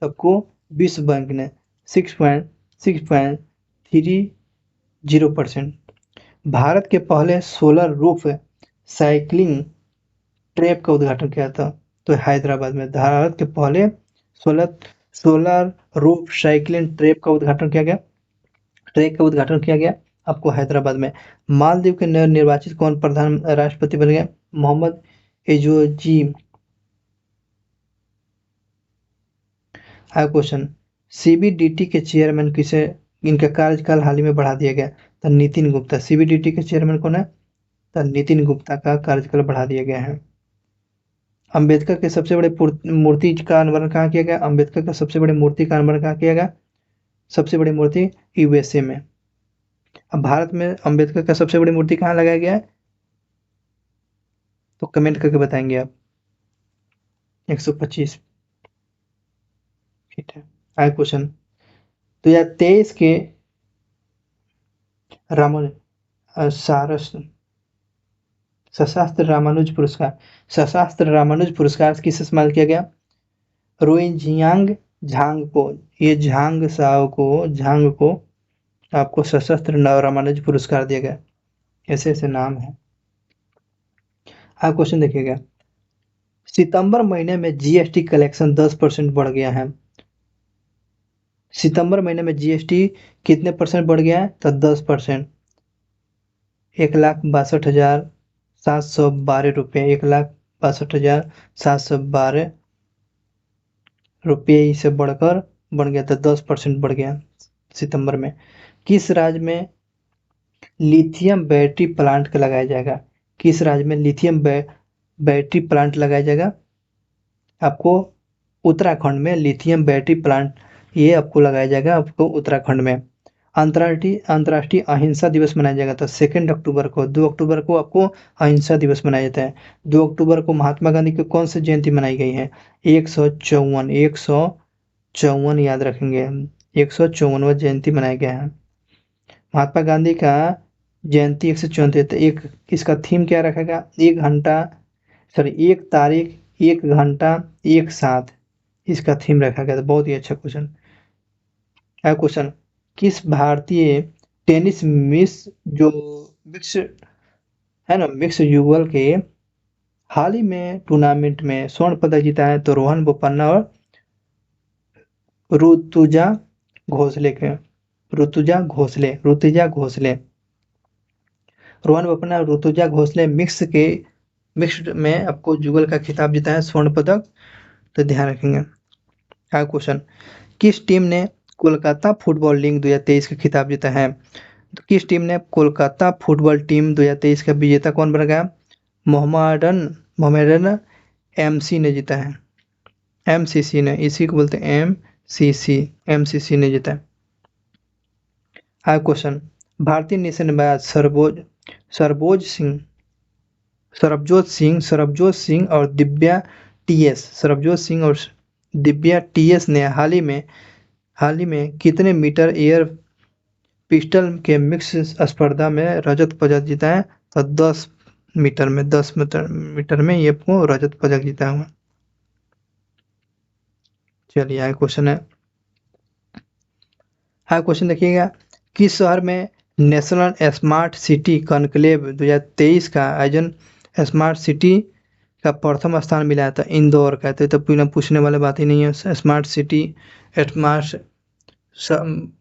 A: सबको विश्व बैंक ने 6.30%। भारत के पहले सोलर रूफ साइकिलिंग ट्रैप का उद्घाटन किया था? तो हैदराबाद में भारत के पहले सोलर रूफ साइकिलिंग ट्रैप का उद्घाटन किया गया आपको हैदराबाद में। मालदीव के नवनिर्वाचित कौन प्रधान राष्ट्रपति बन गए? मोहम्मद एजोजी। क्वेश्चन, सीबीडीटी के चेयरमैन किसे, इनका कार्यकाल हाल ही में बढ़ा दिया गया? तो नितिन गुप्ता। सीबीडीटी के चेयरमैन कौन है? तो नितिन गुप्ता का कार्यकाल बढ़ा दिया गया है। अंबेडकर के सबसे बड़े मूर्ति का अनावरण कहाँ किया गया? अंबेडकर का सबसे बड़ी मूर्ति का अनावरण कहाँ किया गया? सबसे बड़ी मूर्ति यूएसए में। अब भारत में अंबेडकर का सबसे बड़ी मूर्ति कहाँ लगाया गया है? तो कमेंट करके बताएंगे आप। 125 फीट है। आगे क्वेश्चन, 2023 के सशस्त्र रामानुज पुरस्कार किसे सम्मानित किया गया? रुइजियांग झांग को। ये झांग को आपको सशस्त्र रामानुज पुरस्कार दिया गया। ऐसे ऐसे नाम है। आप क्वेश्चन देखिएगा, सितंबर महीने में जीएसटी कलेक्शन 10% बढ़ गया है। सितंबर महीने में जीएसटी कितने परसेंट बढ़ गया है? तो 10%। 1,62,712 रुपये, 1,62,712 रुपये से बढ़कर बढ़ गया था, 10% बढ़ गया सितंबर में। किस राज्य में लिथियम बैटरी प्लांट का लगाया जाएगा? किस राज्य में लिथियम बैटरी प्लांट लगाया जाएगा? आपको उत्तराखंड में लिथियम बैटरी प्लांट ये आपको लगाया जाएगा आपको उत्तराखंड में। अंतर्राष्ट्रीय अंतर्राष्ट्रीय अहिंसा दिवस मनाया जाएगा तो 2 अक्टूबर को। 2 अक्टूबर को आपको अहिंसा दिवस मनाया जाता है। 2 अक्टूबर को महात्मा गांधी की कौन सी जयंती मनाई गई है? 154, 154 याद रखेंगे, 154वां जयंती मनाया गया है महात्मा गांधी का। जयंती 154, तो एक इसका थीम क्या रखेगा? 1 घंटा, सॉरी 1 तारीख, 1 घंटा, एक साथ, इसका थीम रखा गया था। बहुत ही अच्छा क्वेश्चन है। क्वेश्चन, किस भारतीय टेनिस जो मिक्स है ना, मिक्स युगल के हाल ही में टूर्नामेंट में स्वर्ण पदक जीता है? तो रोहन बोपन्ना और ऋतुजा घोषले के, ऋतुजा घोषले, रोहन बोपन्ना और ऋतुजा घोषले मिक्स्ड में आपको जुगल का खिताब जीता है, स्वर्ण पदक। तो ध्यान रखेंगे। अगला क्वेश्चन, किस टीम ने कोलकाता फुटबॉल लीग 2023 का खिताब जीता है? तो किस टीम ने कोलकाता फुटबॉल टीम 2023 का विजेता कौन बन गया? मोहम्मडन एमसी ने जीता है, एमसीसी ने, इसी को बोलते हैं एमसीसी, एमसीसी ने जीता है। हाँ क्वेश्चन, भारतीय निशानेबाज सरबजोत सिंह और दिव्या टीएस ने हाल ही में कितने मीटर एयर पिस्टल के मिक्स स्पर्धा में रजत पदक जीता है? तो 10 मीटर में ये आपको रजत पदक जीता हुआ। चलिए आगे क्वेश्चन है। हाँ क्वेश्चन देखिएगा, किस शहर में नेशनल स्मार्ट सिटी कॉन्क्लेव 2023 का आयोजन स्मार्ट सिटी का प्रथम स्थान मिला था? इंदौर का। तो बिना पूछने वाली बात ही नहीं है। स्मार्ट सिटी स्मार्ट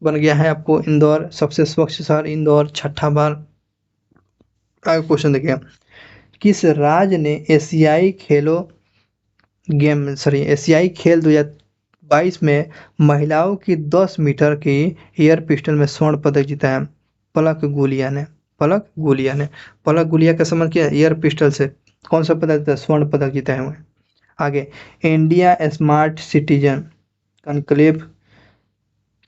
A: बन गया है आपको इंदौर, सबसे स्वच्छ शहर इंदौर, 6ठा बार। आगे क्वेश्चन देखिए, किस राज्य ने एशियाई खेल 2022 में महिलाओं की 10 मीटर की एयर पिस्टल में स्वर्ण पदक जीता है? पलक गुलिया ने। पलक गुलिया का संबंध क्या है? एयर पिस्टल से कौन सा पदक जीता है? स्वर्ण पदक जीता है। आगे, इंडिया स्मार्ट सिटीजन कॉन्क्लेव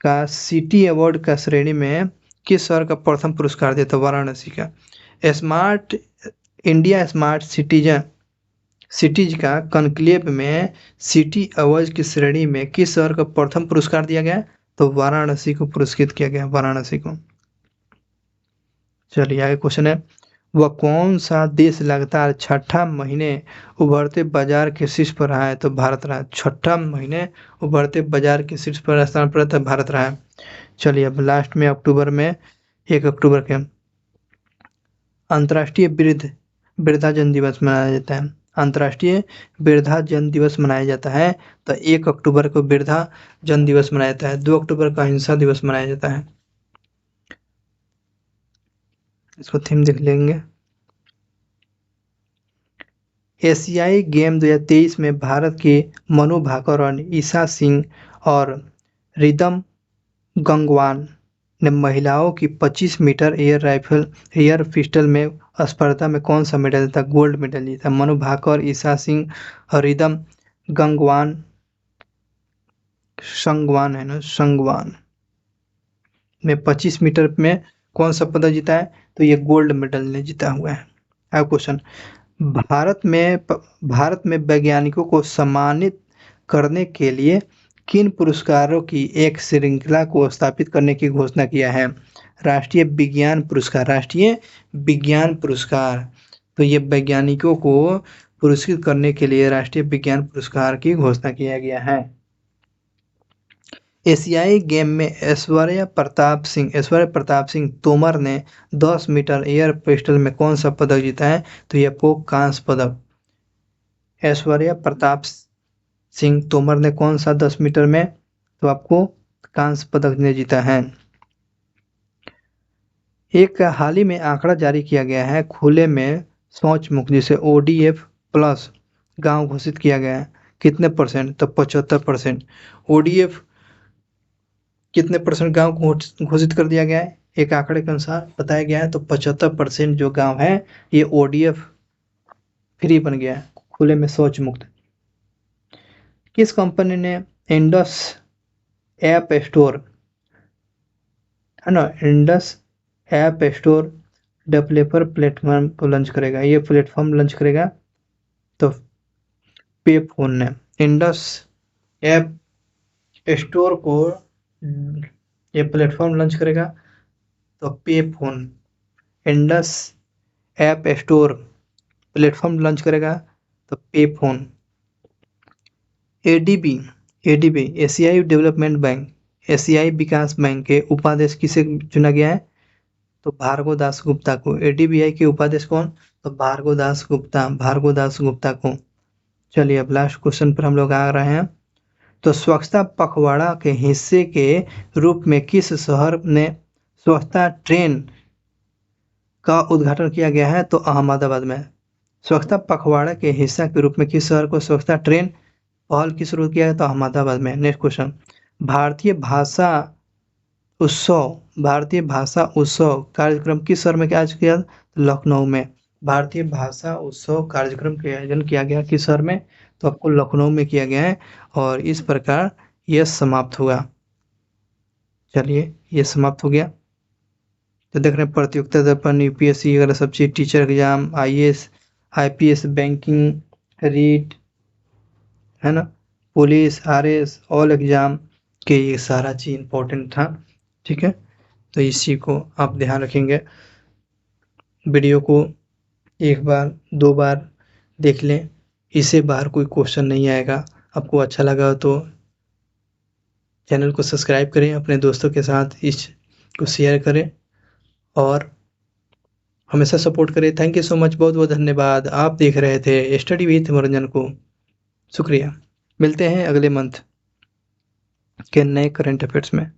A: का सिटी अवार्ड का श्रेणी में किस शहर का प्रथम पुरस्कार दिया था? वाराणसी का। इंडिया स्मार्ट सिटीज का कॉन्क्लेव में सिटी अवार्ड की श्रेणी में किस शहर का प्रथम पुरस्कार दिया गया? तो वाराणसी को पुरस्कृत किया गया, वाराणसी को। चलिए आगे क्वेश्चन है, वह कौन सा देश लगातार 6ठा महीने उभरते बाजार के शीर्ष पर रहा है? तो भारत रहा है। 6ठा महीने उभरते बाजार के शीर्ष पर स्थान पर तो भारत रहा है। चलिए अब लास्ट में 1 अक्टूबर के अंतर्राष्ट्रीय वृद्धाजन दिवस मनाया जाता है। अंतर्राष्ट्रीय वृद्धाजन दिवस मनाया जाता है। तो 1 अक्टूबर को वृद्धाजन दिवस मनाया जाता है। 2 अक्टूबर को अहिंसा दिवस मनाया जाता है। इसको थीम देख लेंगे। एशियाई गेम 2023 में भारत के मनु भाकर और ईशा सिंह और रिदम गंगवान ने महिलाओं की 25 मीटर एयर पिस्टल में स्पर्धा में कौन सा मेडल जीता? गोल्ड मेडल जीता। मनु भाकर, ईशा सिंह और रिदम संगवान में 25 मीटर में कौन सा पदक जीता है? तो ये गोल्ड मेडल ने जीता हुआ है। अब क्वेश्चन, भारत में वैज्ञानिकों को सम्मानित करने के लिए किन पुरस्कारों की एक श्रृंखला को स्थापित करने की घोषणा किया है? राष्ट्रीय विज्ञान पुरस्कार। तो ये वैज्ञानिकों को पुरस्कृत करने के लिए राष्ट्रीय विज्ञान पुरस्कार की घोषणा किया गया है। एशियाई गेम में ऐश्वर्य प्रताप सिंह तोमर ने 10 मीटर एयर पिस्टल में कौन सा पदक जीता है? तो ये आपको कांस्य पदक। ऐश्वर्य प्रताप सिंह तोमर ने कौन सा 10 मीटर में? तो आपको कांस्य पदक ने जीता है। एक हाल ही में आंकड़ा जारी किया गया है, खुले में शौच मुक्त जिसे ODF प्लस गांव घोषित किया गया है, कितने परसेंट? तो 75%। ODF कितने परसेंट गांव घोषित कर दिया गया है? एक आंकड़े के अनुसार बताया गया है, तो 75% जो गांव है ये ODF फ्री बन गया है, खुले में शौच मुक्त। किस कंपनी ने इंडस ऐप स्टोर है ना। Indus app store developer platform को लॉन्च करेगा, ये प्लेटफॉर्म लॉन्च करेगा तो पे फोन ने इंडस ऐप स्टोर को ये प्लेटफॉर्म लॉन्च करेगा तो पे phone, Indus app store platform launch करेगा तो पे फोन। एडीबी एडीबी एशियाई डेवलपमेंट बैंक, एशियाई विकास बैंक के उपाध्यक्ष किसे चुना गया है? तो भार्गव दास गुप्ता को। एडीबीआई के उपाध्यक्ष कौन? तो भार्गव दास गुप्ता, भार्गव दास गुप्ता को। चलिए अब लास्ट क्वेश्चन पर हम लोग आ रहे हैं। तो स्वच्छता पखवाड़ा के हिस्से के रूप में किस शहर ने स्वच्छता ट्रेन का उद्घाटन किया गया है? तो अहमदाबाद में। स्वच्छता पखवाड़ा के हिस्सा के रूप में किस शहर को स्वच्छता ट्रेन पहल की शुरू किया है? तो अहमदाबाद में। नेक्स्ट क्वेश्चन, भारतीय भाषा भारतीय भाषा उत्सव कार्यक्रम किस शहर में आज किया? लखनऊ में। भारतीय भाषा उत्सव कार्यक्रम का आयोजन किया गया किस शहर में? तो आपको लखनऊ में किया गया है। और इस प्रकार यह समाप्त हुआ। चलिए ये समाप्त हो गया। तो देख रहे हैं प्रतियोगिता दर्पण, यूपीएससी वगैरह सब चीज़, teacher exam, IAS, IPS, banking, REET, है ना, पुलिस, आरएस, ऑल एग्जाम के ये सारा चीज़ इम्पोर्टेंट था। ठीक है, तो इसी को आप ध्यान रखेंगे। वीडियो को एक बार 2 बार देख लें, इससे बाहर कोई क्वेश्चन नहीं आएगा। आपको अच्छा लगा तो चैनल को सब्सक्राइब करें, अपने दोस्तों के साथ इस को शेयर करें और हमेशा सपोर्ट करें। थैंक यू सो मच, बहुत बहुत धन्यवाद। आप देख रहे थे स्टडी विथ मनोरंजन को। शुक्रिया। मिलते हैं अगले मंथ के नए करंट अफेयर्स में।